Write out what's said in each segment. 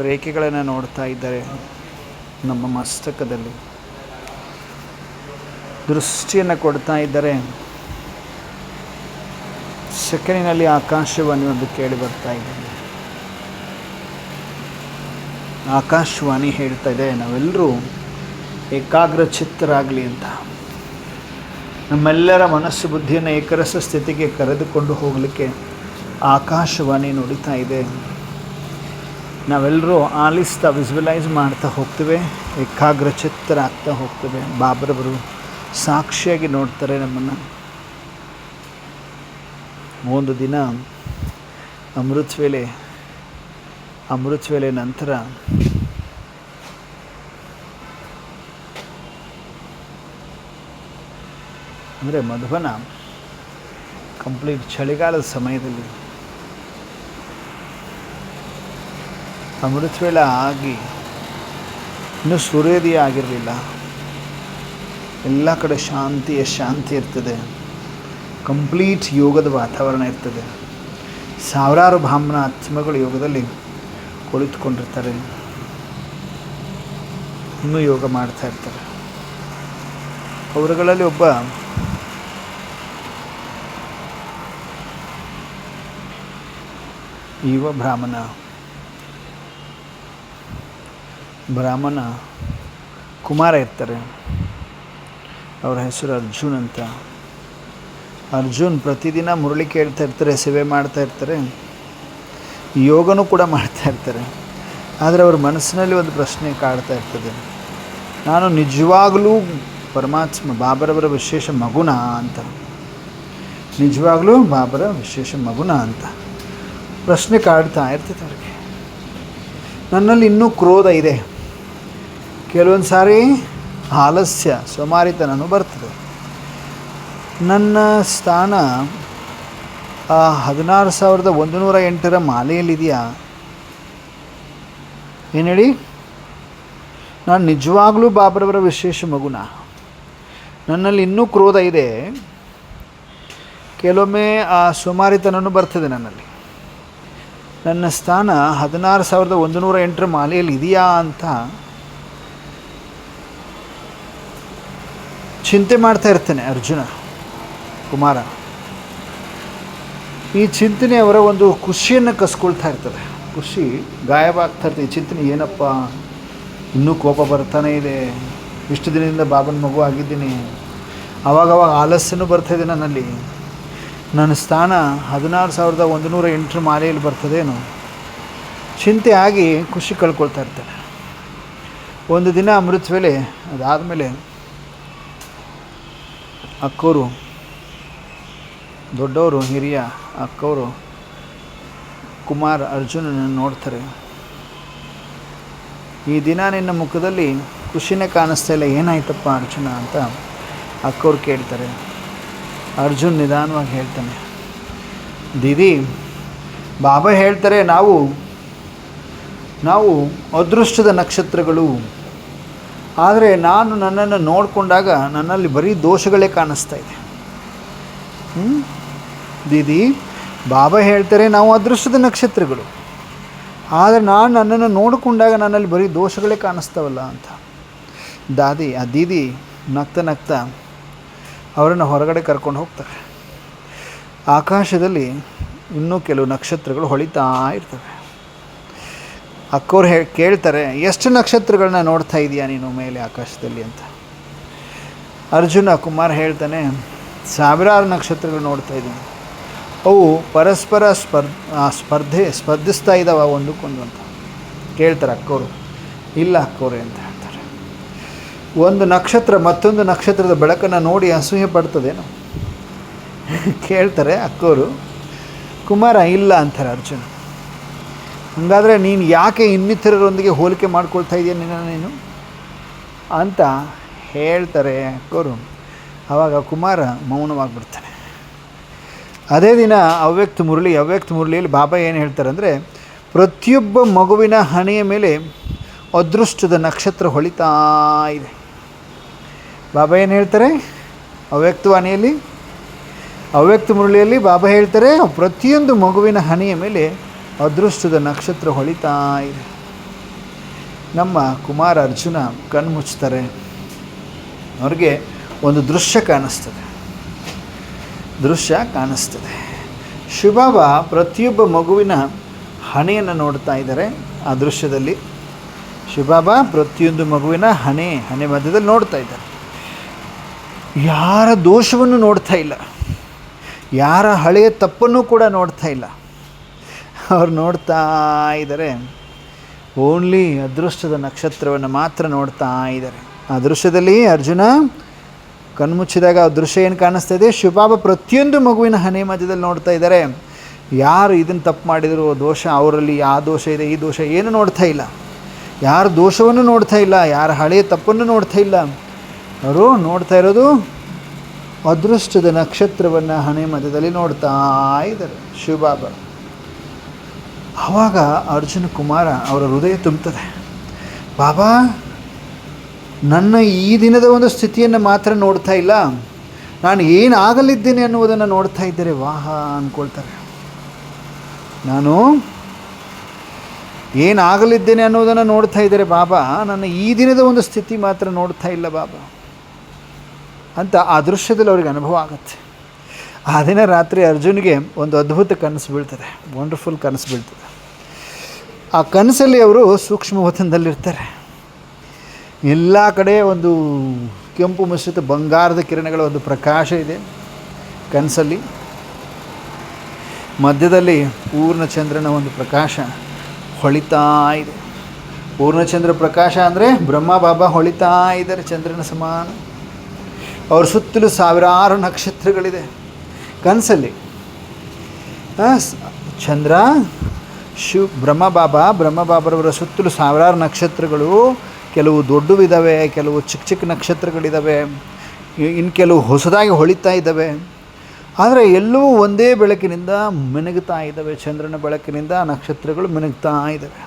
ರೇಖೆಗಳನ್ನು ನೋಡ್ತಾ ಇದ್ದಾರೆ ನಮ್ಮ ಮಸ್ತಕದಲ್ಲಿ. ದೃಷ್ಟಿಯನ್ನು ಕೊಡ್ತಾ ಇದ್ದಾರೆ. ಸೆಕೆಂಡಿನಲ್ಲಿ ಆಕಾಶವಾಣಿ ಒಂದು ಕೇಳಿ ಬರ್ತಾ ಇದೆ. ಆಕಾಶವಾಣಿ ಹೇಳ್ತಾ ಇದೆ, ನಾವೆಲ್ಲರೂ ಏಕಾಗ್ರಚಿತ್ತರಾಗಲಿ ಅಂತ. ನಮ್ಮೆಲ್ಲರ ಮನಸ್ಸು ಬುದ್ಧಿಯನ್ನು ಏಕರಸ ಸ್ಥಿತಿಗೆ ಕರೆದುಕೊಂಡು ಹೋಗಲಿಕ್ಕೆ ಆಕಾಶವಾಣಿ ನುಡಿತಾ ಇದೆ. ನಾವೆಲ್ಲರೂ ಆಲಿಸ್ತಾ ವಿಜುವಲೈಸ್ ಮಾಡ್ತಾ ಹೋಗ್ತೇವೆ, ಏಕಾಗ್ರಚಿತ್ತರಾಗ್ತಾ ಹೋಗ್ತೇವೆ. ಬಾಬರವರು ಸಾಕ್ಷಿಯಾಗಿ ನೋಡ್ತಾರೆ ನಮ್ಮನ್ನು. ಒಂದು ದಿನ ಅಮೃತ ವೇಳೆ ನಂತರ ಅಂದರೆ ಮಧುಬನ ಕಂಪ್ಲೀಟ್ ಚಳಿಗಾಲದ ಸಮಯದಲ್ಲಿ ಅಮೃತ ವೇಳೆ ಆಗಿ ಇನ್ನೂ ಸೂರ್ಯೋದಯ ಆಗಿರಲಿಲ್ಲ. ಎಲ್ಲ ಕಡೆ ಶಾಂತಿ ಇರ್ತದೆ. ಕಂಪ್ಲೀಟ್ ಯೋಗದ ವಾತಾವರಣ ಇರ್ತದೆ. ಸಾವಿರಾರು ಬ್ರಾಹ್ಮಣ ಆತ್ಮಗಳು ಯೋಗದಲ್ಲಿ ಕುಳಿತುಕೊಂಡಿರ್ತಾರೆ, ಇನ್ನೂ ಯೋಗ ಮಾಡ್ತಾ ಇರ್ತಾರೆ. ಅವರುಗಳಲ್ಲಿ ಒಬ್ಬ ಯುವ ಬ್ರಾಹ್ಮಣ ಕುಮಾರ ಇರ್ತಾರೆ. ಅವರ ಹೆಸರು ಅರ್ಜುನ್ ಅಂತ. ಅರ್ಜುನ್ ಪ್ರತಿದಿನ ಮುರಳಿ ಕೇಳ್ತಾ ಇರ್ತಾರೆ, ಸೇವೆ ಮಾಡ್ತಾ ಇರ್ತಾರೆ, ಯೋಗನೂ ಕೂಡ ಮಾಡ್ತಾ ಇರ್ತಾರೆ. ಆದರೆ ಅವ್ರ ಮನಸ್ಸಿನಲ್ಲಿ ಒಂದು ಪ್ರಶ್ನೆ ಕಾಡ್ತಾ ಇರ್ತದೆ, ನಾನು ನಿಜವಾಗಲೂ ಪರಮಾತ್ಮ ಬಾಬರವರ ವಿಶೇಷ ಮಗುನ ಅಂತ. ನಿಜವಾಗಲೂ ಬಾಬರ ವಿಶೇಷ ಮಗುನ ಅಂತ ಪ್ರಶ್ನೆ ಕಾಡ್ತಾ ಇರ್ತದೆ ಅವ್ರಿಗೆ. ನನ್ನಲ್ಲಿ ಇನ್ನೂ ಕ್ರೋಧ ಇದೆ, ಕೆಲವೊಂದು ಸಾರಿ ಆಲಸ್ಯ ಸೋಮಾರಿತನೂ ಬರ್ತದೆ. ನನ್ನ ಸ್ಥಾನ 16,108 ಮಾಲೆಯಲ್ಲಿದೆಯಾ? ಏನು ಹೇಳಿ? ನಾನು ನಿಜವಾಗಲೂ ಬಾಬರವರ ವಿಶೇಷ ಮಗುನ? ನನ್ನಲ್ಲಿ ಇನ್ನೂ ಕ್ರೋಧ ಇದೆ, ಕೆಲವೊಮ್ಮೆ ಆ ಸೋಮಾರಿತನೂ ಬರ್ತದೆ ನನ್ನಲ್ಲಿ. ನನ್ನ ಸ್ಥಾನ 16,108 ಮಾಲೆಯಲ್ಲಿ ಇದೆಯಾ ಅಂತ ಚಿಂತೆ ಮಾಡ್ತಾ ಇರ್ತೇನೆ ಅರ್ಜುನ ಕುಮಾರ. ಈ ಚಿಂತನೆ ಅವರ ಒಂದು ಖುಷಿಯನ್ನು ಕಸ್ಕೊಳ್ತಾ ಇರ್ತದೆ. ಖುಷಿ ಗಾಯವಾಗ್ತಾ ಇರ್ತದೆ. ಈ ಚಿಂತನೆ, ಏನಪ್ಪ ಇನ್ನೂ ಕೋಪ ಬರ್ತಾನೇ ಇದೆ, ಇಷ್ಟು ದಿನದಿಂದ ಬಾಬನ ಮಗು ಆಗಿದ್ದೀನಿ, ಆವಾಗವಾಗ ಆಲಸ್ಯನೂ ಬರ್ತಾಯಿದೆ ನನ್ನಲ್ಲಿ. ನನ್ನ ಸ್ಥಾನ 16,108 ಮಾಲೆಯಲ್ಲಿ ಬರ್ತದೇನು? ಚಿಂತೆ ಆಗಿ ಖುಷಿ ಕಳ್ಕೊಳ್ತಾ ಇರ್ತಾನೆ. ಒಂದು ದಿನ ಅಮೃತ ವೇಳೆ ಅದಾದಮೇಲೆ ಅಕ್ಕವರು, ದೊಡ್ಡವರು, ಹಿರಿಯ ಅಕ್ಕವರು ಕುಮಾರ್ ಅರ್ಜುನನನ್ನು ನೋಡ್ತಾರೆ. ಈ ದಿನ ನಿನ್ನ ಮುಖದಲ್ಲಿ ಖುಷಿನೇ ಕಾಣಿಸ್ತಾ ಇಲ್ಲ, ಏನಾಯ್ತಪ್ಪ ಅರ್ಜುನ ಅಂತ ಅಕ್ಕವ್ರು ಕೇಳ್ತಾರೆ. ಅರ್ಜುನ್ ನಿಧಾನವಾಗಿ ಹೇಳ್ತಾನೆ, ದೀದಿ, ಬಾಬಾ ಹೇಳ್ತಾರೆ ನಾವು ಅದೃಷ್ಟದ ನಕ್ಷತ್ರಗಳು. ಆದರೆ ನಾನು ನನ್ನನ್ನು ನೋಡಿಕೊಂಡಾಗ ನನ್ನಲ್ಲಿ ಬರೀ ದೋಷಗಳೇ ಕಾಣಿಸ್ತಾ ಇದೆ. ದೀದಿ, ಬಾಬಾ ಹೇಳ್ತಾರೆ ನಾವು ಅದೃಷ್ಟದ ನಕ್ಷತ್ರಗಳು, ಆದರೆ ನಾನು ನನ್ನನ್ನು ನೋಡಿಕೊಂಡಾಗ ನನ್ನಲ್ಲಿ ಬರೀ ದೋಷಗಳೇ ಕಾಣಿಸ್ತಾವಲ್ಲ ಅಂತ. ದೀದಿ ನಗ್ತಾ ಅವರನ್ನು ಹೊರಗಡೆ ಕರ್ಕೊಂಡು ಹೋಗ್ತಾರೆ. ಆಕಾಶದಲ್ಲಿ ಇನ್ನೂ ಕೆಲವು ನಕ್ಷತ್ರಗಳು ಹೊಳಿತಾ ಇರ್ತವೆ. ಅಕ್ಕವ್ರು ಕೇಳ್ತಾರೆ, ಎಷ್ಟು ನಕ್ಷತ್ರಗಳನ್ನ ನೋಡ್ತಾ ಇದೀಯಾ ನೀನು ಮೇಲೆ ಆಕಾಶದಲ್ಲಿ ಅಂತ. ಅರ್ಜುನ ಕುಮಾರ್ ಹೇಳ್ತಾನೆ, ಸಾವಿರಾರು ನಕ್ಷತ್ರಗಳು ನೋಡ್ತಾ ಇದ್ದೀನಿ. ಅವು ಪರಸ್ಪರ ಸ್ಪರ್ಧಿಸ್ತಾ ಇದ್ದಾವೆ ಒಂದಕ್ಕೊಂದು ಅಂತ ಕೇಳ್ತಾರೆ ಅಕ್ಕವರು. ಇಲ್ಲ ಅಕ್ಕವ್ರೆ ಅಂತ ಹೇಳ್ತಾರೆ. ಒಂದು ನಕ್ಷತ್ರ ಮತ್ತೊಂದು ನಕ್ಷತ್ರದ ಬೆಳಕನ್ನು ನೋಡಿ ಅಸೂಯೆ ಪಡ್ತದೇನು ಕೇಳ್ತಾರೆ ಅಕ್ಕವರು. ಕುಮಾರ ಇಲ್ಲ ಅಂತಾರೆ ಅರ್ಜುನ. ಹಾಗಾದರೆ ನೀನು ಯಾಕೆ ಇನ್ನಿತರರೊಂದಿಗೆ ಹೋಲಿಕೆ ಮಾಡ್ಕೊಳ್ತಾ ಇದೆಯಾ ನೀನು ಅಂತ ಹೇಳ್ತಾರೆ ಅಕ್ಕವರು. ಆವಾಗ ಕುಮಾರ ಮೌನವಾಗಿಬಿಡ್ತಾನೆ. ಅದೇ ದಿನ ಅವ್ಯಕ್ತ ಮುರಳಿಯಲ್ಲಿ ಬಾಬಾ ಏನು ಹೇಳ್ತಾರೆ ಅಂದರೆ, ಪ್ರತಿಯೊಬ್ಬ ಮಗುವಿನ ಹಣೆಯ ಮೇಲೆ ಅದೃಷ್ಟದ ನಕ್ಷತ್ರ ಹೊಳಿತಾ ಇದೆ. ಬಾಬಾ ಏನು ಹೇಳ್ತಾರೆ? ಅವ್ಯಕ್ತ ಮುರಳಿಯಲ್ಲಿ ಬಾಬಾ ಹೇಳ್ತಾರೆ, ಪ್ರತಿಯೊಂದು ಮಗುವಿನ ಹಣೆಯ ಮೇಲೆ ಅದೃಷ್ಟದ ನಕ್ಷತ್ರ ಹೊಳಿತಾ ಇದೆ. ನಮ್ಮ ಕುಮಾರ ಅರ್ಜುನ ಕಣ್ಣು ಮುಚ್ತಾರೆ. ಅವ್ರಿಗೆ ಒಂದು ದೃಶ್ಯ ಕಾಣಿಸ್ತದೆ. ಶಿವಬಾಬಾ ಪ್ರತಿಯೊಬ್ಬ ಮಗುವಿನ ಹಣೆಯನ್ನು ನೋಡ್ತಾ ಇದ್ದಾರೆ. ಆ ದೃಶ್ಯದಲ್ಲಿ ಶಿವಬಾಬಾ ಪ್ರತಿಯೊಂದು ಮಗುವಿನ ಹಣೆ ಮಧ್ಯದಲ್ಲಿ ನೋಡ್ತಾ ಇದ್ದಾರೆ. ಯಾರ ದೋಷವನ್ನು ನೋಡ್ತಾ ಇಲ್ಲ, ಯಾರ ಹಳೆಯ ತಪ್ಪನ್ನು ಕೂಡ ನೋಡ್ತಾ ಇಲ್ಲ. ಅವ್ರು ನೋಡ್ತಾ ಇದ್ದಾರೆ, ಓನ್ಲಿ ಅದೃಷ್ಟದ ನಕ್ಷತ್ರವನ್ನು ಮಾತ್ರ ನೋಡ್ತಾ ಇದ್ದಾರೆ. ಆ ದೃಶ್ಯದಲ್ಲಿ ಅರ್ಜುನ ಕಣ್ಮುಚ್ಚಿದಾಗ ಆ ದೃಶ್ಯ ಏನು ಕಾಣಿಸ್ತಾ ಇದೆ? ಶಿವಬಾಬಾ ಪ್ರತಿಯೊಂದು ಮಗುವಿನ ಹಣೆ ಮಧ್ಯದಲ್ಲಿ ನೋಡ್ತಾ ಇದ್ದಾರೆ. ಯಾರು ಇದನ್ನು ತಪ್ಪು ಮಾಡಿದರು, ದೋಷ ಅವರಲ್ಲಿ ಆ ದೋಷ ಇದೆ ಈ ದೋಷ ಏನು ನೋಡ್ತಾ ಇಲ್ಲ. ಯಾರ ದೋಷವನ್ನು ನೋಡ್ತಾ ಇಲ್ಲ, ಯಾರ ಹಳೆಯ ತಪ್ಪನ್ನು ನೋಡ್ತಾ ಇಲ್ಲ. ಅವರು ನೋಡ್ತಾ ಇರೋದು ಅದೃಷ್ಟದ ನಕ್ಷತ್ರವನ್ನು ಹಣೆ ಮಧ್ಯದಲ್ಲಿ ನೋಡ್ತಾ ಇದ್ದಾರೆ ಶಿವಬಾಬಾ. ಆವಾಗ ಅರ್ಜುನ ಕುಮಾರ ಅವರ ಹೃದಯ ತುಂಬುತ್ತದೆ. ಬಾಬಾ ನನ್ನ ಈ ದಿನದ ಒಂದು ಸ್ಥಿತಿಯನ್ನು ಮಾತ್ರ ನೋಡ್ತಾ ಇಲ್ಲ, ನಾನು ಏನಾಗಲಿದ್ದೇನೆ ಅನ್ನುವುದನ್ನು ನೋಡ್ತಾ ಇದ್ದಾರೆ. ವಾಹ ಅಂದ್ಕೊಳ್ತಾರೆ. ನಾನು ಏನಾಗಲಿದ್ದೇನೆ ಅನ್ನೋದನ್ನು ನೋಡ್ತಾ ಇದ್ದಾರೆ ಬಾಬಾ, ನನ್ನ ಈ ದಿನದ ಒಂದು ಸ್ಥಿತಿ ಮಾತ್ರ ನೋಡ್ತಾ ಇಲ್ಲ ಬಾಬಾ ಅಂತ ಆ ದೃಶ್ಯದಲ್ಲಿ ಅವ್ರಿಗೆ ಅನುಭವ ಆಗುತ್ತೆ. ಆ ದಿನ ರಾತ್ರಿ ಅರ್ಜುನಿಗೆ ಒಂದು ಅದ್ಭುತ ಕನಸು ಬೀಳ್ತದೆ, ವಂಡರ್ಫುಲ್ ಕನಸು ಬೀಳ್ತದೆ. ಆ ಕನಸಲ್ಲಿ ಅವರು ಸೂಕ್ಷ್ಮ ವತನದಲ್ಲಿರ್ತಾರೆ. ಎಲ್ಲ ಕಡೆ ಒಂದು ಕೆಂಪು ಮಿಶ್ರಿತ ಬಂಗಾರದ ಕಿರಣಗಳ ಒಂದು ಪ್ರಕಾಶ ಇದೆ ಕನಸಲ್ಲಿ. ಮಧ್ಯದಲ್ಲಿ ಪೂರ್ಣಚಂದ್ರನ ಒಂದು ಪ್ರಕಾಶ ಹೊಳಿತಾ ಇದೆ. ಪೂರ್ಣಚಂದ್ರ ಪ್ರಕಾಶ ಅಂದರೆ ಬ್ರಹ್ಮ ಬಾಬಾ ಹೊಳಿತಾ ಇದ್ದಾರೆ ಚಂದ್ರನ ಸಮಾನ. ಅವ್ರ ಸುತ್ತಲೂ ಸಾವಿರಾರು ನಕ್ಷತ್ರಗಳಿದೆ ಕನಸಲ್ಲಿ. ಚಂದ್ರ ಬ್ರಹ್ಮ ಬಾಬರವರ ಸುತ್ತಲೂ ಸಾವಿರಾರು ನಕ್ಷತ್ರಗಳು. ಕೆಲವು ದೊಡ್ಡವಿದ್ದಾವೆ, ಕೆಲವು ಚಿಕ್ಕ ಚಿಕ್ಕ ನಕ್ಷತ್ರಗಳಿದ್ದಾವೆ, ಇನ್ನು ಕೆಲವು ಹೊಸದಾಗಿ ಹೊಳಿತಾ ಇದ್ದಾವೆ. ಆದರೆ ಎಲ್ಲವೂ ಒಂದೇ ಬೆಳಕಿನಿಂದ ಮಿನುಗ್ತಾ ಇದ್ದಾವೆ. ಚಂದ್ರನ ಬೆಳಕಿನಿಂದ ನಕ್ಷತ್ರಗಳು ಮಿನುಗ್ತಾ ಇದ್ದಾವೆ.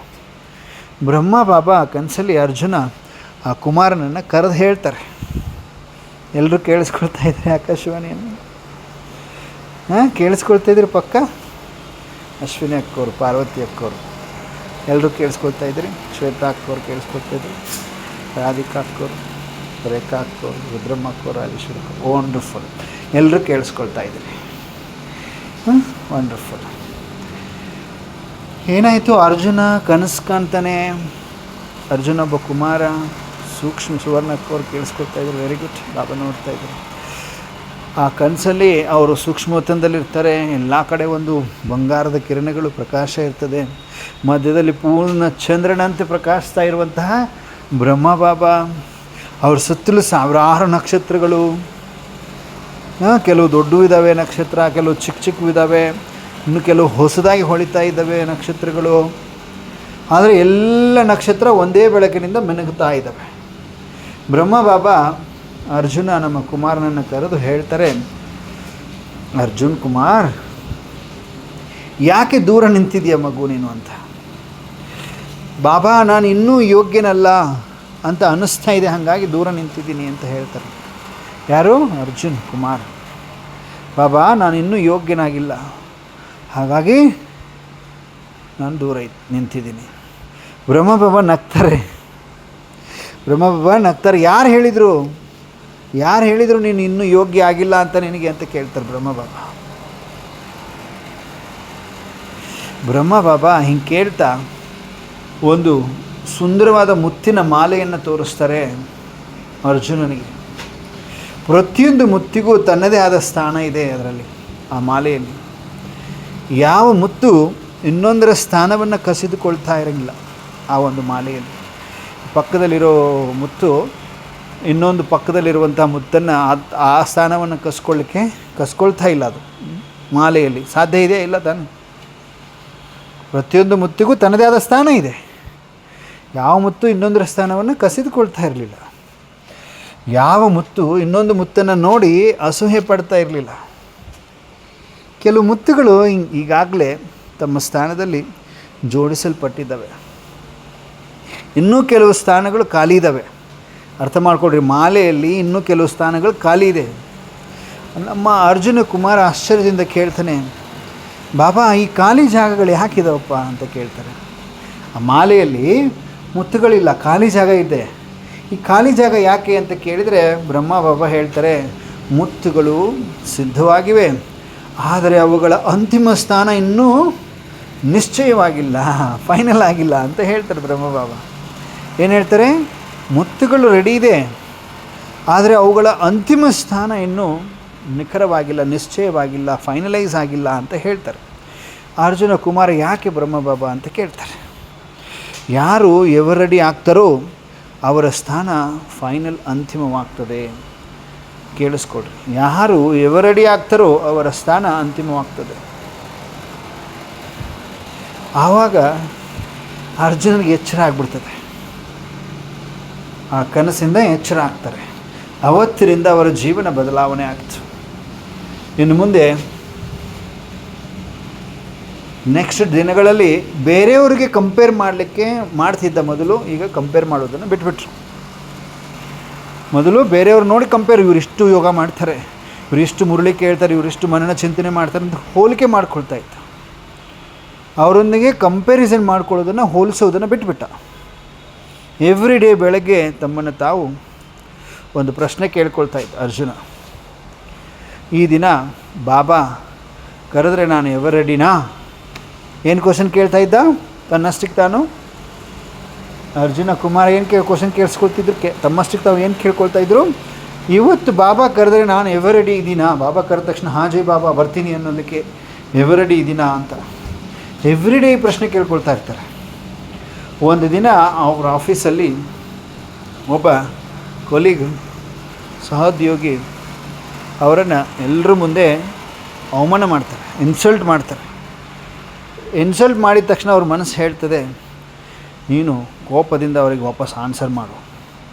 ಬ್ರಹ್ಮ ಬಾಬಾ ಕನಸಲ್ಲಿ ಅರ್ಜುನ ಆ ಕುಮಾರನನ್ನು ಕರೆದು ಹೇಳ್ತಾರೆ. ಎಲ್ಲರೂ ಕೇಳಿಸ್ಕೊಳ್ತಾ ಇದ್ದಾರೆ ಆಕಾಶವಾಣಿಯನ್ನು. ಕೇಳಿಸ್ಕೊಳ್ತಾ ಇದ್ರಿ ಪಕ್ಕ? ಅಶ್ವಿನಿ ಅಕ್ಕವರು, ಪಾರ್ವತಿ ಅಕ್ಕವರು ಎಲ್ಲರೂ ಕೇಳಿಸ್ಕೊಳ್ತಾ ಇದ್ರಿ. ಶ್ವೇತಾ ಅಕ್ಕವ್ರು ಕೇಳಿಸ್ಕೊಳ್ತಾ ಇದ್ರಿ, ರಾಧಿಕಾ ಅಕ್ಕವರು, ರೇಖಾ ಅಕ್ಕವರು, ರುದ್ರಮ್ಮ ಅಕ್ಕವರು, ರಾಜೇಶ್ವರಿ ಅಕ್ಕವರು. ವಂಡರ್ಫುಲ್, ಎಲ್ಲರೂ ಕೇಳಿಸ್ಕೊಳ್ತಾ ಇದ್ರಿ. ವಂಡರ್ಫುಲ್. ಏನಾಯಿತು? ಅರ್ಜುನ ಕನಸು ಕಾಣ್ತಾನೆ. ಅರ್ಜುನ ಒಬ್ಬ ಕುಮಾರ, ಸೂಕ್ಷ್ಮ ಸುವರ್ಣ ಅಕ್ಕವ್ರು ಕೇಳಿಸ್ಕೊಳ್ತಾ ಇದ್ರು. Very good. ಬಾಬಾ ನೋಡ್ತಾ ಇದ್ರು. ಆ ಕನಸಲ್ಲಿ ಅವರು ಸೂಕ್ಷ್ಮವತನದಲ್ಲಿರ್ತಾರೆ. ಎಲ್ಲ ಕಡೆ ಒಂದು ಬಂಗಾರದ ಕಿರಣಗಳು ಪ್ರಕಾಶ ಇರ್ತದೆ. ಮಧ್ಯದಲ್ಲಿ ಪೂರ್ಣ ಚಂದ್ರನಂತೆ ಪ್ರಕಾಶಿಸ್ತಾ ಇರುವಂತಹ ಬ್ರಹ್ಮ ಬಾಬಾ. ಅವ್ರ ಸುತ್ತಲೂ ಸಾವಿರಾರು ನಕ್ಷತ್ರಗಳು. ಕೆಲವು ದೊಡ್ಡವು ಇದ್ದಾವೆ ನಕ್ಷತ್ರ, ಕೆಲವು ಚಿಕ್ಕ ಚಿಕ್ಕವು ಇದ್ದಾವೆ, ಇನ್ನು ಕೆಲವು ಹೊಸದಾಗಿ ಹೊಳಿತಾ ಇದ್ದಾವೆ ನಕ್ಷತ್ರಗಳು. ಆದರೆ ಎಲ್ಲ ನಕ್ಷತ್ರ ಒಂದೇ ಬೆಳಕಿನಿಂದ ಮಿನುಗ್ತಾ ಇದ್ದಾವೆ. ಬ್ರಹ್ಮ ಬಾಬಾ ಅರ್ಜುನ ನಮ್ಮ ಕುಮಾರನನ್ನು ಕರೆದು ಹೇಳ್ತಾರೆ, ಅರ್ಜುನ್ ಕುಮಾರ್, ಯಾಕೆ ದೂರ ನಿಂತಿದೆಯಾ ಮಗು ನೀನು ಅಂತ. ಬಾಬಾ ನಾನು ಇನ್ನೂ ಯೋಗ್ಯನಲ್ಲ ಅಂತ ಅನ್ನಿಸ್ತಾ ಇದೆ, ಹಾಗಾಗಿ ದೂರ ನಿಂತಿದ್ದೀನಿ ಅಂತ ಹೇಳ್ತಾರೆ. ಯಾರು? ಅರ್ಜುನ್ ಕುಮಾರ್. ಬಾಬಾ ನಾನು ಇನ್ನೂ ಯೋಗ್ಯನಾಗಿಲ್ಲ, ಹಾಗಾಗಿ ನಾನು ದೂರ ನಿಂತಿದ್ದೀನಿ. ಬ್ರಹ್ಮ ಬಾಬಾ ನಗ್ತಾರೆ. ಯಾರು ಹೇಳಿದರು ನೀನು ಇನ್ನೂ ಯೋಗ್ಯ ಆಗಿಲ್ಲ ಅಂತ ನಿನಗೆ ಅಂತ ಕೇಳ್ತಾರೆ ಬ್ರಹ್ಮ ಬಾಬಾ ಹಿಂಗೆ ಕೇಳ್ತಾ ಒಂದು ಸುಂದರವಾದ ಮುತ್ತಿನ ಮಾಲೆಯನ್ನು ತೋರಿಸ್ತಾರೆ ಅರ್ಜುನನಿಗೆ. ಪ್ರತಿಯೊಂದು ಮುತ್ತಿಗೂ ತನ್ನದೇ ಆದ ಸ್ಥಾನ ಇದೆ ಅದರಲ್ಲಿ, ಆ ಮಾಲೆಯಲ್ಲಿ. ಯಾವ ಮುತ್ತು ಇನ್ನೊಂದರ ಸ್ಥಾನವನ್ನು ಕಸಿದುಕೊಳ್ತಾ ಇರೋಂಗಿಲ್ಲ ಆ ಒಂದು ಮಾಲೆಯಲ್ಲಿ. ಪಕ್ಕದಲ್ಲಿರೋ ಮುತ್ತು ಇನ್ನೊಂದು ಪಕ್ಕದಲ್ಲಿರುವಂಥ ಮುತ್ತನ್ನು ಆ ಸ್ಥಾನವನ್ನು ಕಸ್ಕೊಳ್ತಾ ಇಲ್ಲ ಅದು ಮಾಲೆಯಲ್ಲಿ. ಸಾಧ್ಯ ಇದೆಯಾ? ಇಲ್ಲ ತಾನೆ. ಪ್ರತಿಯೊಂದು ಮುತ್ತಿಗೂ ತನ್ನದೇ ಆದ ಸ್ಥಾನ ಇದೆ. ಯಾವ ಮುತ್ತು ಇನ್ನೊಂದರ ಸ್ಥಾನವನ್ನು ಕಸಿದುಕೊಳ್ತಾ ಇರಲಿಲ್ಲ. ಯಾವ ಮುತ್ತು ಇನ್ನೊಂದು ಮುತ್ತನ್ನು ನೋಡಿ ಅಸೂಹೆ ಪಡ್ತಾ ಇರಲಿಲ್ಲ. ಕೆಲವು ಮುತ್ತುಗಳು ಈಗಾಗಲೇ ತಮ್ಮ ಸ್ಥಾನದಲ್ಲಿ ಜೋಡಿಸಲ್ಪಟ್ಟಿದ್ದಾವೆ. ಇನ್ನೂ ಕೆಲವು ಸ್ಥಾನಗಳು ಖಾಲಿ ಇದ್ದಾವೆ. ಅರ್ಥ ಮಾಡ್ಕೊಳ್ರಿ, ಮಾಲೆಯಲ್ಲಿ ಇನ್ನೂ ಕೆಲವು ಸ್ಥಾನಗಳು ಖಾಲಿ ಇದೆ. ನಮ್ಮ ಅರ್ಜುನ ಕುಮಾರ ಆಶ್ಚರ್ಯದಿಂದ ಕೇಳ್ತಾನೆ, ಬಾಬಾ ಈ ಖಾಲಿ ಜಾಗಗಳು ಯಾಕಿದಾವಪ್ಪ ಅಂತ ಕೇಳ್ತಾರೆ. ಆ ಮಾಲೆಯಲ್ಲಿ ಮುತ್ತುಗಳಿಲ್ಲ, ಖಾಲಿ ಜಾಗ ಇದೆ. ಈ ಖಾಲಿ ಜಾಗ ಯಾಕೆ ಅಂತ ಕೇಳಿದರೆ ಬ್ರಹ್ಮ ಬಾಬಾ ಹೇಳ್ತಾರೆ, ಮುತ್ತುಗಳು ಸಿದ್ಧವಾಗಿವೆ, ಆದರೆ ಅವುಗಳ ಅಂತಿಮ ಸ್ಥಾನ ಇನ್ನೂ ನಿಶ್ಚಯವಾಗಿಲ್ಲ, ಫೈನಲ್ ಆಗಿಲ್ಲ ಅಂತ ಹೇಳ್ತಾರೆ ಬ್ರಹ್ಮ ಬಾಬಾ. ಏನು ಹೇಳ್ತಾರೆ? ಮುತ್ತುಗಳು ರೆಡಿ ಇದೆ, ಆದರೆ ಅವುಗಳ ಅಂತಿಮ ಸ್ಥಾನ ಇನ್ನೂ ನಿಖರವಾಗಿಲ್ಲ, ನಿಶ್ಚಯವಾಗಿಲ್ಲ, ಫೈನಲೈಸ್ ಆಗಿಲ್ಲ ಅಂತ ಹೇಳ್ತಾರೆ. ಅರ್ಜುನ ಕುಮಾರ ಯಾಕೆ ಬ್ರಹ್ಮ ಬಾಬಾ ಅಂತ ಕೇಳ್ತಾರೆ. ಯಾರು ಎವರಡಿ ಆಗ್ತಾರೋ ಅವರ ಸ್ಥಾನ ಫೈನಲ್, ಅಂತಿಮವಾಗ್ತದೆ. ಕೇಳಿಸ್ಕೊಡ್ರಿ, ಯಾರು ಎವರಡಿ ಆಗ್ತಾರೋ ಅವರ ಸ್ಥಾನ ಅಂತಿಮವಾಗ್ತದೆ. ಆವಾಗ ಅರ್ಜುನನಿಗೆ ಎಚ್ಚರ ಆಗ್ಬಿಡ್ತದೆ. ಆ ಕನಸಿಂದ ಎಚ್ಚರ ಆಗ್ತಾರೆ. ಅವತ್ತಿನಿಂದ ಅವರ ಜೀವನ ಬದಲಾವಣೆ ಆಗ್ತು. ಇನ್ನು ಮುಂದೆ ನೆಕ್ಸ್ಟ್ ದಿನಗಳಲ್ಲಿ ಬೇರೆಯವರಿಗೆ ಕಂಪೇರ್ ಮಾಡಲಿಕ್ಕೆ ಮಾಡ್ತಿದ್ದ ಮೊದಲು, ಈಗ ಕಂಪೇರ್ ಮಾಡೋದನ್ನು ಬಿಟ್ಬಿಟ್ರು. ಮೊದಲು ಬೇರೆಯವ್ರು ನೋಡಿ ಕಂಪೇರ್, ಇವರಿಷ್ಟು ಯೋಗ ಮಾಡ್ತಾರೆ, ಇವರಿಷ್ಟು ಮುರಳಿ ಕೇಳ್ತಾರೆ, ಇವರಿಷ್ಟು ಮನನ ಚಿಂತನೆ ಮಾಡ್ತಾರೆ ಅಂತ ಹೋಲಿಕೆ ಮಾಡ್ಕೊಳ್ತಾ ಇತ್ತು. ಅವರೊಂದಿಗೆ ಕಂಪ್ಯಾರಿಸನ್ ಮಾಡ್ಕೊಳ್ಳೋದನ್ನು, ಹೋಲಿಸೋದನ್ನು ಬಿಟ್ಬಿಟ್ಟ. ಎವ್ರಿ ಡೇ ಬೆಳಗ್ಗೆ ತಮ್ಮನ್ನು ತಾವು ಒಂದು ಪ್ರಶ್ನೆ ಕೇಳ್ಕೊಳ್ತಾ ಇದ್ದ ಅರ್ಜುನ. ಈ ದಿನ ಬಾಬಾ ಕರೆದ್ರೆ ನಾನು ಎವರ್ ರೆಡಿನಾ? ಏನು ಕ್ವಶನ್ ಕೇಳ್ತಾ ಇದ್ದ ತನ್ನಷ್ಟಕ್ಕೆ ತಾನು? ಅರ್ಜುನ ಕುಮಾರ ಏನು ಕ್ವಶನ್ ಕೇಳಿಸ್ಕೊಳ್ತಿದ್ರು, ತಮ್ಮಷ್ಟಕ್ಕೆ ತಾವು ಏನು ಕೇಳ್ಕೊಳ್ತಾ ಇದ್ರು? ಇವತ್ತು ಬಾಬಾ ಕರೆದ್ರೆ ನಾನು ಎವರ್ ರೆಡಿ ಇದ್ದೀನಾ? ಬಾಬಾ ಕರೆದ ತಕ್ಷಣ ಹಾಂ ಜೈ ಬಾಬಾ ಬರ್ತೀನಿ ಅನ್ನೋದಕ್ಕೆ ಎವರ್ ರೆಡಿ ಇದ್ದೀನಾ ಅಂತ ಎವ್ರಿ ಡೇ ಪ್ರಶ್ನೆ ಕೇಳ್ಕೊಳ್ತಾ ಇರ್ತಾರೆ. ಒಂದು ದಿನ ಅವ್ರ ಆಫೀಸಲ್ಲಿ ಒಬ್ಬ ಕೊಲೀಗ್, ಸಹೋದ್ಯೋಗಿ ಅವರನ್ನು ಎಲ್ಲರ ಮುಂದೆ ಅವಮಾನ ಮಾಡ್ತಾರೆ, ಇನ್ಸಲ್ಟ್ ಮಾಡ್ತಾರೆ. ಇನ್ಸಲ್ಟ್ ಮಾಡಿದ ತಕ್ಷಣ ಅವ್ರ ಮನಸ್ಸು ಹೇಳ್ತದೆ, ನೀನು ಕೋಪದಿಂದ ಅವರಿಗೆ ವಾಪಸ್ ಆನ್ಸರ್ ಮಾಡು.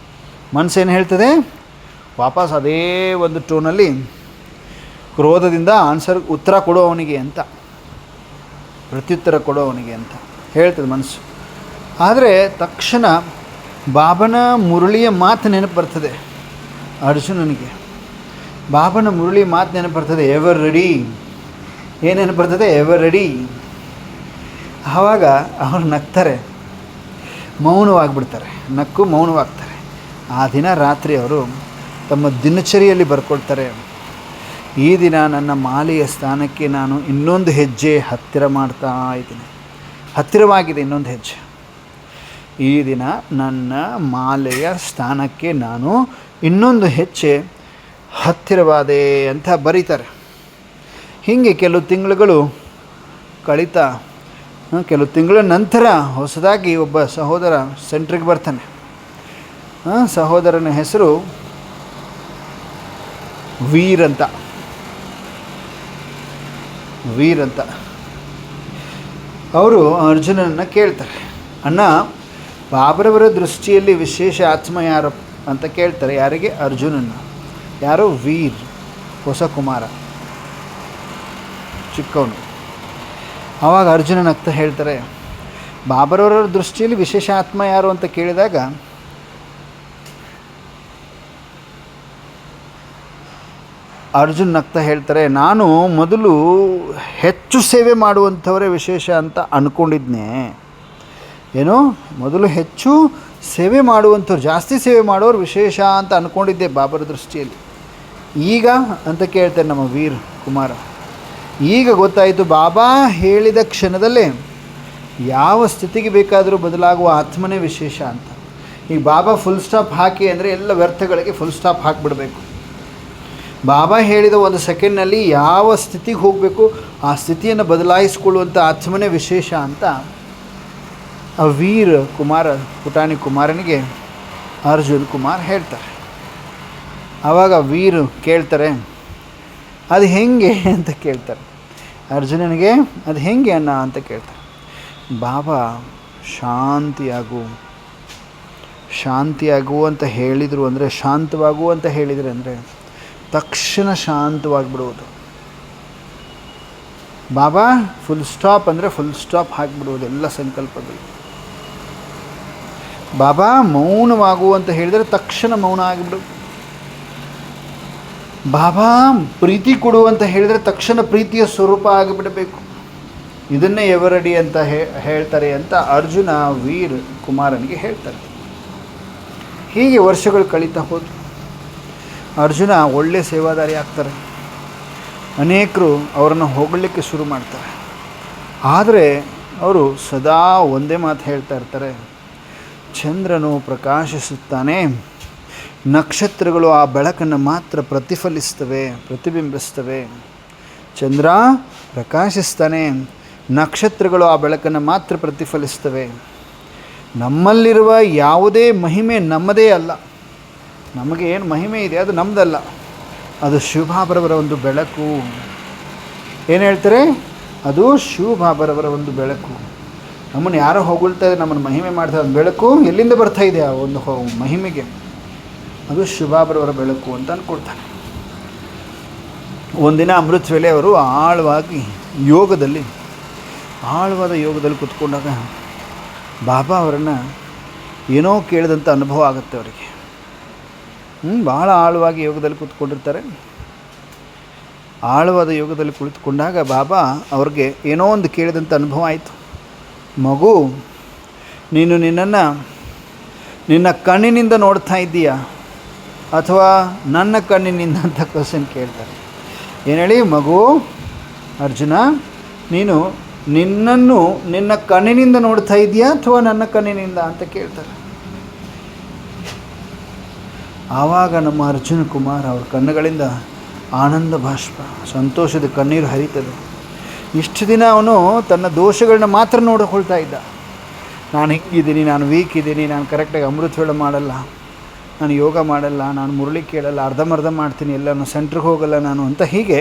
ಮನಸ್ಸೇನು ಹೇಳ್ತದೆ? ವಾಪಸ್ ಅದೇ ಒಂದು ಟೋನಲ್ಲಿ ಕ್ರೋಧದಿಂದ ಉತ್ತರ ಕೊಡೋ ಅವನಿಗೆ ಅಂತ, ಪ್ರತ್ಯುತ್ತರ ಕೊಡೋ ಅವನಿಗೆ ಅಂತ ಹೇಳ್ತದೆ ಮನಸ್ಸು. ಆದರೆ ತಕ್ಷಣ ಬಾಬನ ಮುರಳಿಯ ಮಾತು ನೆನಪು ಬರ್ತದೆ ಅರ್ಜುನನಿಗೆ. ಬಾಬನ ಮುರಳಿ ಮಾತು ನೆನಪು ಬರ್ತದೆ, ಎವರ್ ರೆಡಿ. ಏನು ನೆನಪು ಬರ್ತದೆ? Ever ready. ಆವಾಗ ಅವರು ನಗ್ತಾರೆ, ಮೌನವಾಗಿಬಿಡ್ತಾರೆ, ನಕ್ಕು ಮೌನವಾಗ್ತಾರೆ. ಆ ದಿನ ರಾತ್ರಿ ಅವರು ತಮ್ಮ ದಿನಚರಿಯಲ್ಲಿ ಬರ್ಕೊಳ್ತಾರೆ, ಈ ದಿನ ನನ್ನ ಮಾಲೆಯ ಸ್ಥಾನಕ್ಕೆ ನಾನು ಇನ್ನೊಂದು ಹೆಜ್ಜೆ ಹತ್ತಿರ ಮಾಡ್ತಾ ಇದ್ದೀನಿ. ಹತ್ತಿರವಾಗಿದೆ ಇನ್ನೊಂದು ಹೆಜ್ಜೆ. ಈ ದಿನ ನನ್ನ ಮಾಲೆಯ ಸ್ಥಾನಕ್ಕೆ ನಾನು ಇನ್ನೊಂದು ಹೆಜ್ಜೆ ಹತ್ತಿರವಾದೆ ಅಂತ ಬರೀತಾರೆ. ಹೀಗೆ ಕೆಲವು ತಿಂಗಳುಗಳು ಕಳೀತಾ, ಕೆಲವು ತಿಂಗಳ ನಂತರ ಹೊಸದಾಗಿ ಒಬ್ಬ ಸಹೋದರ ಸೆಂಟ್ರಿಗೆ ಬರ್ತಾನೆ. ಸಹೋದರನ ಹೆಸರು ವೀರ್ ಅಂತ. ಅವರು ಅರ್ಜುನನನ್ನು ಕೇಳ್ತಾರೆ, ಅಣ್ಣ ಬಾಬರವರ ದೃಷ್ಟಿಯಲ್ಲಿ ವಿಶೇಷ ಆತ್ಮ ಯಾರು ಅಂತ ಕೇಳ್ತಾರೆ. ಯಾರಿಗೆ? ಅರ್ಜುನನ್ನು. ಯಾರು? ವೀರ್, ಹೊಸ ಕುಮಾರ, ಚಿಕ್ಕವನು. ಆವಾಗ ಅರ್ಜುನನಗ್ತಾ ಹೇಳ್ತಾರೆ, ಬಾಬರವರ ದೃಷ್ಟಿಯಲ್ಲಿ ವಿಶೇಷ ಆತ್ಮ ಯಾರು ಅಂತ ಕೇಳಿದಾಗ ಅರ್ಜುನ್ ನಗ್ತಾ ಹೇಳ್ತಾರೆ, ನಾನು ಮೊದಲು ಹೆಚ್ಚು ಸೇವೆ ಮಾಡುವಂಥವರೇ ವಿಶೇಷ ಅಂತ ಅಂದ್ಕೊಂಡಿದ್ದೆ. ಏನೋ ಮೊದಲು ಹೆಚ್ಚು ಸೇವೆ ಮಾಡುವಂಥವ್ರು, ಜಾಸ್ತಿ ಸೇವೆ ಮಾಡೋರು ವಿಶೇಷ ಅಂತ ಅಂದ್ಕೊಂಡಿದ್ದೆ ಬಾಬರ ದೃಷ್ಟಿಯಲ್ಲಿ. ಈಗ ಅಂತ ಕೇಳ್ತಾರೆ ನಮ್ಮ ವೀರ್ ಕುಮಾರ. ಈಗ ಗೊತ್ತಾಯಿತು, ಬಾಬಾ ಹೇಳಿದ ಕ್ಷಣದಲ್ಲೇ ಯಾವ ಸ್ಥಿತಿಗೆ ಬೇಕಾದರೂ ಬದಲಾಗುವ ಆತ್ಮನೇ ವಿಶೇಷ ಅಂತ. ಈಗ ಬಾಬಾ ಫುಲ್ ಸ್ಟಾಪ್ ಹಾಕಿ ಅಂದರೆ ಎಲ್ಲ ವ್ಯರ್ಥಗಳಿಗೆ ಫುಲ್ ಸ್ಟಾಪ್ ಹಾಕಿಬಿಡಬೇಕು. ಬಾಬಾ ಹೇಳಿದ ಒಂದು ಸೆಕೆಂಡ್ನಲ್ಲಿ ಯಾವ ಸ್ಥಿತಿಗೆ ಹೋಗಬೇಕು ಆ ಸ್ಥಿತಿಯನ್ನು ಬದಲಾಯಿಸಿಕೊಳ್ಳುವಂಥ ಆತ್ಮನೇ ವಿಶೇಷ ಅಂತ ಆ ವೀರ್ ಕುಮಾರ, ಪುಟಾಣಿ ಕುಮಾರನಿಗೆ ಅರ್ಜುನ್ ಕುಮಾರ್ ಹೇಳ್ತಾರೆ. ಆವಾಗ ವೀರ್ ಕೇಳ್ತಾರೆ, ಅದು ಹೆಂಗೆ ಅಂತ ಕೇಳ್ತಾರೆ ಅರ್ಜುನನಿಗೆ. ಅದು ಹೆಂಗೆ ಅಣ್ಣ ಅಂತ ಕೇಳ್ತಾರೆ. ಬಾಬಾ ಶಾಂತಿಯಾಗು ಅಂತ ಹೇಳಿದರು ಅಂದರೆ, ಶಾಂತವಾಗು ಅಂತ ಹೇಳಿದರೆ ಅಂದರೆ ತಕ್ಷಣ ಶಾಂತವಾಗಿಬಿಡುವುದು. ಬಾಬಾ ಫುಲ್ ಸ್ಟಾಪ್ ಅಂದರೆ ಫುಲ್ ಸ್ಟಾಪ್ ಹಾಕಿಬಿಡುವುದು ಎಲ್ಲ ಸಂಕಲ್ಪಗಳು. ಬಾಬಾ ಮೌನವಾಗು ಅಂತ ಹೇಳಿದರೆ ತಕ್ಷಣ ಮೌನ ಆಗಿಬಿಡುವುದು. ಬಾಬಾ ಪ್ರೀತಿ ಕೊಡು ಅಂತ ಹೇಳಿದರೆ ತಕ್ಷಣ ಪ್ರೀತಿಯ ಸ್ವರೂಪ ಆಗಿಬಿಡಬೇಕು. ಇದನ್ನೇ ಎವರಡಿ ಅಂತ ಹೇಳ್ತಾರೆ ಅಂತ ಅರ್ಜುನ ವೀರ್ ಕುಮಾರನಿಗೆ ಹೇಳ್ತಾರೆ. ಹೀಗೆ ವರ್ಷಗಳು ಕಳೀತಾ ಹೋದ್ರು. ಅರ್ಜುನ ಒಳ್ಳೆ ಸೇವಾದಾರಿ ಆಗ್ತಾರೆ. ಅನೇಕರು ಅವರನ್ನು ಹೊಗಳಲಿಕ್ಕೆ ಶುರು ಮಾಡ್ತಾರೆ. ಆದರೆ ಅವರು ಸದಾ ಒಂದೇ ಮಾತು ಹೇಳ್ತಾ ಇರ್ತಾರೆ, ಚಂದ್ರನು ಪ್ರಕಾಶಿಸುತ್ತಾನೆ, ನಕ್ಷತ್ರಗಳು ಆ ಬೆಳಕನ್ನು ಮಾತ್ರ ಪ್ರತಿಬಿಂಬಿಸ್ತವೆ. ಚಂದ್ರ ಪ್ರಕಾಶಿಸ್ತಾನೆ, ನಕ್ಷತ್ರಗಳು ಆ ಬೆಳಕನ್ನು ಮಾತ್ರ ಪ್ರತಿಫಲಿಸ್ತವೆ. ನಮ್ಮಲ್ಲಿರುವ ಯಾವುದೇ ಮಹಿಮೆ ನಮ್ಮದೇ ಅಲ್ಲ. ನಮಗೆ ಏನು ಮಹಿಮೆ ಇದೆ ಅದು ನಮ್ಮದಲ್ಲ, ಅದು ಶಿವಬಾಬರವರ ಒಂದು ಬೆಳಕು. ಏನು ಹೇಳ್ತಾರೆ? ಅದು ಶಿವಬಾಬರವರ ಒಂದು ಬೆಳಕು. ನಮ್ಮನ್ನು ಯಾರೋ ಹೊಗಳ್ತಾ ಇದ್ದಾರೆ, ನಮ್ಮನ್ನು ಮಹಿಮೆ ಮಾಡ್ತಾರೆ. ಒಂದು ಬೆಳಕು ಎಲ್ಲಿಂದ ಬರ್ತಾ ಇದೆ ಆ ಒಂದು ಮಹಿಮೆಗೆ? ಅದು ಶಿವಬಾಬರವರ ಬೆಳಕು ಅಂತ ಅಂದ್ಕೊಳ್ತಾನೆ. ಒಂದಿನ ಅಮೃತ ವೇಳೆ ಅವರು ಆಳವಾದ ಯೋಗದಲ್ಲಿ ಕೂತ್ಕೊಂಡಾಗ ಬಾಬಾ ಅವರನ್ನು ಏನೋ ಕೇಳಿದಂಥ ಅನುಭವ ಆಗುತ್ತೆ ಅವರಿಗೆ. ಭಾಳ ಆಳವಾಗಿ ಯೋಗದಲ್ಲಿ ಕೂತ್ಕೊಂಡಿರ್ತಾರೆ. ಆಳವಾದ ಯೋಗದಲ್ಲಿ ಕುಳಿತುಕೊಂಡಾಗ ಬಾಬಾ ಅವ್ರಿಗೆ ಏನೋ ಒಂದು ಕೇಳಿದಂಥ ಅನುಭವ ಆಯಿತು. ಮಗು, ನೀನು ನಿನ್ನ ಕಣ್ಣಿನಿಂದ ನೋಡ್ತಾ ಇದ್ದೀಯಾ ಅಥವಾ ನನ್ನ ಕಣ್ಣಿನಿಂದ ಅಂತ ಕ್ವಶನ್ ಕೇಳ್ತಾರೆ. ಏನು ಹೇಳಿ? ಮಗು ಅರ್ಜುನ, ನೀನು ನಿನ್ನನ್ನು ನಿನ್ನ ಕಣ್ಣಿನಿಂದ ನೋಡ್ತಾ ಇದೆಯಾ ಅಥವಾ ನನ್ನ ಕಣ್ಣಿನಿಂದ ಅಂತ ಕೇಳ್ತಾರೆ. ಆವಾಗ ನಮ್ಮ ಅರ್ಜುನ ಕುಮಾರ್ ಅವ್ರ ಕಣ್ಣುಗಳಿಂದ ಆನಂದ ಬಾಷ್ಪ, ಸಂತೋಷದ ಕಣ್ಣೀರು ಹರಿತದೆ. ಇಷ್ಟು ದಿನ ಅವನು ತನ್ನ ದೋಷಗಳನ್ನ ಮಾತ್ರ ನೋಡಿಕೊಳ್ತಾ ಇದ್ದ. ನಾನು ಹಿಂಗಿದ್ದೀನಿ, ನಾನು ವೀಕ್ ಇದ್ದೀನಿ, ನಾನು ಕರೆಕ್ಟಾಗಿ ಅಮೃತ ವೇಳೆ ಮಾಡಲ್ಲ, ನಾನು ಯೋಗ ಮಾಡಲ್ಲ, ನಾನು ಮುರಳಿ ಕೇಳಲ್ಲ, ಅರ್ಧಂಬರ್ಧ ಮಾಡ್ತೀನಿ, ಎಲ್ಲನೂ ಸೆಂಟ್ರಿಗೆ ಹೋಗಲ್ಲ ನಾನು ಅಂತ ಹೀಗೆ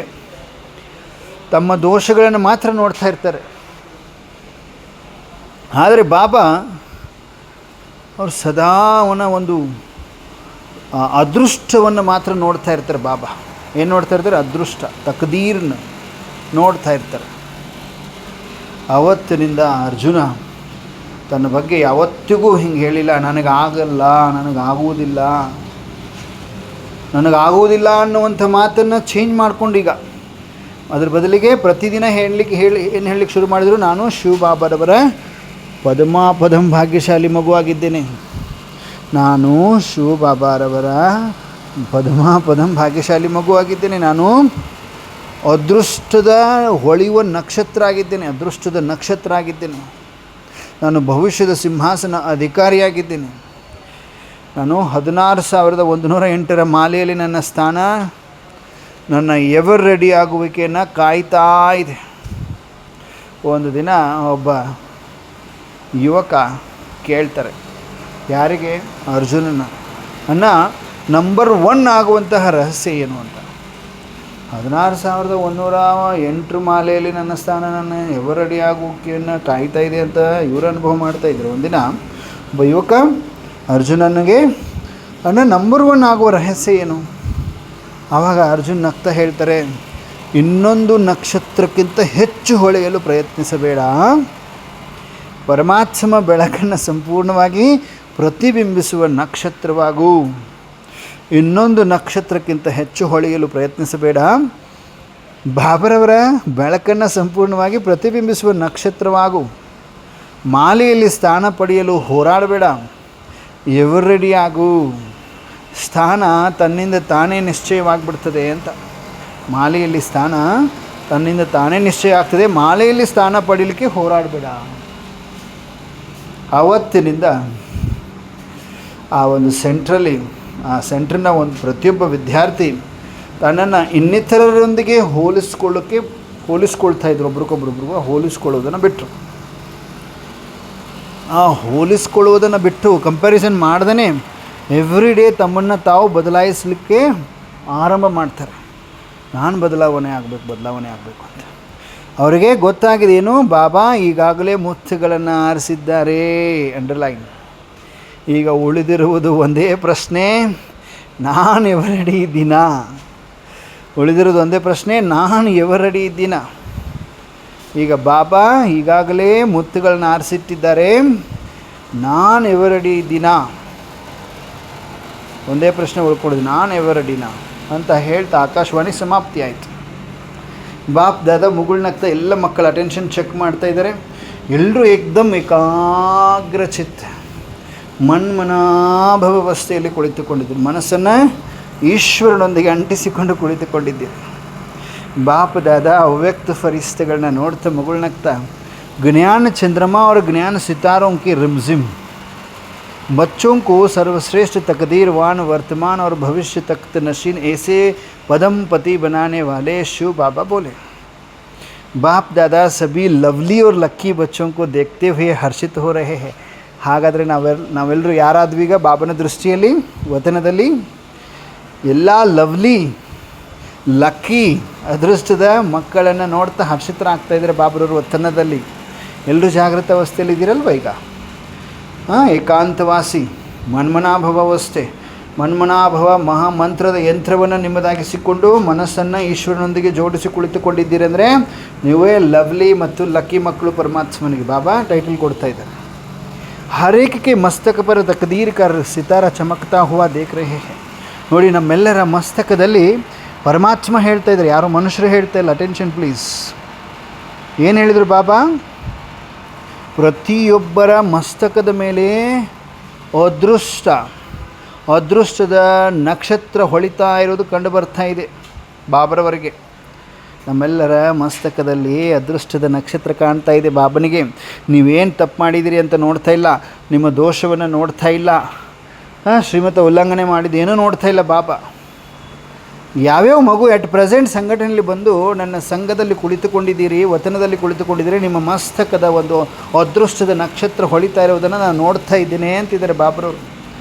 ತಮ್ಮ ದೋಷಗಳನ್ನು ಮಾತ್ರ ನೋಡ್ತಾ ಇರ್ತಾರೆ. ಆದರೆ ಬಾಬಾ ಅವರು ಸದಾ ಅವನ ಒಂದು ಅದೃಷ್ಟವನ್ನು ಮಾತ್ರ ನೋಡ್ತಾ ಇರ್ತಾರೆ. ಬಾಬಾ ಏನು ನೋಡ್ತಾ ಇರ್ತಾರೆ? ಅದೃಷ್ಟ, ತಕದೀರ್ನ ನೋಡ್ತಾ ಇರ್ತಾರೆ. ಆವತ್ತಿನಿಂದ ಅರ್ಜುನ ತನ್ನ ಬಗ್ಗೆ ಯಾವತ್ತಿಗೂ ಹಿಂಗೆ ಹೇಳಿಲ್ಲ, ನನಗಾಗುವುದಿಲ್ಲ ಅನ್ನುವಂಥ ಮಾತನ್ನು ಚೇಂಜ್ ಮಾಡ್ಕೊಂಡೀಗ ಅದ್ರ ಬದಲಿಗೆ ಪ್ರತಿದಿನ ಏನು ಹೇಳಲಿಕ್ಕೆ ಶುರು ಮಾಡಿದ್ರು? ನಾನು ಶಿವಬಾಬರವರ ಪದಂ ಭಾಗ್ಯಶಾಲಿ ಮಗುವಾಗಿದ್ದೇನೆ. ನಾನು ಶಿವಬಾಬಾರವರ ಪದಂ ಭಾಗ್ಯಶಾಲಿ ಮಗುವಾಗಿದ್ದೇನೆ. ನಾನು ಅದೃಷ್ಟದ ಹೊಳೆಯುವ ನಕ್ಷತ್ರ ಆಗಿದ್ದೇನೆ. ನಾನು ಭವಿಷ್ಯದ ಸಿಂಹಾಸನ ಅಧಿಕಾರಿಯಾಗಿದ್ದೇನೆ. ನಾನು 16,108 ಮಾಲೆಯಲ್ಲಿ ನನ್ನ ಸ್ಥಾನ, ನನ್ನ ಎವರ್ ರೆಡಿ ಆಗುವಿಕೆಯನ್ನು ಕಾಯ್ತಾ ಇದೆ. ಒಂದು ದಿನ ಒಬ್ಬ ಯುವಕ ಕೇಳ್ತಾರೆ, ಯಾರಿಗೆ? ಅರ್ಜುನನ. ನಂಬರ್ 1 ಆಗುವಂತಹ ರಹಸ್ಯ ಏನು ಅಂತ. 16,108 ಮಾಲೆಯಲ್ಲಿ ನನ್ನ ಸ್ಥಾನ, ನನ್ನ ಎವರ್ ರೆಡಿ ಆಗುವಿಕೆಯನ್ನು ಕಾಯ್ತಾ ಇದೆ ಅಂತ ಇವರು ಅನುಭವ ಮಾಡ್ತಾಯಿದ್ರು. ಒಂದಿನ ಒಬ್ಬ ಯುವಕ ಅರ್ಜುನನಿಗೆ ನಂಬರ್ 1 ಆಗುವ ರಹಸ್ಯ ಏನು? ಆವಾಗ ಅರ್ಜುನ್ ನಗ್ತಾ ಹೇಳ್ತಾರೆ, ಇನ್ನೊಂದು ನಕ್ಷತ್ರಕ್ಕಿಂತ ಹೆಚ್ಚು ಹೊಳೆಯಲು ಪ್ರಯತ್ನಿಸಬೇಡ, ಪರಮಾತ್ಮ ಬೆಳಕನ್ನು ಸಂಪೂರ್ಣವಾಗಿ ಪ್ರತಿಬಿಂಬಿಸುವ ನಕ್ಷತ್ರವಾಗು. ಇನ್ನೊಂದು ನಕ್ಷತ್ರಕ್ಕಿಂತ ಹೆಚ್ಚು ಹೊಳೆಯಲು ಪ್ರಯತ್ನಿಸಬೇಡ, ಬಾಬರವರ ಬೆಳಕನ್ನು ಸಂಪೂರ್ಣವಾಗಿ ಪ್ರತಿಬಿಂಬಿಸುವ ನಕ್ಷತ್ರವಾಗು. ಮಾಲೆಯಲ್ಲಿ ಸ್ಥಾನ ಪಡೆಯಲು ಹೋರಾಡಬೇಡ, ಎವರ್ ರೆಡಿ ಆಗು. ಸ್ಥಾನ ತನ್ನಿಂದ ತಾನೇ ನಿಶ್ಚಯವಾಗಿಬಿಡ್ತದೆ ಅಂತ. ಮಾಲೆಯಲ್ಲಿ ಸ್ಥಾನ ತನ್ನಿಂದ ತಾನೇ ನಿಶ್ಚಯ ಆಗ್ತದೆ, ಮಾಲೆಯಲ್ಲಿ ಸ್ಥಾನ ಪಡೀಲಿಕ್ಕೆ ಹೋರಾಡಬೇಡ. ಆವತ್ತಿನಿಂದ ಆ ಒಂದು ಸೆಂಟ್ರನ್ನ ಒಂದು ಪ್ರತಿಯೊಬ್ಬ ವಿದ್ಯಾರ್ಥಿ ತನ್ನನ್ನು ಇನ್ನಿತರರೊಂದಿಗೆ ಹೋಲಿಸ್ಕೊಳ್ತಾ ಇದ್ರು. ಒಬ್ರಿಗೊಬ್ರಿಗೂ ಹೋಲಿಸ್ಕೊಳ್ಳೋದನ್ನು ಬಿಟ್ಟರು. ಆ ಹೋಲಿಸ್ಕೊಳ್ಳೋದನ್ನು ಬಿಟ್ಟು ಕಂಪ್ಯಾರಿಸನ್ ಮಾಡ್ದೇ ಎವ್ರಿ ಡೇ ತಮ್ಮನ್ನು ತಾವು ಬದಲಾಯಿಸಲಿಕ್ಕೆ ಆರಂಭ ಮಾಡ್ತಾರೆ. ನಾನು ಬದಲಾವಣೆ ಆಗಬೇಕು ಅಂತ. ಅವರಿಗೆ ಗೊತ್ತಾಗಿದೆ ಏನು? ಬಾಬಾ ಈಗಾಗಲೇ ಮುತ್ತುಗಳನ್ನು ಆರಿಸಿದ್ದಾರೆ. ಅಂಡರ್ಲೈನ್. ಈಗ ಉಳಿದಿರುವುದು ಒಂದೇ ಪ್ರಶ್ನೆ, ನಾನು ಎವರ್ ರೆಡಿ ಇದ್ದೀನಾ? ನಾನು ಎವರ್ ರೆಡಿ ಇದ್ದೀನಾ? ಈಗ ಬಾಬಾ ಈಗಾಗಲೇ ಮುತ್ತುಗಳನ್ನ ಆರಿಸಿಟ್ಟಿದ್ದಾರೆ, ನಾನು ಎವರ್ ರೆಡಿ ಇದ್ದೀನಾ? ಒಂದೇ ಪ್ರಶ್ನೆ ಉಳ್ಕೊಡೋದು, ನಾನು ಎವರ್ ರೆಡಿನಾ ಅಂತ ಹೇಳ್ತಾ ಆಕಾಶವಾಣಿ ಸಮಾಪ್ತಿ ಆಯಿತು. ಬಾಪ್ ದಾದಾ ಮುಗುಳ್ನಗ್ತಾ ಎಲ್ಲ ಮಕ್ಕಳ ಅಟೆನ್ಷನ್ ಚೆಕ್ ಮಾಡ್ತಾ ಇದ್ದಾರೆ. ಎಲ್ಲರೂ ಏಕ್ದಮ್ ಏಕಾಗ್ರಚಿತ್ತ ಮನ್ಮನಾಭವಸ್ಥೆಯಲ್ಲಿ ಕುಳಿತುಕೊಂಡಿದ್ದೀರಿ. ಮನಸ್ಸನ್ನು ಈಶ್ವರನೊಂದಿಗೆ ಅಂಟಿಸಿಕೊಂಡು ಕುಳಿತುಕೊಂಡಿದ್ದೀರಿ. ಬಾಪ್ ದಾದಾ ಅವ್ಯಕ್ತ ಫರಿಸ್ತೆಗಳನ್ನ ನೋಡ್ತಾ ಮುಗುಳ್ನಗ್ತಾ, ज्ञान चंद्रमा और ज्ञान सितारों की रिमझिम बच्चों को सर्वश्रेष्ठ तकदीरवान वर्तमान और भविष्य तख्त नशीन ऐसे पदम पति बनाने वाले शिव बाबा बोले. बाप दादा सभी लवली और लक्की बच्चों को देखते हुए हर्षित हो रहे हैं. ಹಾಗಾದರೆ ನಾವೆಲ್ಲರೂ ಯಾರಾದ್ವಿ ಈಗ ಬಾಬನ ದೃಷ್ಟಿಯಲ್ಲಿ ವತನದಲ್ಲಿ? ಎಲ್ಲ ಲವ್ಲಿ ಲಕ್ಕಿ ಅದೃಷ್ಟದ ಮಕ್ಕಳನ್ನು ನೋಡ್ತಾ ಹರ್ಷಿತರಾಗ್ತಾ ಇದ್ದಾರೆ ಬಾಬ್ರವ್ರ ವತನದಲ್ಲಿ. ಎಲ್ಲರೂ ಜಾಗೃತ ಅವಸ್ಥೆಯಲ್ಲಿ ಇದ್ದೀರಲ್ವ ಈಗ? ಏಕಾಂತವಾಸಿ ಮನ್ಮನಾಭವ ಅವಸ್ಥೆ, ಮನ್ಮನಾಭವ ಮಹಾಮಂತ್ರದ ಯಂತ್ರವನ್ನು ನಿಮ್ಮದಾಗಿಸಿಕೊಂಡು ಮನಸ್ಸನ್ನು ಈಶ್ವರನೊಂದಿಗೆ ಜೋಡಿಸಿ ಕುಳಿತುಕೊಂಡಿದ್ದೀರಿ. ಅಂದರೆ ನೀವೇ ಲವ್ಲಿ ಮತ್ತು ಲಕ್ಕಿ ಮಕ್ಕಳು ಪರಮಾತ್ಮನಿಗೆ ಬಾಬಾ ಟೈಟಲ್ ಕೊಡ್ತಾ ಇದ್ದಾರೆ. ಹರ್ ಏಕ್ ಕೆ ಮಸ್ತಕ ಪರ ತಕದೀರ್ ಕರ್ ಸಿತಾರ ಚಮಕ್ತಾ ಹುವಾ ದೇಖ್ ರಹೇ ಹೈ. ನೋಡಿ, ನಮ್ಮೆಲ್ಲರ ಮಸ್ತಕದಲ್ಲಿ ಪರಮಾತ್ಮ ಹೇಳ್ತಾ ಇದ್ದಾರೆ, ಯಾರೋ ಮನುಷ್ಯರು ಹೇಳ್ತಾ ಇಲ್ಲ. Attention please. ಏನು ಹೇಳಿದರು ಬಾಬಾ? ಪ್ರತಿಯೊಬ್ಬರ ಮಸ್ತಕದ ಮೇಲೆ ಅದೃಷ್ಟದ ನಕ್ಷತ್ರ ಹೊಳಿತಾ ಇರೋದು ಕಂಡು ಬರ್ತಾ ಇದೆ ಬಾಬರವರಿಗೆ. ನಮ್ಮೆಲ್ಲರ ಮಸ್ತಕದಲ್ಲಿ ಅದೃಷ್ಟದ ನಕ್ಷತ್ರ ಕಾಣ್ತಾ ಇದೆ ಬಾಬನಿಗೆ. ನೀವೇನು ತಪ್ಪು ಮಾಡಿದ್ದೀರಿ ಅಂತ ನೋಡ್ತಾ ಇಲ್ಲ, ನಿಮ್ಮ ದೋಷವನ್ನು ನೋಡ್ತಾ ಇಲ್ಲ, ಶ್ರೀಮತ ಉಲ್ಲಂಘನೆ ಮಾಡಿದ್ದೇನೂ ನೋಡ್ತಾ ಇಲ್ಲ ಬಾಬಾ. ಯಾವ್ಯಾವ ಮಗು ಎಟ್ ಪ್ರೆಸೆಂಟ್ ಸಂಘಟನೆಯಲ್ಲಿ ಬಂದು ನನ್ನ ಸಂಘದಲ್ಲಿ ಕುಳಿತುಕೊಂಡಿದ್ದೀರಿ, ವತನದಲ್ಲಿ ಕುಳಿತುಕೊಂಡಿದ್ದೀರಿ, ನಿಮ್ಮ ಮಸ್ತಕದ ಒಂದು ಅದೃಷ್ಟದ ನಕ್ಷತ್ರ ಹೊಳಿತಾ ಇರೋದನ್ನು ನಾನು ನೋಡ್ತಾ ಇದ್ದೇನೆ ಅಂತಿದ್ದಾರೆ ಬಾಬರವರು.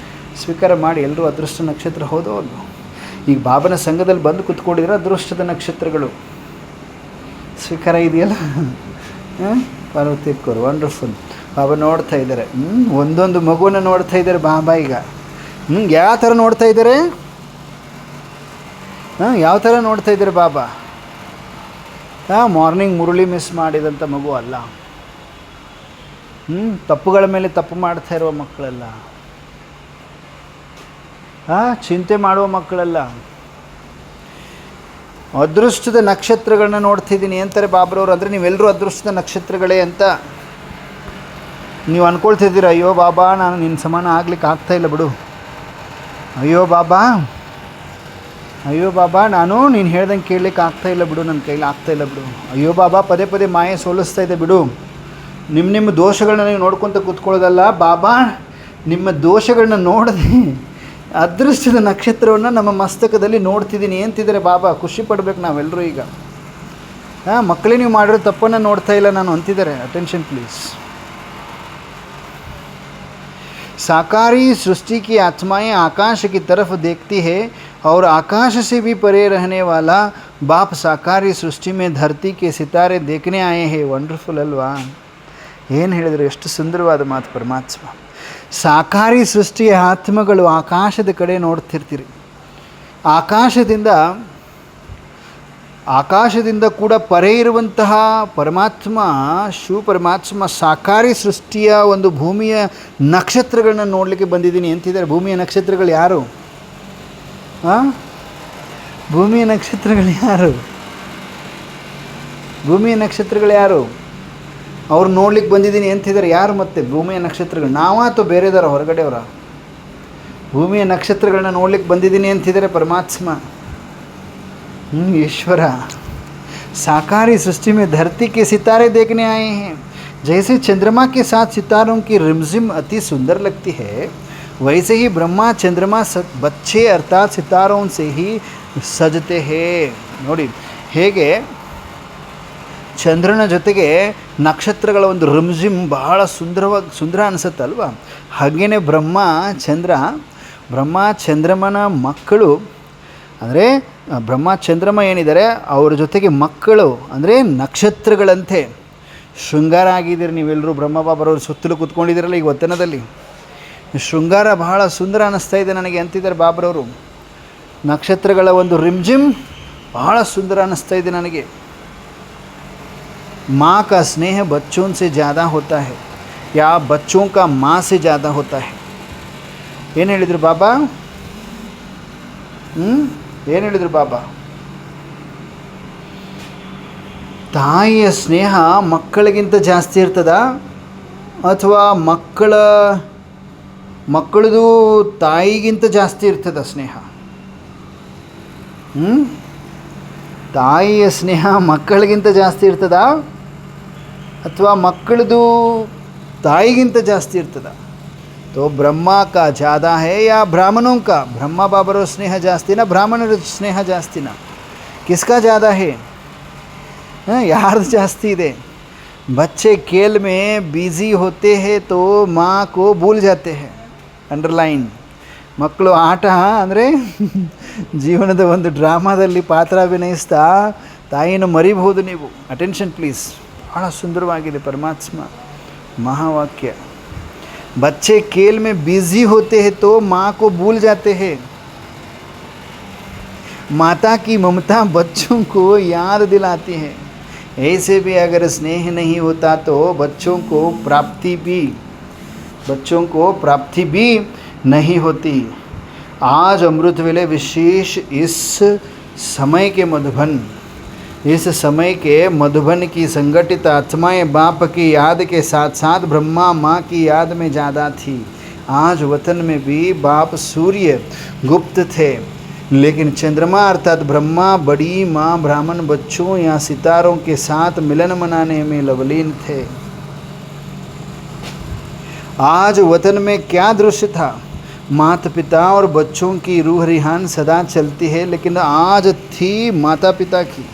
ಸ್ವೀಕಾರ ಮಾಡಿ ಎಲ್ಲರೂ ಅದೃಷ್ಟ ನಕ್ಷತ್ರ ಹೋದೋ ಅಲ್ವೋ? ಈಗ ಬಾಬನ ಸಂಘದಲ್ಲಿ ಬಂದು ಕೂತ್ಕೊಂಡಿದ್ರೆ ಅದೃಷ್ಟದ ನಕ್ಷತ್ರಗಳು ಸ್ವೀಕಾರ ಇದೆಯಲ್ಲ. Parvati core wonderful. ಬಾಬಾ ನೋಡ್ತಾ ಇದ್ದಾರೆ. ಒಂದೊಂದು ಮಗುವನ್ನು ನೋಡ್ತಾ ಇದ್ದಾರೆ ಬಾಬಾ ಈಗ. ಯಾವ ಥರ ನೋಡ್ತಾ ಇದ್ದಾರೆ? ಯಾವ ಥರ ನೋಡ್ತಾ ಇದ್ದಾರೆ ಬಾಬಾ? ಮಾರ್ನಿಂಗ್ ಮುರುಳಿ ಮಿಸ್ ಮಾಡಿದಂಥ ಮಗು ಅಲ್ಲ. ತಪ್ಪುಗಳ ಮೇಲೆ ತಪ್ಪು ಮಾಡ್ತಾ ಇರುವ ಮಕ್ಕಳಲ್ಲ, ಚಿಂತೆ ಮಾಡುವ ಮಕ್ಕಳಲ್ಲ. ಅದೃಷ್ಟದ ನಕ್ಷತ್ರಗಳನ್ನ ನೋಡ್ತಿದ್ದೀನಿ ಅಂತಾರೆ ಬಾಬ್ರವ್ರು. ಅಂದರೆ ನೀವೆಲ್ಲರೂ ಅದೃಷ್ಟದ ನಕ್ಷತ್ರಗಳೇ ಅಂತ ನೀವು ಅಂದ್ಕೊಳ್ತಿದ್ದೀರ. ಅಯ್ಯೋ ಬಾಬಾ, ನಾನು ನಿನ್ನ ಸಮಾನ ಆಗ್ಲಿಕ್ಕೆ ಆಗ್ತಾಯಿಲ್ಲ ಬಿಡು. ಅಯ್ಯೋ ಬಾಬಾ ನಾನು ನೀನು ಹೇಳ್ದಂಗೆ ಕೇಳಲಿಕ್ಕೆ ಆಗ್ತಾಯಿಲ್ಲ ಬಿಡು, ನನ್ನ ಕೈಲಿ ಆಗ್ತಾಯಿಲ್ಲ ಬಿಡು. ಅಯ್ಯೋ ಬಾಬಾ, ಪದೇ ಪದೇ ಮಾಯೆ ಸೋಲಿಸ್ತಾ ಇದೆ ಬಿಡು. ನಿಮ್ಮ ದೋಷಗಳನ್ನ ನೀವು ನೋಡ್ಕೊತ ಕೂತ್ಕೊಳ್ಳೋದಲ್ಲ ಬಾಬಾ, ನಿಮ್ಮ ದೋಷಗಳನ್ನ ನೋಡದೆ ಅದೃಷ್ಟದ ನಕ್ಷತ್ರವನ್ನು ನಮ್ಮ ಮಸ್ತಕದಲ್ಲಿ ನೋಡ್ತಿದ್ದೀನಿ ಅಂತಿದ್ದಾರೆ ಬಾಬಾ. ಖುಷಿ ಪಡಬೇಕು ನಾವೆಲ್ಲರೂ ಈಗ. ಮಕ್ಕಳೇ ನೀವು ಮಾಡಿರೋ ತಪ್ಪನ್ನು ನೋಡ್ತಾ ಇಲ್ಲ ನಾನು ಅಂತಿದ್ದಾರೆ. Attention please. साकारी सृष्टि की आत्माएं आकाश की तरफ देखती है और आकाश से भी परे रहने वाला बाप साकारी सृष्टि में धरती के सितारे देखने आए हैं. ವಂಡರ್ಫುಲ್ ಅಲ್ವಾ? ಏನು ಹೇಳಿದ್ರು? ಎಷ್ಟು ಸುಂದರವಾದ ಮಾತು ಪರಮಾತ್ಮ. ಸಾಕಾರಿ ಸೃಷ್ಟಿಯ ಆತ್ಮಗಳು ಆಕಾಶದ ಕಡೆ ನೋಡ್ತಿರ್ತೀರಿ. ಆಕಾಶದಿಂದ ಕೂಡ ಪರೆ ಇರುವಂತಹ ಪರಮಾತ್ಮ, ಶಿವ ಪರಮಾತ್ಮ ಸಾಕಾರಿ ಸೃಷ್ಟಿಯ ಒಂದು ಭೂಮಿಯ ನಕ್ಷತ್ರಗಳನ್ನ ನೋಡಲಿಕ್ಕೆ ಬಂದಿದ್ದೀನಿ ಅಂತಿದ್ದಾರೆ. ಭೂಮಿಯ ನಕ್ಷತ್ರಗಳು ಯಾರು? ಭೂಮಿಯ ನಕ್ಷತ್ರಗಳು ಯಾರು? ಭೂಮಿಯ ನಕ್ಷತ್ರಗಳು ಯಾರು? ಅವ್ರು ನೋಡ್ಲಿಕ್ಕೆ ಬಂದಿದ್ದೀನಿ ಅಂತಿದ್ದಾರೆ. ಯಾರು ಮತ್ತೆ ಭೂಮಿಯ ನಕ್ಷತ್ರಗಳು? ನಾವಾ ಅಥವಾ ಬೇರೆದವರ ಹೊರಗಡೆಯವರ? ಭೂಮಿಯ ನಕ್ಷತ್ರಗಳನ್ನ ನೋಡ್ಲಿಕ್ಕೆ ಬಂದಿದ್ದೀನಿ ಅಂತಿದ್ದಾರೆ ಪರಮಾತ್ಮ ईश्वरा. साकारी सृष्टि में धरती के सितारे देखने आए हैं. जैसे चंद्रमा के साथ सितारों की रिमझिम अति सुंदर लगती है, वैसे ही ब्रह्मा चंद्रमा बच्चे अर्थात सितारों से ही सजते हैं. ನೋಡಿ, ಹೇಗೆ ಚಂದ್ರನ ಜೊತೆಗೆ ನಕ್ಷತ್ರಗಳ ಒಂದು ರಿಮ್ಜಿಮ್ ಬಹಳ ಸುಂದರ ಅನಿಸುತ್ತಲ್ವ? ಹಾಗೇನೆ ಬ್ರಹ್ಮ ಚಂದ್ರಮನ ಮಕ್ಕಳು, ಅಂದರೆ ಬ್ರಹ್ಮ ಚಂದ್ರಮ ಏನಿದ್ದಾರೆ ಅವರ ಜೊತೆಗೆ ಮಕ್ಕಳು ಅಂದರೆ ನಕ್ಷತ್ರಗಳಂತೆ ಶೃಂಗಾರ ಆಗಿದ್ದೀರಿ ನೀವೆಲ್ಲರೂ. ಬ್ರಹ್ಮ ಬಾಬರವ್ರ ಸುತ್ತಲೂ ಕೂತ್ಕೊಂಡಿದ್ದೀರಲ್ಲ ಈಗ ವತನದಲ್ಲಿ. ಶೃಂಗಾರ ಬಹಳ ಸುಂದರ ಅನ್ನಿಸ್ತಾ ಇದೆ ನನಗೆ ಅಂತಿದ್ದಾರೆ ಬಾಬರವರು. ನಕ್ಷತ್ರಗಳ ಒಂದು ರಿಮ್ಜಿಮ್ ಬಹಳ ಸುಂದರ ಅನ್ನಿಸ್ತಾ ಇದೆ ನನಗೆ. माँ का स्नेह बच्चों से ज़्यादा होता है या बच्चों का माँ से ज़्यादा होता है. ಏನು ಹೇಳಿದರು ಬಾಬಾ? ಏನು ಹೇಳಿದರು ಬಾಬಾ? ತಾಯಿಯ ಸ್ನೇಹ ಮಕ್ಕಳಿಗಿಂತ ಜಾಸ್ತಿ ಇರ್ತದ ಅಥವಾ ಮಕ್ಕಳದು ತಾಯಿಗಿಂತ ಜಾಸ್ತಿ ಇರ್ತದ ಸ್ನೇಹ? ತಾಯಿಯ ಸ್ನೇಹ ಮಕ್ಕಳಿಗಿಂತ ಜಾಸ್ತಿ ಇರ್ತದ ಅಥವಾ ಮಕ್ಕಳದು ತಾಯಿಗಿಂತ ಜಾಸ್ತಿ ಇರ್ತದ? तो ब्रह्मा का ज़्यादा है या ब्राह्मणों का? ब्रह्मा बाबरो स्नेह जास्ती ना ब्राह्मण स्नेह जास्ती ना? किसका ज़्यादा है? यार जास्ती दे। बच्चे खेल में बिजी होते हैं तो माँ को भूल जाते हैं। अंडरलाइन। ಮಕ್ಕಳು ಆಟ ಅಂದರೆ ಜೀವನದ ಒಂದು ಡ್ರಾಮಾದಲ್ಲಿ ಪಾತ್ರ ಅಭಿನಯಿಸ್ತಾ ತಾಯಿನ ಮರಿಬಹುದು ನೀವು. Attention please. ಭಾಳ ಸುಂದರವಾಗಿದೆ ಪರಮಾತ್ಮ ಮಹಾವಾಕ್ಯ. बच्चे खेल में बिजी होते हैं तो माँ को भूल जाते हैं. माता की ममता बच्चों को याद दिलाती है. ऐसे भी अगर स्नेह नहीं होता तो बच्चों को प्राप्ति भी नहीं होती. आज अमृत वेले विशेष इस समय के मधुबन की संगठित आत्माएं बाप की याद के साथ साथ ब्रह्मा माँ की याद में ज़्यादा थी. आज वतन में भी बाप सूर्य गुप्त थे, लेकिन चंद्रमा अर्थात ब्रह्मा बड़ी माँ ब्राह्मण बच्चों या सितारों के साथ मिलन मनाने में लवलीन थे. आज वतन में क्या दृश्य था? माता पिता और बच्चों की रूह रिहान सदा चलती है, लेकिन आज थी माता पिता की.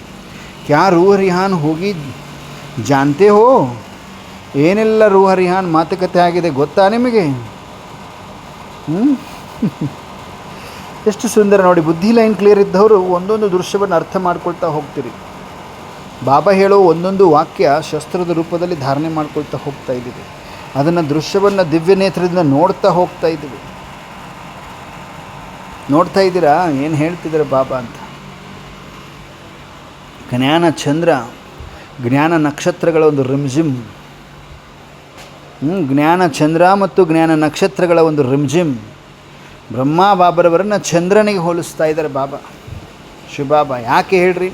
क्या रूह रिहान होगी जानते हो? ಏನೆಲ್ಲ ರೂಹ ರಿಹಾನ್ ಮಾತುಕತೆ ಆಗಿದೆ ಗೊತ್ತಾ ನಿಮಗೆ? ಎಷ್ಟು ಸುಂದರ ನೋಡಿ. ಬುದ್ಧಿ ಲೈನ್ ಕ್ಲಿಯರ್ ಇದ್ದವರು ಒಂದೊಂದು ದೃಶ್ಯವನ್ನು ಅರ್ಥ ಮಾಡ್ಕೊಳ್ತಾ ಹೋಗ್ತೀರಿ. ಬಾಬಾ ಹೇಳೋ ಒಂದೊಂದು ವಾಕ್ಯ ಶಸ್ತ್ರದ ರೂಪದಲ್ಲಿ ಧಾರಣೆ ಮಾಡ್ಕೊಳ್ತಾ ಹೋಗ್ತಾ ಇದ್ದೀವಿ. ಅದನ್ನು ದೃಶ್ಯವನ್ನು ದಿವ್ಯ ನೇತ್ರದಿಂದ ನೋಡ್ತಾ ಹೋಗ್ತಾ ಇದ್ದೀವಿ. ನೋಡ್ತಾ ಇದ್ದೀರಾ ಏನು ಹೇಳ್ತಿದ್ದಾರೆ ಬಾಬಾ ಅಂತ? ಜ್ಞಾನ ಚಂದ್ರ, ಜ್ಞಾನ ನಕ್ಷತ್ರಗಳ ಒಂದು ರಿಮ್ಜಿಮ್. ಜ್ಞಾನ ಚಂದ್ರ ಮತ್ತು ಜ್ಞಾನ ನಕ್ಷತ್ರಗಳ ಒಂದು ರಿಮ್ಜಿಮ್. ಬ್ರಹ್ಮ ಬಾಬರವರನ್ನು ಚಂದ್ರನಿಗೆ ಹೋಲಿಸ್ತಾ ಇದ್ದಾರೆ ಬಾಬಾ, ಶಿವಬಾಬಾ. ಯಾಕೆ ಹೇಳ್ರಿ?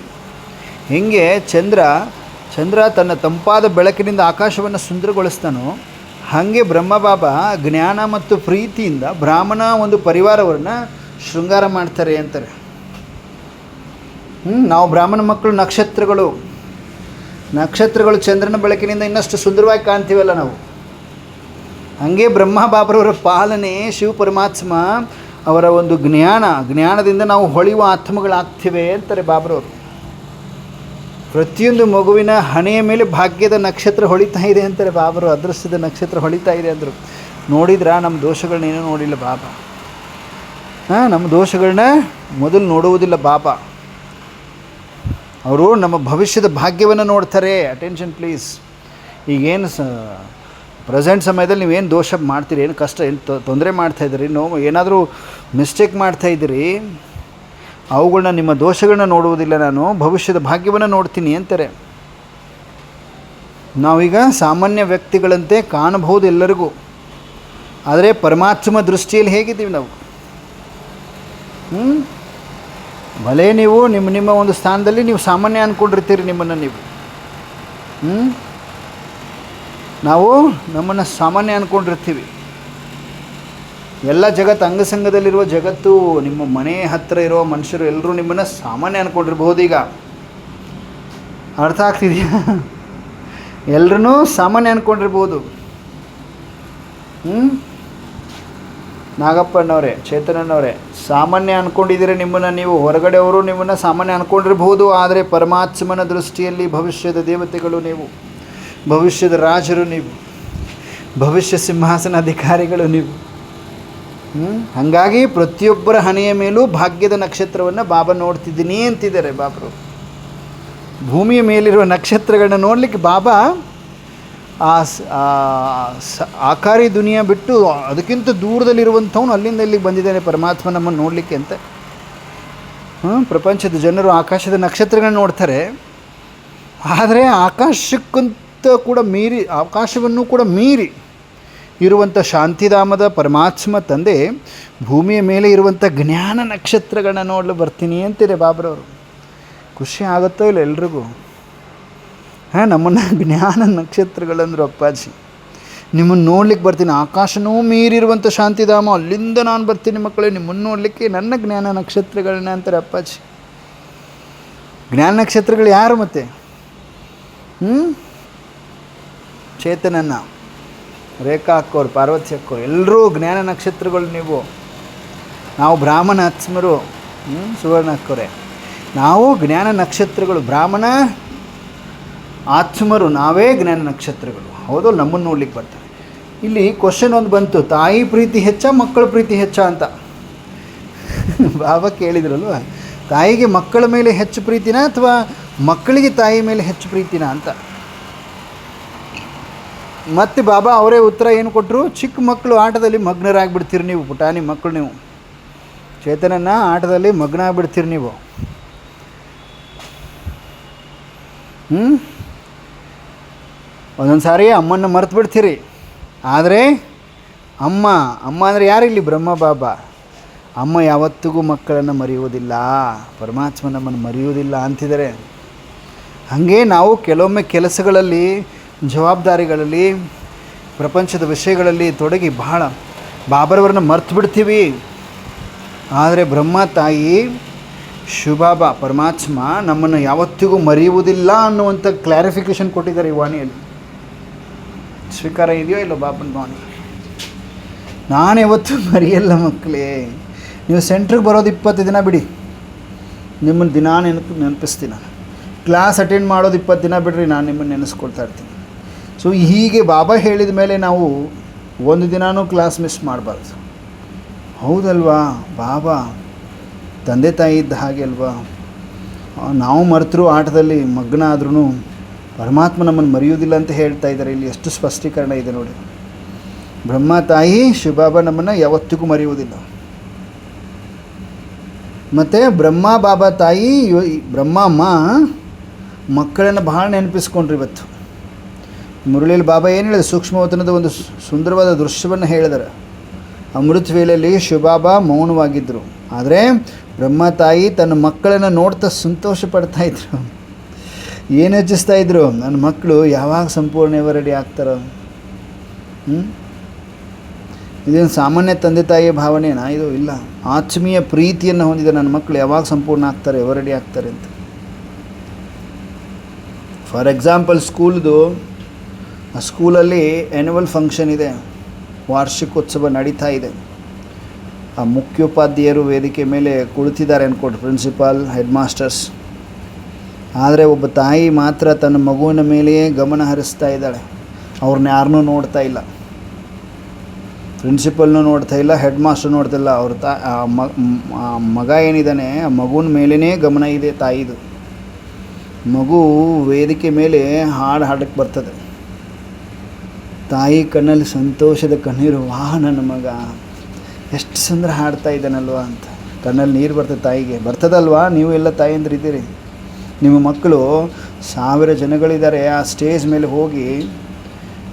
ಹೀಗೆ ಚಂದ್ರ ತನ್ನ ತಂಪಾದ ಬೆಳಕಿನಿಂದ ಆಕಾಶವನ್ನು ಸುಂದರಗೊಳಿಸ್ತಾನೋ ಹಾಗೆ ಬ್ರಹ್ಮ ಬಾಬಾ ಜ್ಞಾನ ಮತ್ತು ಪ್ರೀತಿಯಿಂದ ಬ್ರಾಹ್ಮಣ ಒಂದು ಪರಿವಾರವನ್ನು ಶೃಂಗಾರ ಮಾಡ್ತಾರೆ ಅಂತಾರೆ. ನಾವು ಬ್ರಾಹ್ಮಣ ಮಕ್ಕಳು ನಕ್ಷತ್ರಗಳು ಚಂದ್ರನ ಬೆಳಕಿನಿಂದ ಇನ್ನಷ್ಟು ಸುಂದರವಾಗಿ ಕಾಣ್ತೀವಲ್ಲ ನಾವು. ಹಾಗೆ ಬ್ರಹ್ಮ ಬಾಬರವರ ಪಾಲನೆ, ಶಿವ ಪರಮಾತ್ಮ ಅವರ ಒಂದು ಜ್ಞಾನದಿಂದ ನಾವು ಹೊಳೆಯುವ ಆತ್ಮಗಳಾಗ್ತಿವೆ ಅಂತಾರೆ ಬಾಬರವರು. ಪ್ರತಿಯೊಂದು ಮಗುವಿನ ಹಣೆಯ ಮೇಲೆ ಭಾಗ್ಯದ ನಕ್ಷತ್ರ ಹೊಳಿತಾ ಇದೆ ಅಂತಾರೆ ಬಾಬರು. ಅದೃಷ್ಟದ ನಕ್ಷತ್ರ ಹೊಳಿತಾ ಇದೆ ಅಂದರು. ನೋಡಿದ್ರ ನಮ್ಮ ದೋಷಗಳನ್ನೇನೂ ನೋಡಿಲ್ಲ ಬಾಬಾ. ನಮ್ಮ ದೋಷಗಳನ್ನ ಮೊದಲು ನೋಡುವುದಿಲ್ಲ ಬಾಬಾ. ಅವರು ನಮ್ಮ ಭವಿಷ್ಯದ ಭಾಗ್ಯವನ್ನು ನೋಡ್ತಾರೆ. Attention please. ಈಗೇನು ಪ್ರೆಸೆಂಟ್ ಸಮಯದಲ್ಲಿ ನೀವೇನು ದೋಷ ಮಾಡ್ತೀರಿ, ಏನು ಕಷ್ಟ, ಏನು ತೊಂದರೆ ಮಾಡ್ತಾಯಿದ್ದೀರಿ, ಏನಾದರೂ ಮಿಸ್ಟೇಕ್ ಮಾಡ್ತಾಯಿದ್ದೀರಿ, ಅವುಗಳನ್ನ ನಿಮ್ಮ ದೋಷಗಳನ್ನ ನೋಡುವುದಿಲ್ಲ ನಾನು, ಭವಿಷ್ಯದ ಭಾಗ್ಯವನ್ನು ನೋಡ್ತೀನಿ ಅಂತಾರೆ. ನಾವೀಗ ಸಾಮಾನ್ಯ ವ್ಯಕ್ತಿಗಳಂತೆ ಕಾಣಬಹುದು ಎಲ್ಲರಿಗೂ, ಆದರೆ ಪರಮಾತ್ಮ ದೃಷ್ಟಿಯಲ್ಲಿ ಹೇಗಿದ್ದೀವಿ ನಾವು? ಭಲೇ ನೀವು ನಿಮ್ಮ ಒಂದು ಸ್ಥಾನದಲ್ಲಿ ನೀವು ಸಾಮಾನ್ಯ ಅಂದ್ಕೊಂಡಿರ್ತೀರಿ ನಿಮ್ಮನ್ನು ನೀವು. ನಾವು ನಮ್ಮನ್ನು ಸಾಮಾನ್ಯ ಅಂದ್ಕೊಂಡಿರ್ತೀವಿ. ಎಲ್ಲ ಜಗತ್ತು, ಅಂಗಸಂಗದಲ್ಲಿರುವ ಜಗತ್ತು, ನಿಮ್ಮ ಮನೆ ಹತ್ತಿರ ಇರೋ ಮನುಷ್ಯರು ಎಲ್ಲರೂ ನಿಮ್ಮನ್ನು ಸಾಮಾನ್ಯ ಅಂದ್ಕೊಂಡಿರ್ಬೋದು. ಈಗ ಅರ್ಥ ಆಗ್ತಿದೆಯಾ? ಎಲ್ಲರೂ ಸಾಮಾನ್ಯ ಅಂದ್ಕೊಂಡಿರ್ಬೋದು. ನಾಗಪ್ಪನವರೇ, ಚೇತನನವರೇ, ಸಾಮಾನ್ಯ ಅಂದ್ಕೊಂಡಿದ್ದೀರಿ ನಿಮ್ಮನ್ನು ನೀವು. ಹೊರಗಡೆಯವರು ನಿಮ್ಮನ್ನು ಸಾಮಾನ್ಯ ಅಂದ್ಕೊಂಡಿರ್ಬೋದು, ಆದರೆ ಪರಮಾತ್ಮನ ದೃಷ್ಟಿಯಲ್ಲಿ ಭವಿಷ್ಯದ ದೇವತೆಗಳು ನೀವು, ಭವಿಷ್ಯದ ರಾಜರು ನೀವು, ಭವಿಷ್ಯ ಸಿಂಹಾಸನ ಅಧಿಕಾರಿಗಳು ನೀವು. ಹಾಗಾಗಿ ಪ್ರತಿಯೊಬ್ಬರ ಹಣೆಯ ಮೇಲೂ ಭಾಗ್ಯದ ನಕ್ಷತ್ರವನ್ನು ಬಾಬಾ ನೋಡ್ತಿದ್ದೀನಿ ಅಂತಿದ್ದಾರೆ ಬಾಬರು. ಭೂಮಿಯ ಮೇಲಿರುವ ನಕ್ಷತ್ರಗಳನ್ನ ನೋಡಲಿಕ್ಕೆ ಬಾಬಾ ಆಕಾರಿ ದುನಿಯಾ ಬಿಟ್ಟು ಅದಕ್ಕಿಂತ ದೂರದಲ್ಲಿರುವಂಥವನು ಅಲ್ಲಿಂದ ಇಲ್ಲಿಗೆ ಬಂದಿದ್ದಾನೆ ಪರಮಾತ್ಮ ನಮ್ಮನ್ನು ನೋಡಲಿಕ್ಕೆ ಅಂತ. ಪ್ರಪಂಚದ ಜನರು ಆಕಾಶದ ನಕ್ಷತ್ರಗಳನ್ನ ನೋಡ್ತಾರೆ, ಆದರೆ ಆಕಾಶವನ್ನು ಕೂಡ ಮೀರಿ ಇರುವಂಥ ಶಾಂತಿಧಾಮದ ಪರಮಾತ್ಮ ತಂದೆ ಭೂಮಿಯ ಮೇಲೆ ಇರುವಂಥ ಜ್ಞಾನ ನಕ್ಷತ್ರಗಳನ್ನ ನೋಡಲು ಬರ್ತೀನಿ ಅಂತೀರಿ ಬಾಬ್ರವರು. ಖುಷಿ ಆಗುತ್ತೋ ಇಲ್ಲ ಎಲ್ರಿಗೂ? ಹಾಂ, ನಮ್ಮನ್ನು ಜ್ಞಾನ ನಕ್ಷತ್ರಗಳಂದ್ರು ಅಪ್ಪಾಜಿ. ನಿಮ್ಮನ್ನು ನೋಡ್ಲಿಕ್ಕೆ ಬರ್ತೀನಿ, ಆಕಾಶನೂ ಮೀರಿರುವಂಥ ಶಾಂತಿಧಾಮ, ಅಲ್ಲಿಂದ ನಾನು ಬರ್ತೀನಿ ಮಕ್ಕಳೇ ನಿಮ್ಮನ್ನು ನೋಡಲಿಕ್ಕೆ, ನನ್ನ ಜ್ಞಾನ ನಕ್ಷತ್ರಗಳನ್ನ ಅಂತಾರೆ ಅಪ್ಪಾಜಿ. ಜ್ಞಾನ ನಕ್ಷತ್ರಗಳು ಯಾರು ಮತ್ತೆ? ಚೇತನನ್ನ, ರೇಖಾ ಅಕ್ಕೋರು, ಪಾರ್ವತಿ ಅಕ್ಕೋರು, ಎಲ್ಲರೂ ಜ್ಞಾನ ನಕ್ಷತ್ರಗಳು ನೀವು. ನಾವು ಬ್ರಾಹ್ಮಣ ಆತ್ಮರು, ಸುವರ್ಣ ಅಕ್ಕೋರೆ, ನಾವು ಜ್ಞಾನ ನಕ್ಷತ್ರಗಳು, ಬ್ರಾಹ್ಮಣ ಆತ್ಮರು, ನಾವೇ ಜ್ಞಾನ ನಕ್ಷತ್ರಗಳು. ಹೌದು, ನಮ್ಮನ್ನು ನೋಡ್ಲಿಕ್ಕೆ ಬರ್ತಾರೆ. ಇಲ್ಲಿ ಕ್ವಶನ್ ಒಂದು ಬಂತು, ತಾಯಿ ಪ್ರೀತಿ ಹೆಚ್ಚ ಮಕ್ಕಳ ಪ್ರೀತಿ ಹೆಚ್ಚ ಅಂತ. ಬಾಬಾ ಕೇಳಿದ್ರಲ್ವ, ತಾಯಿಗೆ ಮಕ್ಕಳ ಮೇಲೆ ಹೆಚ್ಚು ಪ್ರೀತಿನ ಅಥವಾ ಮಕ್ಕಳಿಗೆ ತಾಯಿ ಮೇಲೆ ಹೆಚ್ಚು ಪ್ರೀತಿನ ಅಂತ. ಮತ್ತು ಬಾಬಾ ಅವರೇ ಉತ್ತರ ಏನು ಕೊಟ್ಟರು? ಚಿಕ್ಕ ಮಕ್ಕಳು ಆಟದಲ್ಲಿ ಮಗ್ನರಾಗಿಬಿಡ್ತೀರಿ ನೀವು, ಪುಟಾಣಿ ಮಕ್ಕಳು ನೀವು, ಚೇತನನ್ನ ಆಟದಲ್ಲಿ ಮಗ್ನ ಆಗಿಬಿಡ್ತೀರಿ ನೀವು. ಒಂದೊಂದು ಸಾರಿ ಅಮ್ಮನ್ನು ಮರೆತು ಬಿಡ್ತೀರಿ. ಆದರೆ ಅಮ್ಮ ಅಂದರೆ ಯಾರಿಲ್ಲಿ? ಬ್ರಹ್ಮ ಬಾಬಾ. ಅಮ್ಮ ಯಾವತ್ತಿಗೂ ಮಕ್ಕಳನ್ನು ಮರೆಯುವುದಿಲ್ಲ, ಪರಮಾತ್ಮ ನಮ್ಮನ್ನು ಮರೆಯುವುದಿಲ್ಲ ಅಂತಿದ್ದಾರೆ. ಹಾಗೆ ನಾವು ಕೆಲವೊಮ್ಮೆ ಕೆಲಸಗಳಲ್ಲಿ, ಜವಾಬ್ದಾರಿಗಳಲ್ಲಿ, ಪ್ರಪಂಚದ ವಿಷಯಗಳಲ್ಲಿ ತೊಡಗಿ ಬಹಳ ಬಾಬರವರನ್ನ ಮರ್ತು ಬಿಡ್ತೀವಿ. ಆದರೆ ಬ್ರಹ್ಮ ತಾಯಿ ಶಿವಬಾಬಾ ಪರಮಾತ್ಮ ನಮ್ಮನ್ನು ಯಾವತ್ತಿಗೂ ಮರೆಯುವುದಿಲ್ಲ ಅನ್ನುವಂಥ ಕ್ಲಾರಿಫಿಕೇಷನ್ ಕೊಟ್ಟಿದ್ದಾರೆ ಈ ವಾಣಿಯಲ್ಲಿ. ಸ್ವೀಕಾರ ಇದೆಯೋ ಇಲ್ಲೋ ಬಾಬನ ವಾಣಿ? ನಾನು ಯಾವತ್ತೂ ಮರೆಯಲ್ಲ ಮಕ್ಕಳೇ. ನೀವು ಸೆಂಟ್ರಿಗೆ ಬರೋದು 20 ದಿನ ಬಿಡಿ, ನಿಮ್ಮನ್ನು ದಿನ ನೆನಪಿಸ್ತೀನಿ ನಾನು. ಕ್ಲಾಸ್ ಅಟೆಂಡ್ ಮಾಡೋದು 20 ದಿನ ಬಿಡ್ರಿ, ನಾನು ನಿಮ್ಮನ್ನು ನೆನೆಸ್ಕೊಳ್ತಾ ಇರ್ತೀನಿ. ಸೊ ಹೀಗೆ ಬಾಬಾ ಹೇಳಿದ ಮೇಲೆ ನಾವು ಒಂದು ದಿನಾನೂ ಕ್ಲಾಸ್ ಮಿಸ್ ಮಾಡಬಾರ್ದು. ಹೌದಲ್ವಾ? ಬಾಬಾ ತಂದೆ ತಾಯಿ ಇದ್ದ ಹಾಗೆ ಅಲ್ವಾ? ನಾವು ಮರೆತರೂ ಆಟದಲ್ಲಿ ಮಗ್ನ ಆದ್ರೂ ಪರಮಾತ್ಮ ನಮ್ಮನ್ನು ಮರೆಯುವುದಿಲ್ಲ ಅಂತ ಹೇಳ್ತಾ ಇದ್ದಾರೆ. ಇಲ್ಲಿ ಎಷ್ಟು ಸ್ಪಷ್ಟೀಕರಣ ಇದೆ ನೋಡಿ. ಬ್ರಹ್ಮ ತಾಯಿ ಶಿವಬಾಬಾ ನಮ್ಮನ್ನು ಯಾವತ್ತಿಗೂ ಮರೆಯುವುದಿಲ್ಲ. ಮತ್ತು ಬ್ರಹ್ಮ ಬಾಬಾ ತಾಯಿ, ಬ್ರಹ್ಮಮ್ಮ ಮಕ್ಕಳನ್ನು ಭಾಳ ನೆನಪಿಸ್ಕೊಂಡ್ರಿ. ಇವತ್ತು ಮುರಳಿಯಲ್ಲಿ ಬಾಬಾ ಏನು ಹೇಳಿದೆ? ಸೂಕ್ಷ್ಮವತನದ ಒಂದು ಸುಂದರವಾದ ದೃಶ್ಯವನ್ನು ಹೇಳಿದ್ದಾರೆ. ಅಮೃತ ವೇಳೆಯಲ್ಲಿ ಶಿವಬಾಬಾ ಮೌನವಾಗಿದ್ದರು, ಆದರೆ ಬ್ರಹ್ಮ ತಾಯಿ ತನ್ನ ಮಕ್ಕಳನ್ನು ನೋಡ್ತಾ ಸಂತೋಷ ಪಡ್ತಾಯಿದ್ರು. ಏನು ಯೋಚಿಸ್ತಾಯಿದ್ರು? ನನ್ನ ಮಕ್ಕಳು ಯಾವಾಗ ಸಂಪೂರ್ಣ ರೆಡಿ ಆಗ್ತಾರೋ? ಇದೇನು ಸಾಮಾನ್ಯ ತಂದೆ ತಾಯಿಯ ಭಾವನೆನಾ ಇದು? ಇಲ್ಲ, ಆತ್ಮೀಯ ಪ್ರೀತಿಯನ್ನು ಹೊಂದಿದ ನನ್ನ ಮಕ್ಕಳು ಯಾವಾಗ ಸಂಪೂರ್ಣ ಆಗ್ತಾರೆ, ರೆಡಿ ಆಗ್ತಾರೆ ಅಂತ. ಫಾರ್ ಎಕ್ಸಾಂಪಲ್ ಸ್ಕೂಲ್ದು, ಆ ಸ್ಕೂಲಲ್ಲಿ ಆ್ಯನ್ಯುವಲ್ ಫಂಕ್ಷನ್ ಇದೆ, ವಾರ್ಷಿಕೋತ್ಸವ ನಡೀತಾ ಇದೆ. ಆ ಮುಖ್ಯೋಪಾಧ್ಯಾಯರು ವೇದಿಕೆ ಮೇಲೆ ಕುಳಿತಿದ್ದಾರೆ ಅಂದ್ಕೊಟ್ಟು, ಪ್ರಿನ್ಸಿಪಾಲ್, ಹೆಡ್ ಮಾಸ್ಟರ್ಸ್. ಆದರೆ ಒಬ್ಬ ತಾಯಿ ಮಾತ್ರ ತನ್ನ ಮಗುವಿನ ಮೇಲೆಯೇ ಗಮನ ಹರಿಸ್ತಾ ಇದ್ದಾಳೆ. ಅವ್ರನ್ನ ಯಾರನ್ನೂ ನೋಡ್ತಾ ಇಲ್ಲ, ಪ್ರಿನ್ಸಿಪಲ್ನೂ ನೋಡ್ತಾ ಇಲ್ಲ, ಹೆಡ್ ಮಾಸ್ಟರ್ ನೋಡ್ತಾ ಇಲ್ಲ. ಅವ್ರ ಮಗ ಏನಿದ್ದಾನೆ ಆ ಮಗುವಿನ ಮೇಲೇ ಗಮನ ಇದೆ ತಾಯಿದು. ಮಗು ವೇದಿಕೆ ಮೇಲೆ ಹಾಡಕ್ಕೆ ಬರ್ತದೆ, ತಾಯಿ ಕಣ್ಣಲ್ಲಿ ಸಂತೋಷದ ಕಣ್ಣೀರು. ವಾಹ್, ನನ್ನ ಮಗ ಎಷ್ಟು ಸುಂದರ ಹಾಡ್ತಾ ಇದ್ದಾನಲ್ವ ಅಂತ ಕಣ್ಣಲ್ಲಿ ನೀರು ಬರ್ತದೆ ತಾಯಿಗೆ. ಬರ್ತದಲ್ವಾ? ನೀವು ಎಲ್ಲ ತಾಯಂದ್ರೆ ಇದ್ದೀರಿ, ನಿಮ್ಮ ಮಕ್ಕಳು 1000 ಜನಗಳಿದ್ದಾರೆ, ಆ ಸ್ಟೇಜ್ ಮೇಲೆ ಹೋಗಿ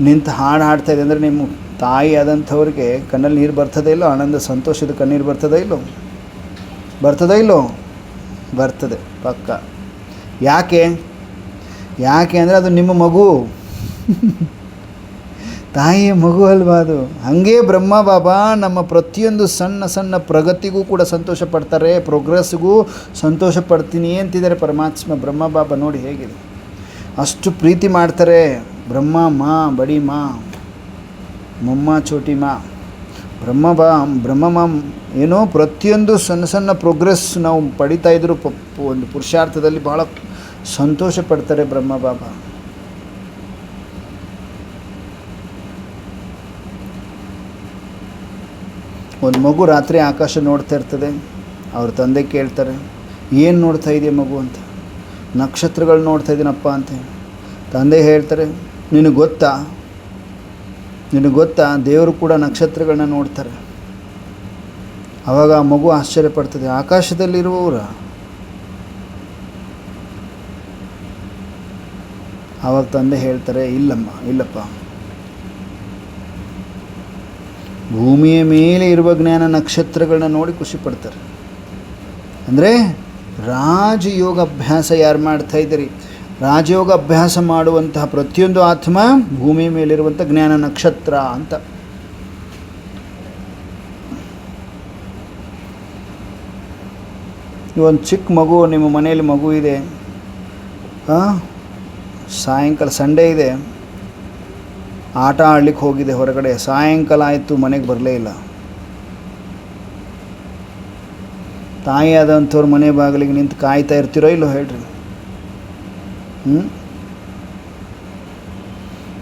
ನಿಂತು ಹಾಡ್ತಾ ಇದೆ ಅಂದರೆ ನಿಮ್ಮ ತಾಯಿ ಆದಂಥವ್ರಿಗೆ ಕಣ್ಣಲ್ಲಿ ನೀರು ಬರ್ತದೆ ಇಲ್ಲೋ? ಆನಂದ ಸಂತೋಷದ ಕಣ್ಣೀರು ಬರ್ತದೆ ಇಲ್ಲೋ? ಬರ್ತದೆ ಪಕ್ಕ. ಯಾಕೆ ಅಂದರೆ ಅದು ನಿಮ್ಮ ಮಗು, ತಾಯಿಯ ಮಗು ಅಲ್ವಾ ಅದು? ಹಾಗೇ ಬ್ರಹ್ಮ ಬಾಬಾ ನಮ್ಮ ಪ್ರತಿಯೊಂದು ಸಣ್ಣ ಸಣ್ಣ ಪ್ರಗತಿಗೂ ಕೂಡ ಸಂತೋಷ ಪಡ್ತಾರೆ, ಪ್ರೋಗ್ರೆಸ್ಸಿಗೂ ಸಂತೋಷ ಪಡ್ತೀನಿ ಅಂತಿದ್ದಾರೆ ಪರಮಾತ್ಮ. ಬ್ರಹ್ಮ ಬಾಬಾ ನೋಡಿ ಹೇಗಿದೆ, ಅಷ್ಟು ಪ್ರೀತಿ ಮಾಡ್ತಾರೆ. ಬ್ರಹ್ಮ ಮಾ ಬಡಿ ಮಾ, ಮೊಮ್ಮ ಚೋಟಿ ಮಾ, ಬ್ರಹ್ಮ ಮಾ ಏನೋ ಪ್ರತಿಯೊಂದು ಸಣ್ಣ ಸಣ್ಣ ಪ್ರೋಗ್ರೆಸ್ ನಾವು ಪಡಿತಾ ಇದ್ರು ಒಂದು ಪುರುಷಾರ್ಥದಲ್ಲಿ ಭಾಳ ಸಂತೋಷ ಪಡ್ತಾರೆ ಬ್ರಹ್ಮ ಬಾಬಾ. ಒಂದು ಮಗು ರಾತ್ರಿ ಆಕಾಶ ನೋಡ್ತಾ ಇರ್ತದೆ, ಅವ್ರ ತಂದೆ ಕೇಳ್ತಾರೆ, ಏನು ನೋಡ್ತಾ ಇದೆಯಾ ಮಗು ಅಂತ. ನಕ್ಷತ್ರಗಳು ನೋಡ್ತಾ ಇದ್ದೀನಪ್ಪ ಅಂತ. ತಂದೆ ಹೇಳ್ತಾರೆ, ನಿನಗೆ ಗೊತ್ತಾ ದೇವರು ಕೂಡ ನಕ್ಷತ್ರಗಳನ್ನ ನೋಡ್ತಾರೆ. ಆವಾಗ ಆ ಮಗು ಆಶ್ಚರ್ಯಪಡ್ತದೆ, ಆಕಾಶದಲ್ಲಿರುವವರ? ಆವಾಗ ತಂದೆ ಹೇಳ್ತಾರೆ, ಇಲ್ಲಪ್ಪ, ಭೂಮಿಯ ಮೇಲೆ ಇರುವ ಜ್ಞಾನ ನಕ್ಷತ್ರಗಳನ್ನ ನೋಡಿ ಖುಷಿ ಪಡ್ತಾರೆ. ಅಂದರೆ ರಾಜಯೋಗ ಅಭ್ಯಾಸ ಯಾರು ಮಾಡ್ತಾ ಇದ್ದೀರಿ, ರಾಜಯೋಗ ಅಭ್ಯಾಸ ಮಾಡುವಂತಹ ಪ್ರತಿಯೊಂದು ಆತ್ಮ ಭೂಮಿ ಮೇಲಿರುವಂಥ ಜ್ಞಾನ ನಕ್ಷತ್ರ ಅಂತ. ಒಂದು ಚಿಕ್ಕ ಮಗು ನಿಮ್ಮ ಮನೆಯಲ್ಲಿ ಮಗು ಇದೆ, ಸಾಯಂಕಾಲ ಸಂಡೇ ಇದೆ, ಆಟ ಆಡ್ಲಿಕ್ಕೆ ಹೋಗಿದೆ ಹೊರಗಡೆ, ಸಾಯಂಕಾಲ ಆಯಿತು ಮನೆಗೆ ಬರಲೇ ಇಲ್ಲ. ತಾಯಿ ಆದಂಥವ್ರು ಮನೆ ಬಾಗಿಲಿಗೆ ನಿಂತು ಕಾಯ್ತಾ ಇರ್ತೀರೋ ಇಲ್ಲೋ ಹೇಳ್ರಿ?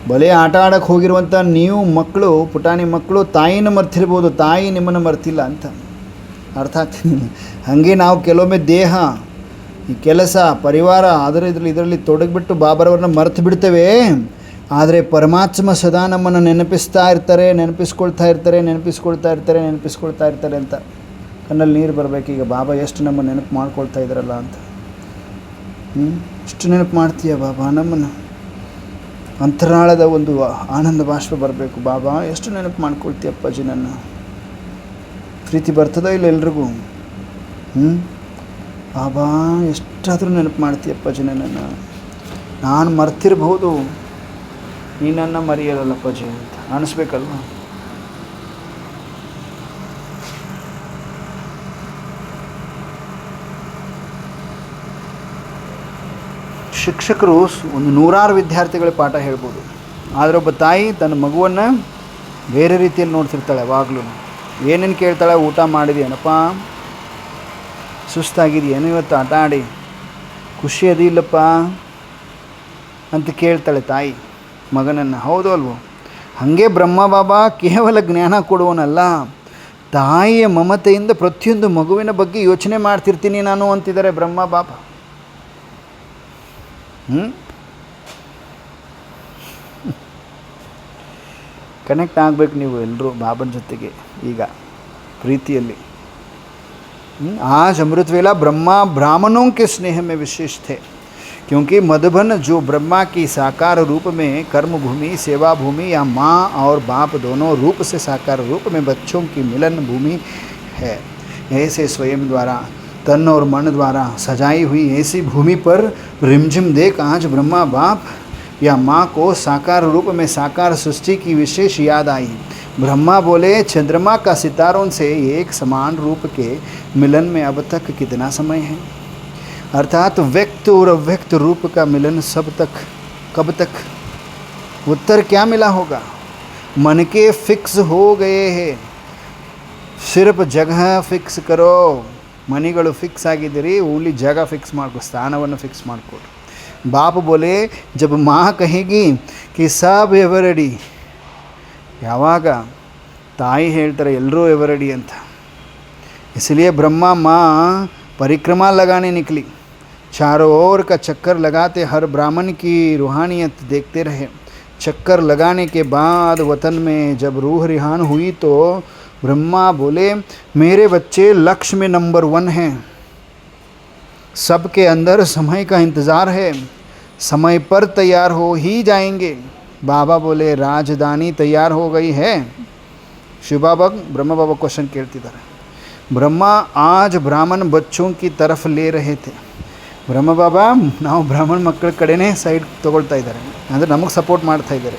ಬಲೆ ಆಟ ಆಡೋಕ್ಕೆ ಹೋಗಿರುವಂಥ ನೀವು ಮಕ್ಕಳು, ಪುಟಾಣಿ ಮಕ್ಕಳು ತಾಯಿನ ಮರ್ತಿರ್ಬೋದು, ತಾಯಿ ನಿಮ್ಮನ್ನು ಮರ್ತಿಲ್ಲ ಅಂತ ಅರ್ಥ ಆಗ್ತಿಲ್ಲ. ಹಾಗೆ ನಾವು ಕೆಲವೊಮ್ಮೆ ದೇಹ, ಈ ಕೆಲಸ, ಪರಿವಾರ ಇದರಲ್ಲಿ ತೊಡಗಿಬಿಟ್ಟು ಬಾಬರವ್ರನ್ನ ಮರ್ತು ಬಿಡ್ತೇವೆ. ಆದರೆ ಪರಮಾತ್ಮ ಸದಾ ನಮ್ಮನ್ನು ನೆನಪಿಸ್ತಾ ಇರ್ತಾರೆ ಅಂತ. ಕಣ್ಣಲ್ಲಿ ನೀರು ಬರಬೇಕು. ಈಗ ಬಾಬಾ ಎಷ್ಟು ನಮ್ಮ ನೆನಪು ಮಾಡ್ಕೊಳ್ತಾ ಇದ್ದಾರಲ್ಲ ಅಂತ. ಎಷ್ಟು ನೆನಪು ಮಾಡ್ತೀಯ ಬಾಬಾ ನಮ್ಮನ್ನು? ಅಂತರಾಳದ ಒಂದು ಆನಂದ ಬಾಷ್ಪ ಬರಬೇಕು. ಬಾಬಾ ಎಷ್ಟು ನೆನಪು ಮಾಡ್ಕೊಳ್ತೀಯ ಅಪ್ಪಾಜಿ ನನ್ನ? ಪ್ರೀತಿ ಬರ್ತದೋ ಇಲ್ಲ ಎಲ್ರಿಗೂ? ಬಾಬಾ ಎಷ್ಟಾದರೂ ನೆನಪು ಮಾಡ್ತೀಯ ಅಪ್ಪಾಜಿ ನನ್ನನ್ನು. ನಾನು ಮರ್ತಿರ್ಬೋದು, ನೀ ನನ್ನ ಮರೆಯಲ್ಲ ಅಪ್ಪಾಜಿ ಅಂತ ಅನಿಸ್ಬೇಕಲ್ವ? ಶಿಕ್ಷಕರು ಒಂದು 100 ವಿದ್ಯಾರ್ಥಿಗಳ ಪಾಠ ಹೇಳ್ಬೋದು, ಆದರೆ ಒಬ್ಬ ತಾಯಿ ತನ್ನ ಮಗುವನ್ನು ಬೇರೆ ರೀತಿಯಲ್ಲಿ ನೋಡ್ತಿರ್ತಾಳೆ. ಯಾವಾಗಲೂ ಏನೇನು ಕೇಳ್ತಾಳೆ? ಊಟ ಮಾಡಿದೆಯೇನಪ್ಪ? ಸುಸ್ತಾಗಿದೆಯೇನು ಇವತ್ತು ಆಟ ಆಡಿ? ಖುಷಿ ಅದಿಲ್ಲಪ್ಪ ಅಂತ ಕೇಳ್ತಾಳೆ ತಾಯಿ ಮಗನನ್ನು. ಹೌದು ಅಲ್ವೋ? ಹಾಗೆ ಬ್ರಹ್ಮ ಬಾಬಾ ಕೇವಲ ಜ್ಞಾನ ಕೊಡುವನಲ್ಲ, ತಾಯಿಯ ಮಮತೆಯಿಂದ ಪ್ರತಿಯೊಂದು ಮಗುವಿನ ಬಗ್ಗೆ ಯೋಚನೆ ಮಾಡ್ತಿರ್ತೀನಿ ನಾನು ಅಂತಿದ್ದಾರೆ ಬ್ರಹ್ಮ ಬಾಬಾ. ಕನೆಕ್ಟ್ ಆಗಬೇಕು ನೀವು ಎಲ್ಲರೂ ಬಾಬನ ಜೊತೆಗೆ ಈಗ ಪ್ರೀತಿಯಲ್ಲಿ. आज अमृत वेला ब्रह्मा ब्राह्मणों के स्नेह में विशेष थे, क्योंकि मधुबन जो ब्रह्मा की साकार रूप में कर्म भूमि, सेवा भूमि या माँ और बाप दोनों रूप से साकार रूप में बच्चों की मिलन भूमि है। ऐसे स्वयं द्वारा तन और मन द्वारा सजाई हुई ऐसी भूमि पर रिमझिम देख आज ब्रह्मा बाप या माँ को साकार रूप में साकार सृष्टि की विशेष याद आई। ब्रह्मा बोले, चंद्रमा का सितारों से एक समान रूप के मिलन में अब तक कितना समय है? अर्थात व्यक्त और अव्यक्त रूप का मिलन कब तक? उत्तर क्या मिला होगा? मन के फिक्स हो गए हैं, सिर्फ जगह फिक्स करो. ಮನಿಗಳು ಫಿಕ್ಸ್ ಆಗಿದ್ದೀರಿ, ಓನ್ಲಿ ಜಾಗ ಫಿಕ್ಸ್ ಮಾಡ್ಕೊ, ಸ್ಥಾನವನ್ನು ಫಿಕ್ಸ್ ಮಾಡಿಕೊಡ್ರಿ. ಬಾಪ್ ಬೋಲೆ, ಜಬ್ ಮಾ ಕಹೇಗಿ ಕಿ ಸಬ್ ಎವರಡಿ, ಯಾವಾಗ ತಾಯಿ ಹೇಳ್ತಾರೆ ಎಲ್ಲರೂ ಎವರಡಿ ಅಂತ. इसलिए ब्रह्मा माँ परिक्रमा लगाने निकली, चारों ओर का चक्कर लगाते हर ब्राह्मण की रूहानियत देखते रहे. चक्कर लगाने के बाद वतन में जब रूह रिहान हुई तो ब्रह्मा बोले, मेरे बच्चे लक्ष्य में नंबर 1 हैं, सबके अंदर समय का इंतज़ार है, समय पर तैयार हो ही जाएंगे. बाबा बोले, राजधानी तैयार हो गई है? शिव बाबा ब्रह्मा बाबा क्वेश्चन ಕೇಳ್ತಿದ್ದಾರೆ. ब्रह्मा आज ब्राह्मण बच्चों की तरफ ले रहे थे. ಬ್ರಹ್ಮ ಬಾಬಾ ನಾವು ಬ್ರಾಹ್ಮಣ ಮಕ್ಕಳ ಕಡೆನೇ ಸೈಡ್ ತೊಗೊಳ್ತಾ ಇದ್ದಾರೆ, ಅಂದರೆ ನಮಗೆ ಸಪೋರ್ಟ್ ಮಾಡ್ತಾ ಇದ್ದಾರೆ.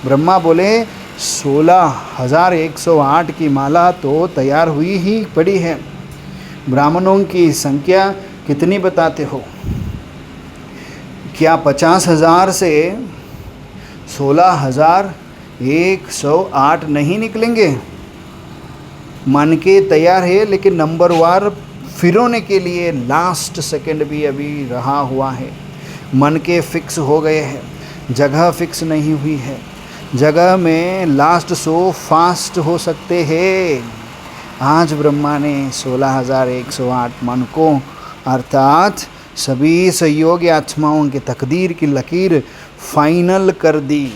ब्रह्मा बोले, 16,108 की माला तो तैयार हुई ही पड़ी है, ब्राह्मणों की संख्या कितनी बताते हो? क्या 50,000 से 16,108 नहीं निकलेंगे? मन के तैयार है, लेकिन नंबर वार फिरोने के लिए लास्ट सेकंड भी अभी रहा हुआ है. मन के फिक्स हो गए हैं, जगह फिक्स नहीं हुई है. जगह में लास्ट सो फास्ट हो सकते हैं. आज ब्रह्मा ने 16,108 मन को, अर्थात सभी सहयोगी आत्माओं की तकदीर की लकीर फाइनल कर दी.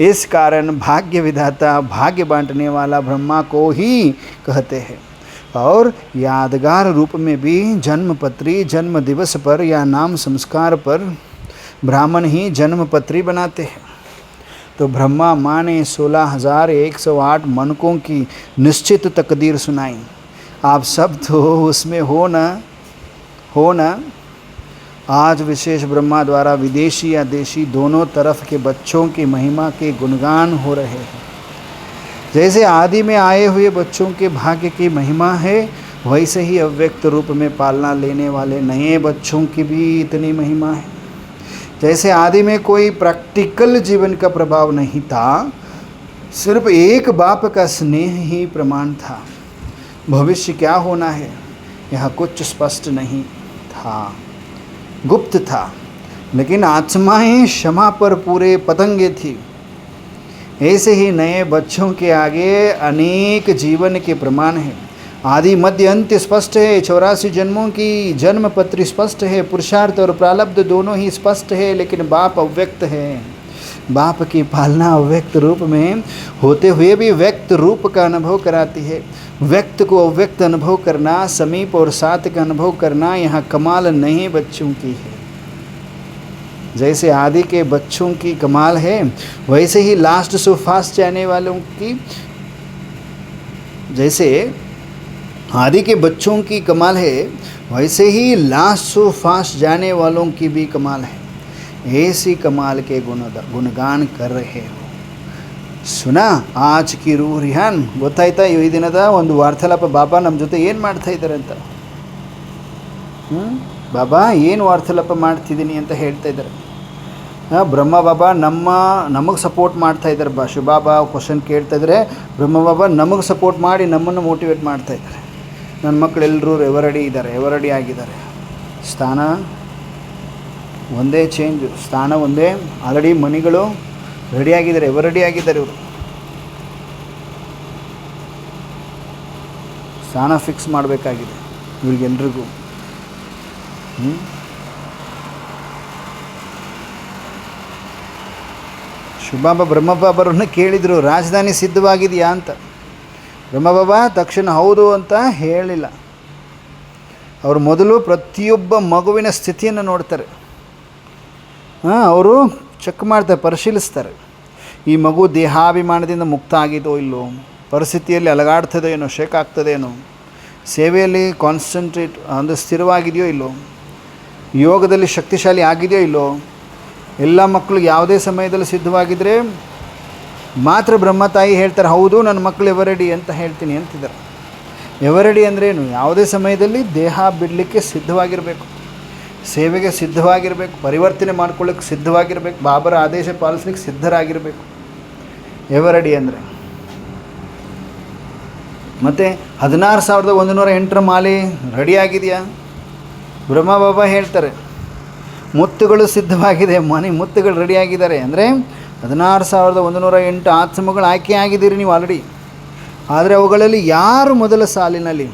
इस कारण भाग्य विधाता, भाग्य बांटने वाला ब्रह्मा को ही कहते हैं. और यादगार रूप में भी जन्मपत्री, जन्म दिवस पर या नाम संस्कार पर ब्राह्मण ही जन्मपत्री बनाते हैं. तो ब्रह्मा माँ ने 16,108 मनकों की निश्चित तकदीर सुनाई. आप सब तो उसमें हो ना? आज विशेष ब्रह्मा द्वारा विदेशी या देशी दोनों तरफ के बच्चों की महिमा के गुणगान हो रहे हैं। जैसे आदि में आए हुए बच्चों के भाग्य की महिमा है, वैसे ही अव्यक्त रूप में पालना लेने वाले नए बच्चों की भी इतनी महिमा है। जैसे आदि में कोई प्रैक्टिकल जीवन का प्रभाव नहीं था, सिर्फ एक बाप का स्नेह ही प्रमाण था। भविष्य क्या होना है यह कुछ स्पष्ट नहीं था, गुप्त था, लेकिन आत्माएं क्षमा पर पूरे पतंगे थी। ऐसे ही नए बच्चों के आगे अनेक जीवन के प्रमाण हैं। आदि मध्य अंत्य स्पष्ट है, 84 जन्मों की जन्म पत्री स्पष्ट है, पुरुषार्थ और प्रारब्ध दोनों ही स्पष्ट है, लेकिन बाप अव्यक्त है। बाप की पालना अव्यक्त रूप में होते हुए भी व्यक्त रूप का अनुभव कराती है। व्यक्त को अव्यक्त अनुभव करना, समीप और साथ का अनुभव करना यहाँ कमाल नए बच्चों की है। जैसे आदि के बच्चों की कमाल है, वैसे ही लास्ट सो फास्ट जाने वालों की, जैसे आदि के बच्चों की कमाल है, वैसे ही लास्ट सो फास्ट जाने वालों की भी कमाल है। ऐसी कमाल के गुणगान कर रहे हो। ಸುನಾ ಆಚ್ ಕಿ ರೂಹ್ ರಿಹಾನ್ ಗೊತ್ತಾಯ್ತಾ? ಈ ದಿನದ ಒಂದು ವಾರ್ತಾಲಾಪ ಬಾಬಾ ನಮ್ಮ ಜೊತೆ ಏನು ಮಾಡ್ತಾ ಇದ್ದಾರೆ ಅಂತ. ಬಾಬಾ ಏನು ವಾರ್ತಾಲಾಪ ಮಾಡ್ತಿದ್ದೀನಿ ಅಂತ ಹೇಳ್ತಾ ಇದ್ದಾರೆ. ಬ್ರಹ್ಮ ಬಾಬಾ ನಮಗೆ ಸಪೋರ್ಟ್ ಮಾಡ್ತಾ ಇದ್ದಾರೆ. ಶಿವಬಾಬಾ ಕ್ವಶನ್ ಕೇಳ್ತಾ ಇದ್ದಾರೆ, ಬ್ರಹ್ಮ ಬಾಬಾ ನಮಗೆ ಸಪೋರ್ಟ್ ಮಾಡಿ ನಮ್ಮನ್ನು ಮೋಟಿವೇಟ್ ಮಾಡ್ತಾ ಇದ್ದಾರೆ. ನನ್ನ ಮಕ್ಕಳೆಲ್ಲರೂ ಎವರಡಿ ಇದ್ದಾರೆ, ಎವರಡಿ ಆಗಿದ್ದಾರೆ. ಸ್ಥಾನ ಒಂದೇ ಚೇಂಜ್, ಸ್ಥಾನ ಒಂದೇ. ಆಲ್ರೆಡಿ ಮಣಿಗಳು ರೆಡಿಯಾಗಿದ್ದಾರೆ, ಎವರಡಿ ಆಗಿದ್ದಾರೆ. ಇವರು ಸ್ಥಾನ ಫಿಕ್ಸ್ ಮಾಡಬೇಕಾಗಿದೆ ಇವ್ರಿಗೆಲ್ರಿಗೂ. ಶಿವಬಾಬಾ ಬ್ರಹ್ಮಬಾಬರನ್ನು ಕೇಳಿದರು, ರಾಜಧಾನಿ ಸಿದ್ಧವಾಗಿದೆಯಾ ಅಂತ. ಬ್ರಹ್ಮಬಾಬಾ ತಕ್ಷಣ ಹೌದು ಅಂತ ಹೇಳಿಲ್ಲ. ಅವರು ಮೊದಲು ಪ್ರತಿಯೊಬ್ಬ ಮಗುವಿನ ಸ್ಥಿತಿಯನ್ನು ನೋಡ್ತಾರೆ. ಅವರು ಚೆಕ್ ಮಾಡ್ತಾರೆ, ಪರಿಶೀಲಿಸ್ತಾರೆ. ಈ ಮಗು ದೇಹಾಭಿಮಾನದಿಂದ ಮುಕ್ತ ಆಗಿದೋ ಇಲ್ಲೋ, ಪರಿಸ್ಥಿತಿಯಲ್ಲಿ ಅಲಗಾಡ್ತದೆ ಏನೋ, ಶೇಕ್ ಆಗ್ತದೆ ಏನೋ, ಸೇವೆಯಲ್ಲಿ ಕಾನ್ಸಂಟ್ರೇಟ್ ಅಂದರೆ ಸ್ಥಿರವಾಗಿದೆಯೋ ಇಲ್ಲೋ, ಯೋಗದಲ್ಲಿ ಶಕ್ತಿಶಾಲಿ ಆಗಿದೆಯೋ ಇಲ್ಲೋ. ಎಲ್ಲ ಮಕ್ಕಳು ಯಾವುದೇ ಸಮಯದಲ್ಲಿ ಸಿದ್ಧವಾಗಿದ್ದರೆ ಮಾತ್ರ ಬ್ರಹ್ಮ ತಾಯಿ ಹೇಳ್ತಾರೆ, ಹೌದು ನನ್ನ ಮಕ್ಕಳು ಎವರಡಿ ಅಂತ ಹೇಳ್ತೀನಿ ಅಂತಿದ್ದಾರೆ. ಎವರಡಿ ಅಂದ್ರೇನು? ಯಾವುದೇ ಸಮಯದಲ್ಲಿ ದೇಹ ಬಿಡಲಿಕ್ಕೆ ಸಿದ್ಧವಾಗಿರಬೇಕು, ಸೇವೆಗೆ ಸಿದ್ಧವಾಗಿರಬೇಕು, ಪರಿವರ್ತನೆ ಮಾಡ್ಕೊಳ್ಳೋಕ್ಕೆ ಸಿದ್ಧವಾಗಿರಬೇಕು, ಬಾಬರ ಆದೇಶ ಪಾಲಿಸ್ಲಿಕ್ಕೆ ಸಿದ್ಧರಾಗಿರಬೇಕು. ಎವರಡಿ ಅಂದರೆ ಮತ್ತು 16,108 ಮಾಲೆ ರೆಡಿಯಾಗಿದೆಯಾ? ಬ್ರಹ್ಮ ಬಾಬಾ ಹೇಳ್ತಾರೆ, ಮುತ್ತುಗಳು ಸಿದ್ಧವಾಗಿದೆ, ಮುತ್ತುಗಳು ರೆಡಿಯಾಗಿದ್ದಾರೆ. ಅಂದರೆ 16,108 ಆತ್ಮಗಳು ಆಯ್ಕೆ ಆಗಿದ್ದೀರಿ ನೀವು ಆಲ್ರೆಡಿ. ಆದರೆ ಅವುಗಳಲ್ಲಿ ಯಾರು ಮೊದಲ ಸಾಲಿನಲ್ಲಿ,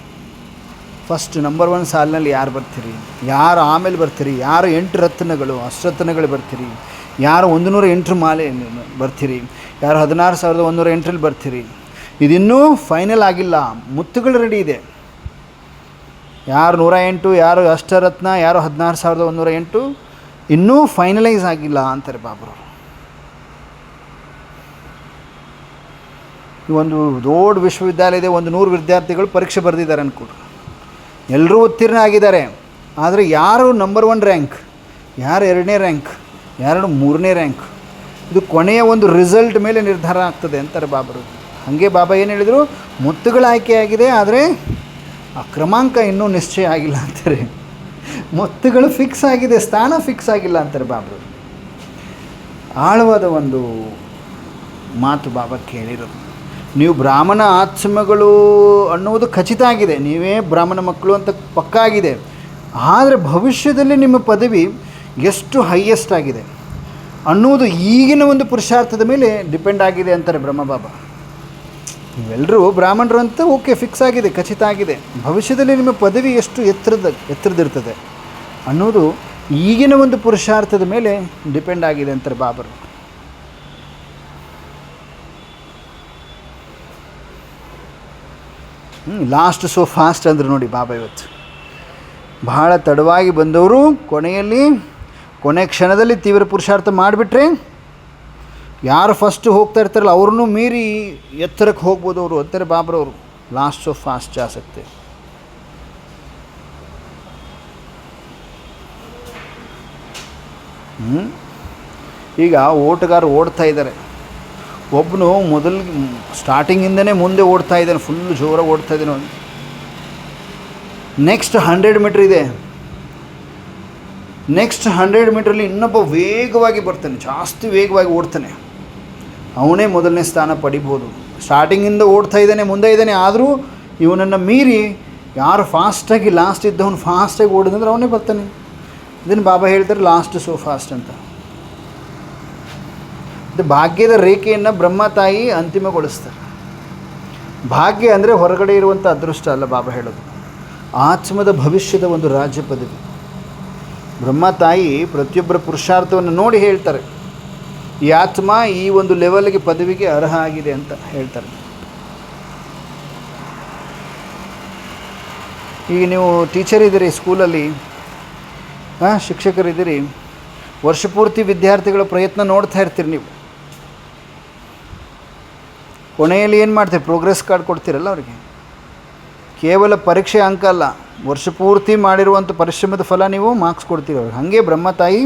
ಫಸ್ಟ್ ನಂಬರ್ 1 ಸಾಲಿನಲ್ಲಿ ಯಾರು ಬರ್ತೀರಿ, ಯಾರು ಆಮೇಲೆ ಬರ್ತೀರಿ, ಯಾರು 8 ರತ್ನಗಳು ಅಷ್ಟರತ್ನಗಳು ಬರ್ತೀರಿ, ಯಾರು 108 ಮಾಲೆ ಬರ್ತೀರಿ, ಯಾರು 16,108ರಲ್ಲಿ ಬರ್ತೀರಿ. ಇದಿನ್ನೂ ಫೈನಲ್ ಆಗಿಲ್ಲ, ಮುತ್ತುಗಳು ರೆಡಿ ಇದೆ. ಯಾರು 108, ಯಾರು ಅಷ್ಟರತ್ನ, ಯಾರು 16,108 ಇನ್ನೂ ಫೈನಲೈಸ್ ಆಗಿಲ್ಲ ಅಂತಾರೆ ಬಾಬರು. ಒಂದು ದೊಡ್ಡ ವಿಶ್ವವಿದ್ಯಾಲಯ ಇದೆ, 100 ವಿದ್ಯಾರ್ಥಿಗಳು ಪರೀಕ್ಷೆ ಬರೆದಿದ್ದಾರೆ ಅನ್ಕೊಡ್ರಿ. ಎಲ್ಲರೂ ಉತ್ತೀರ್ಣ ಆಗಿದ್ದಾರೆ. ಆದರೆ ಯಾರು ನಂಬರ್ 1 ರ್ಯಾಂಕ್, ಯಾರು 2ನೇ ರ್ಯಾಂಕ್, ಯಾರು 3ನೇ ರ್ಯಾಂಕ್, ಇದು ಕೊನೆಯ ಒಂದು ರಿಸಲ್ಟ್ ಮೇಲೆ ನಿರ್ಧಾರ ಆಗ್ತದೆ ಅಂತಾರೆ ಬಾಬರು. ಹಾಗೆ ಬಾಬಾ ಏನು ಹೇಳಿದರು, ಮುತ್ತುಗಳು ಆಯ್ಕೆಯಾಗಿದೆ, ಆದರೆ ಆ ಕ್ರಮಾಂಕ ಇನ್ನೂ ನಿಶ್ಚಯ ಆಗಿಲ್ಲ ಅಂತಾರೆ. ಮುತ್ತುಗಳು ಫಿಕ್ಸ್ ಆಗಿದೆ, ಸ್ಥಾನ ಫಿಕ್ಸ್ ಆಗಿಲ್ಲ ಅಂತಾರೆ ಬಾಬರು. ಆಳವಾದ ಒಂದು ಮಾತು ಬಾಬಾ ಕೇಳಿರೋದು. ನೀವು ಬ್ರಾಹ್ಮಣ ಆತ್ಮಗಳು ಅನ್ನುವುದು ಖಚಿತ ಆಗಿದೆ, ನೀವೇ ಬ್ರಾಹ್ಮಣ ಮಕ್ಕಳು ಅಂತ ಪಕ್ಕಾ ಆಗಿದೆ. ಆದರೆ ಭವಿಷ್ಯದಲ್ಲಿ ನಿಮ್ಮ ಪದವಿ ಎಷ್ಟು ಹೈಯೆಸ್ಟ್ ಆಗಿದೆ ಅನ್ನುವುದು ಈಗಿನ ಒಂದು ಪುರುಷಾರ್ಥದ ಮೇಲೆ ಡಿಪೆಂಡ್ ಆಗಿದೆ ಅಂತಾರೆ ಬ್ರಹ್ಮಬಾಬಾ. ನೀವೆಲ್ಲರೂ ಬ್ರಾಹ್ಮಣರು ಅಂತ ಓಕೆ, ಫಿಕ್ಸ್ ಆಗಿದೆ, ಖಚಿತ ಆಗಿದೆ. ಭವಿಷ್ಯದಲ್ಲಿ ನಿಮ್ಮ ಪದವಿ ಎಷ್ಟು ಎತ್ತರದಿರ್ತದೆ ಅನ್ನೋದು ಈಗಿನ ಒಂದು ಪುರುಷಾರ್ಥದ ಮೇಲೆ ಡಿಪೆಂಡ್ ಆಗಿದೆ ಅಂತಾರೆ ಬಾಬರು. ಲಾಸ್ಟ್ ಸೋ ಫಾಸ್ಟ್ ಅಂದ್ರೆ ನೋಡಿ ಬಾಬಾ ಇವತ್ತು. ಬಹಳ ತಡವಾಗಿ ಬಂದವರು ಕೊನೆ ಕ್ಷಣದಲ್ಲಿ ತೀವ್ರ ಪುರುಷಾರ್ಥ ಮಾಡಿಬಿಟ್ರೆ, ಯಾರು ಫಸ್ಟ್ ಹೋಗ್ತಾ ಇರ್ತಾರಲ್ಲ ಅವ್ರನ್ನೂ ಮೀರಿ ಎತ್ತರಕ್ಕೆ ಹೋಗ್ಬೋದು ಅವರು ಅಂತಾರೆ ಬಾಬ್ರವರು. ಲಾಸ್ಟ್ ಸೋ ಫಾಸ್ಟ್ जा सकते. ಈಗ ಓಟಗಾರ ಓಡ್ತಾ ಇದ್ದಾರೆ, ಒಬ್ಬನು ಸ್ಟಾರ್ಟಿಂಗಿಂದನೇ ಮುಂದೆ ಓಡ್ತಾ ಇದ್ದಾನೆ, ಫುಲ್ ಜೋರಾಗಿ ಓಡ್ತಾ ಇದ್ದಾನೆ. ಅವನು ನೆಕ್ಸ್ಟ್ 100 ಮೀಟ್ರ್ ಇದೆ, ನೆಕ್ಸ್ಟ್ 100 ಮೀಟ್ರಲ್ಲಿ ಇನ್ನೊಬ್ಬ ವೇಗವಾಗಿ ಬರ್ತಾನೆ, ಜಾಸ್ತಿ ವೇಗವಾಗಿ ಓಡ್ತಾನೆ, ಅವನೇ ಮೊದಲನೇ ಸ್ಥಾನ ಪಡಿಬೋದು. ಸ್ಟಾರ್ಟಿಂಗಿಂದ ಓಡ್ತಾ ಇದ್ದಾನೆ, ಮುಂದೆ ಇದ್ದಾನೆ, ಆದರೂ ಇವನನ್ನು ಮೀರಿ ಯಾರು ಫಾಸ್ಟಾಗಿ ಲಾಸ್ಟ್ ಇದ್ದವನು ಫಾಸ್ಟಾಗಿ ಓಡಿದಂದ್ರೆ ಅವನೇ ಬರ್ತಾನೆ. ಇದನ್ನು ಬಾಬಾ ಹೇಳ್ತಾರೆ ಲಾಸ್ಟ್ ಸೋ ಫಾಸ್ಟ್ ಅಂತ. ಇದು ಭಾಗ್ಯದ ರೇಖೆಯನ್ನು ಬ್ರಹ್ಮ ತಾಯಿ ಅಂತಿಮಗೊಳಿಸ್ತಾರೆ. ಭಾಗ್ಯ ಅಂದರೆ ಹೊರಗಡೆ ಇರುವಂಥ ಅದೃಷ್ಟ ಅಲ್ಲ, ಬಾಬಾ ಹೇಳೋದು ಆತ್ಮದ ಭವಿಷ್ಯದ ಒಂದು ರಾಜ್ಯ ಪದವಿ. ಬ್ರಹ್ಮ ತಾಯಿ ಪ್ರತಿಯೊಬ್ಬರ ಪುರುಷಾರ್ಥವನ್ನು ನೋಡಿ ಹೇಳ್ತಾರೆ, ಈ ಆತ್ಮ ಈ ಒಂದು ಲೆವೆಲ್ಗೆ ಪದವಿಗೆ ಅರ್ಹ ಆಗಿದೆ ಅಂತ ಹೇಳ್ತಾರೆ. ಈಗ ನೀವು ಟೀಚರ್ ಇದ್ದೀರಿ, ಸ್ಕೂಲಲ್ಲಿ ಶಿಕ್ಷಕರಿದ್ದೀರಿ, ವರ್ಷ ಪೂರ್ತಿ ವಿದ್ಯಾರ್ಥಿಗಳ ಪ್ರಯತ್ನ ನೋಡ್ತಾ ಇರ್ತೀರಿ. ನೀವು ಕೊನೆಯಲ್ಲಿ ಏನು ಮಾಡ್ತೀರಿ? ಪ್ರೋಗ್ರೆಸ್ ಕಾರ್ಡ್ ಕೊಡ್ತೀರಲ್ಲ ಅವರಿಗೆ. ಕೇವಲ ಪರೀಕ್ಷೆ ಅಂಕ ಅಲ್ಲ, ವರ್ಷ ಪೂರ್ತಿ ಮಾಡಿರುವಂಥ ಪರಿಶ್ರಮದ ಫಲ ನೀವು ಮಾರ್ಕ್ಸ್ ಕೊಡ್ತೀರಿ ಅವ್ರಿಗೆ. ಹಾಗೆ ಬ್ರಹ್ಮ ತಾಯಿ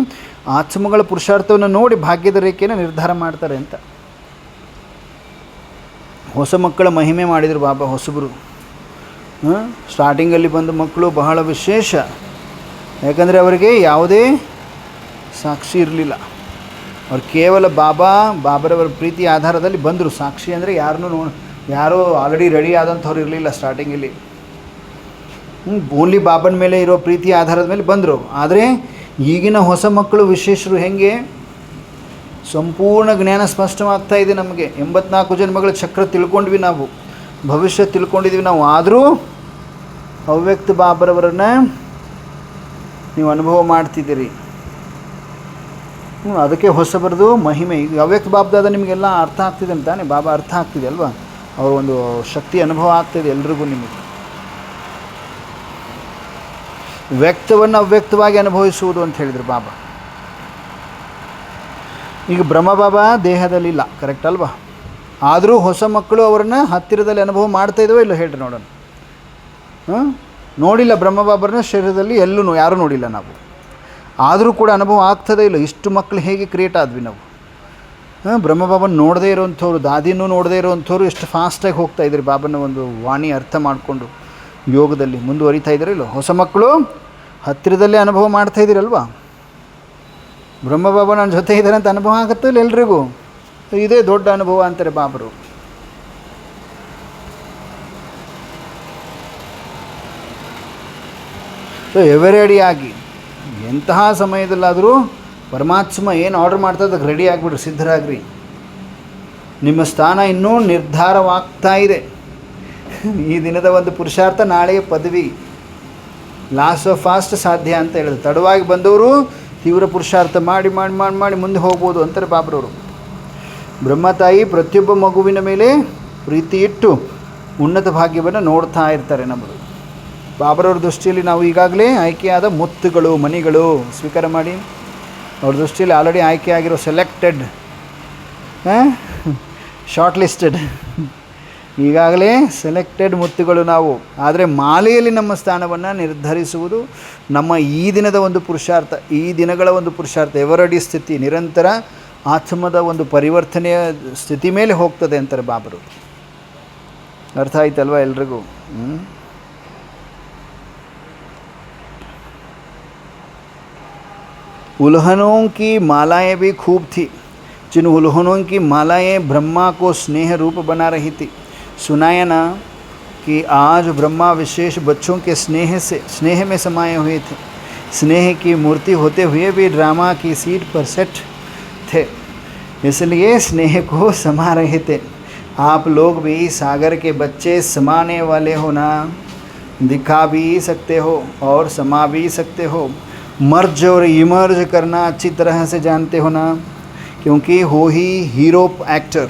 ಆತ್ಮಗಳ ಪುರುಷಾರ್ಥವನ್ನು ನೋಡಿ ಭಾಗ್ಯದ ರೇಖೆಯನ್ನು ನಿರ್ಧಾರ ಮಾಡ್ತಾರೆ ಅಂತ. ಹೊಸ ಮಕ್ಕಳ ಮಹಿಮೆ ಮಾಡಿದರು ಬಾಬಾ. ಹೊಸಬರು ಸ್ಟಾರ್ಟಿಂಗಲ್ಲಿ ಬಂದ ಮಕ್ಕಳು ಬಹಳ ವಿಶೇಷ, ಯಾಕಂದರೆ ಅವರಿಗೆ ಯಾವುದೇ ಸಾಕ್ಷಿ ಇರಲಿಲ್ಲ. ಅವ್ರು ಕೇವಲ ಬಾಬರವರ ಪ್ರೀತಿ ಆಧಾರದಲ್ಲಿ ಬಂದರು. ಸಾಕ್ಷಿ ಅಂದರೆ ಯಾರೋ ಆಲ್ರೆಡಿ ರೆಡಿ ಆದಂಥವ್ರು ಇರಲಿಲ್ಲ ಸ್ಟಾರ್ಟಿಂಗಲ್ಲಿ. ಓನ್ಲಿ ಬಾಬನ ಮೇಲೆ ಇರೋ ಪ್ರೀತಿ ಆಧಾರದ ಮೇಲೆ ಬಂದರು. ಆದರೆ ಈಗಿನ ಹೊಸ ಮಕ್ಕಳು ವಿಶೇಷರು ಹೆಂಗೆ? ಸಂಪೂರ್ಣ ಜ್ಞಾನ ಸ್ಪಷ್ಟವಾಗ್ತಾ ಇದೆ ನಮಗೆ. 84 ಜನ್ಮಗಳ ಚಕ್ರ ತಿಳ್ಕೊಂಡ್ವಿ ನಾವು, ಭವಿಷ್ಯ ತಿಳ್ಕೊಂಡಿದ್ವಿ ನಾವು. ಆದರೂ ಅವ್ಯಕ್ತ ಬಾಬರವರನ್ನು ನೀವು ಅನುಭವ ಮಾಡ್ತಿದ್ದೀರಿ. ಅದಕ್ಕೆ ಹೊಸಬರದು ಮಹಿಮೆ. ಈಗ ಅವ್ಯಕ್ತ ಬಾಬ್ದಾದ ನಿಮಗೆಲ್ಲ ಅರ್ಥ ಆಗ್ತಿದೆ ಅಂತಾನೆ, ಬಾಬಾ ಅರ್ಥ ಆಗ್ತಿದೆ ಅಲ್ವಾ? ಅವರ ಒಂದು ಶಕ್ತಿ ಅನುಭವ ಆಗ್ತಿದೆ ಎಲ್ರಿಗೂ. ನಿಮಗೆ ವ್ಯಕ್ತವನ್ನು ಅವ್ಯಕ್ತವಾಗಿ ಅನುಭವಿಸುವುದು ಅಂತ ಹೇಳಿದರು ಬಾಬಾ. ಈಗ ಬ್ರಹ್ಮ ಬಾಬಾ ದೇಹದಲ್ಲಿಲ್ಲ, ಕರೆಕ್ಟ್ ಅಲ್ವಾ? ಆದರೂ ಹೊಸ ಮಕ್ಕಳು ಅವರನ್ನು ಹತ್ತಿರದಲ್ಲಿ ಅನುಭವ ಮಾಡ್ತಾ ಇದ್ದಾವೋ ಇಲ್ಲ ಹೇಳ್ರಿ ನೋಡೋಣ. ನೋಡಿಲ್ಲ ಬ್ರಹ್ಮ ಬಾಬರನ್ನ ಶರೀರದಲ್ಲಿ ಎಲ್ಲೂ ಯಾರೂ ನೋಡಿಲ್ಲ ನಾವು, ಆದರೂ ಕೂಡ ಅನುಭವ ಆಗ್ತದೇ ಇಲ್ಲ. ಇಷ್ಟು ಮಕ್ಕಳು ಹೇಗೆ ಕ್ರಿಯೇಟ್ ಆದ್ವಿ ನಾವು? ಬ್ರಹ್ಮ ಬಾಬನ ನೋಡದೇ ಇರೋವಂಥವ್ರು, ದಾದಿನೂ ನೋಡದೇ ಇರೋವಂಥವ್ರು ಎಷ್ಟು ಫಾಸ್ಟಾಗಿ ಹೋಗ್ತಾ ಇದ್ರಿ ಬಾಬನ ಒಂದು ವಾಣಿ ಅರ್ಥ ಮಾಡಿಕೊಂಡು ಯೋಗದಲ್ಲಿ ಮುಂದುವರಿತಾ ಇದ್ದೀರಲ್ಲ. ಹೊಸ ಮಕ್ಕಳು ಹತ್ತಿರದಲ್ಲೇ ಅನುಭವ ಮಾಡ್ತಾ ಇದ್ದೀರಲ್ವಾ? ಬ್ರಹ್ಮ ಬಾಬಾ ನನ್ನ ಜೊತೆ ಇದ್ದಾರೆ ಅಂತ ಅನುಭವ ಆಗುತ್ತೆ ಇಲ್ಲ ಎಲ್ರಿಗೂ? ಇದೇ ದೊಡ್ಡ ಅನುಭವ ಅಂತಾರೆ ಬಾಬರು. ಸೊ ಎವರೆಡಿಯಾಗಿ ಎಂತಹ ಸಮಯದಲ್ಲಾದರೂ ಪರಮಾತ್ಮ ಏನು ಆರ್ಡರ್ ಮಾಡ್ತಾ ಅದಕ್ಕೆ ರೆಡಿ ಆಗಿಬಿಡ್ರಿ, ಸಿದ್ಧರಾಗ್ರಿ. ನಿಮ್ಮ ಸ್ಥಾನ ಇನ್ನೂ ನಿರ್ಧಾರವಾಗ್ತಾ ಇದೆ. ಈ ದಿನದ ಒಂದು ಪುರುಷಾರ್ಥ ನಾಳೆಯ ಪದವಿ, ಲಾಸ್ಟ್ ಆಫ್ ಫಾಸ್ಟ್ ಸಾಧ್ಯ ಅಂತ ಹೇಳಿದ್ರು. ತಡವಾಗಿ ಬಂದವರು ತೀವ್ರ ಪುರುಷಾರ್ಥ ಮಾಡಿ ಮಾಡಿ ಮಾಡಿ ಮಾಡಿ ಮುಂದೆ ಹೋಗ್ಬೋದು ಅಂತಾರೆ ಬಾಬ್ರವರು. ಬ್ರಹ್ಮತಾಯಿ ಪ್ರತಿಯೊಬ್ಬ ಮಗುವಿನ ಮೇಲೆ ಪ್ರೀತಿ ಇಟ್ಟು ಉನ್ನತ ಭಾಗ್ಯವನ್ನು ನೋಡ್ತಾ ಇರ್ತಾರೆ. ನಮ್ಮದು ಬಾಬರವ್ರ ದೃಷ್ಟಿಯಲ್ಲಿ ನಾವು ಈಗಾಗಲೇ ಆಯ್ಕೆಯಾದ ಮುತ್ತುಗಳು, ಮಣಿಗಳು ಸ್ವೀಕಾರ ಮಾಡಿ, ಅವ್ರ ದೃಷ್ಟಿಯಲ್ಲಿ ಆಲ್ರೆಡಿ ಆಯ್ಕೆಯಾಗಿರೋ ಸೆಲೆಕ್ಟೆಡ್, ಶಾರ್ಟ್ ಲಿಸ್ಟೆಡ್, ಈಗಾಗಲೇ ಸೆಲೆಕ್ಟೆಡ್ ಮುತ್ತುಗಳು ನಾವು. ಆದರೆ ಮಾಲೆಯಲ್ಲಿ ನಮ್ಮ ಸ್ಥಾನವನ್ನು ನಿರ್ಧರಿಸುವುದು ನಮ್ಮ ಈ ದಿನದ ಒಂದು ಪುರುಷಾರ್ಥ, ಈ ದಿನಗಳ ಒಂದು ಪುರುಷಾರ್ಥ. ಎವರಡಿ ಸ್ಥಿತಿ, ನಿರಂತರ ಆತ್ಮದ ಒಂದು ಪರಿವರ್ತನೆಯ ಸ್ಥಿತಿ ಮೇಲೆ ಹೋಗ್ತದೆ ಅಂತಾರೆ ಬಾಬರು. ಅರ್ಥ ಆಯ್ತಲ್ವ ಎಲ್ರಿಗೂ? उल्हनों की मालाएं भी खूब थी, जिन उल्हनों की मालाएं ब्रह्मा को स्नेह रूप बना रही थी. सुनाया ना कि आज ब्रह्मा विशेष बच्चों के स्नेह में समाये हुए थे. स्नेह की मूर्ति होते हुए भी ड्रामा की सीट पर सेट थे, इसलिए स्नेह को समा रहे थे. आप लोग भी सागर के बच्चे समाने वाले हो ना, दिखा भी सकते हो और समा भी सकते हो. मर्ज और इमर्ज करना अच्छी तरह से जानते हो ना, क्योंकि हो ही हीरो एक्टर.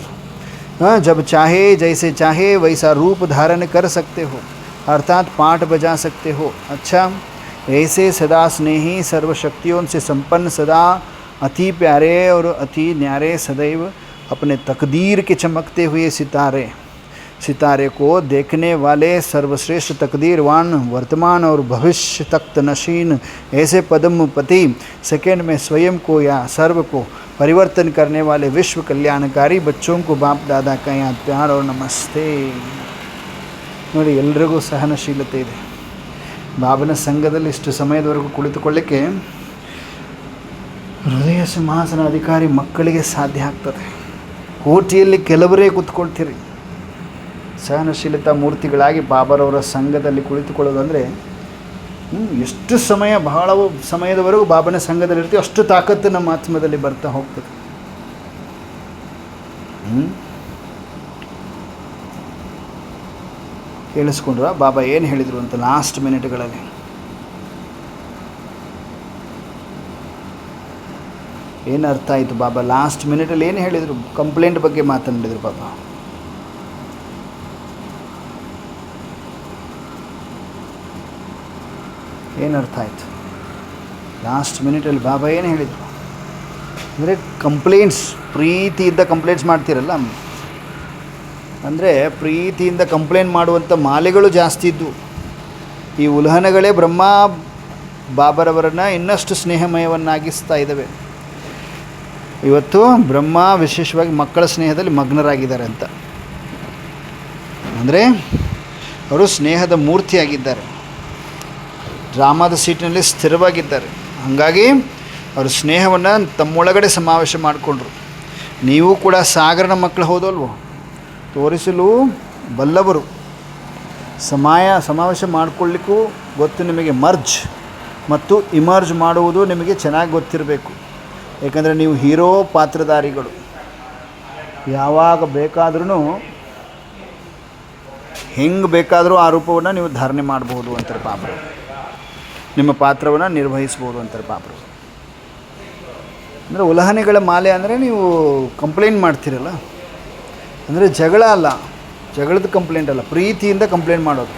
जब चाहे जैसे चाहे वैसा रूप धारण कर सकते हो, अर्थात पाठ बजा सकते हो. अच्छा, ऐसे सदा स्नेही सर्वशक्तियों से संपन्न, सदा अति प्यारे और अति न्यारे, सदैव अपने तकदीर के चमकते हुए सितारे, सितारे को देखने वाले सर्वश्रेष्ठ तकदीरवान वर्तमान और भविष्य तख्त नशीन ऐसे पद्मपति सेकेंड में स्वयं को या सर्व को परिवर्तन करने वाले विश्व कल्याणकारी बच्चों को बाप दादा का याद प्यार और नमस्ते. ನೋಡಿ, ಎಲ್ರಿಗೂ ಸಹನಶೀಲತೆ ಇದೆ. ಬಾಬನ ಸಂಘದಲ್ಲಿ ಇಷ್ಟು ಸಮಯದವರೆಗೂ ಕುಳಿತುಕೊಳ್ಳಿಕ್ಕೆ ಹೃದಯ ಸಿಂಹಾಸನ ಅಧಿಕಾರಿ ಮಕ್ಕಳಿಗೆ ಸಾಧ್ಯ ಆಗ್ತದೆ. ಕೋಟಿಯಲ್ಲಿ ಕೆಲವರೇ ಕೂತ್ಕೊಳ್ತೀರಿ. ಸಹನಶೀಲತಾ ಮೂರ್ತಿಗಳಾಗಿ ಬಾಬರವರ ಸಂಘದಲ್ಲಿ ಕುಳಿತುಕೊಳ್ಳೋದಂದರೆ ಎಷ್ಟು ಸಮಯ, ಬಹಳ ಸಮಯದವರೆಗೂ ಬಾಬನ ಸಂಘದಲ್ಲಿರ್ತೀವಿ, ಅಷ್ಟು ತಾಕತ್ತು ನಮ್ಮ ಆತ್ಮದಲ್ಲಿ ಬರ್ತಾ ಹೋಗ್ತದೆ. ಕೇಳಿಸ್ಕೊಂಡ್ರ ಬಾಬಾ ಏನು ಹೇಳಿದರು ಅಂತ ಲಾಸ್ಟ್ ಮಿನಿಟ್ಗಳಲ್ಲಿ? ಏನು ಅರ್ಥ ಆಯಿತು? ಬಾಬಾ ಲಾಸ್ಟ್ ಮಿನಿಟಲ್ಲಿ ಏನು ಹೇಳಿದರು? ಕಂಪ್ಲೇಂಟ್ ಬಗ್ಗೆ ಮಾತನಾಡಿದರು ಬಾಬಾ. ಏನು ಅರ್ಥ ಆಯಿತು? ಲಾಸ್ಟ್ ಮಿನಿಟಲ್ಲಿ ಬಾಬಾ ಏನು ಹೇಳಿದರು ಅಂದರೆ, ಕಂಪ್ಲೇಂಟ್ಸ್, ಪ್ರೀತಿಯಿಂದ ಕಂಪ್ಲೇಂಟ್ಸ್ ಮಾಡ್ತೀರಲ್ಲ, ಅಂದರೆ ಪ್ರೀತಿಯಿಂದ ಕಂಪ್ಲೇಂಟ್ ಮಾಡುವಂಥ ಮಾಲೆಗಳು ಜಾಸ್ತಿ ಇದ್ದವು. ಈ ಉಲ್ಹನಗಳೇ ಬ್ರಹ್ಮ ಬಾಬರವರನ್ನು ಇನ್ನಷ್ಟು ಸ್ನೇಹಮಯವನ್ನಾಗಿಸ್ತಾ ಇದ್ದಾವೆ. ಇವತ್ತು ಬ್ರಹ್ಮ ವಿಶೇಷವಾಗಿ ಮಕ್ಕಳ ಸ್ನೇಹದಲ್ಲಿ ಮಗ್ನರಾಗಿದ್ದಾರೆ ಅಂತ, ಅಂದರೆ ಅವರು ಸ್ನೇಹದ ಮೂರ್ತಿಯಾಗಿದ್ದಾರೆ, ಡ್ರಾಮಾದ ಸೀಟಿನಲ್ಲಿ ಸ್ಥಿರವಾಗಿದ್ದಾರೆ. ಹಾಗಾಗಿ ಅವರು ಸ್ನೇಹವನ್ನು ತಮ್ಮೊಳಗಡೆ ಸಮಾವೇಶ ಮಾಡಿಕೊಂಡ್ರು. ನೀವು ಕೂಡ ಸಾಗರನ ಮಕ್ಕಳು ಹೌದಲ್ವೋ? ತೋರಿಸಲು ಬಲ್ಲವರು, ಸಮಾವೇಶ ಮಾಡಿಕೊಳ್ಳಿಕ್ಕೂ ಗೊತ್ತು ನಿಮಗೆ. ಮರ್ಜ್ ಮತ್ತು ಇಮರ್ಜ್ ಮಾಡುವುದು ನಿಮಗೆ ಚೆನ್ನಾಗಿ ಗೊತ್ತಿರಬೇಕು. ಏಕೆಂದರೆ ನೀವು ಹೀರೋ ಪಾತ್ರಧಾರಿಗಳು. ಯಾವಾಗ ಬೇಕಾದ್ರೂ ಹೆಂಗೆ ಬೇಕಾದರೂ ಆ ರೂಪವನ್ನು ನೀವು ಧಾರಣೆ ಮಾಡ್ಬೋದು ಅಂತಾರೆ ಪಾಪರು. ನಿಮ್ಮ ಪಾತ್ರವನ್ನು ನಿರ್ವಹಿಸ್ಬೋದು ಅಂತಾರೆ ಪಾಪರು. ಅಂದರೆ ಉಲ್ಹನೆಗಳ ಮಾಲೆ ಅಂದರೆ ನೀವು ಕಂಪ್ಲೇಂಟ್ ಮಾಡ್ತೀರಲ್ಲ, ಅಂದರೆ ಜಗಳ ಅಲ್ಲ, ಜಗಳದ ಕಂಪ್ಲೇಂಟ್ ಅಲ್ಲ, ಪ್ರೀತಿಯಿಂದ ಕಂಪ್ಲೇಂಟ್ ಮಾಡೋದು.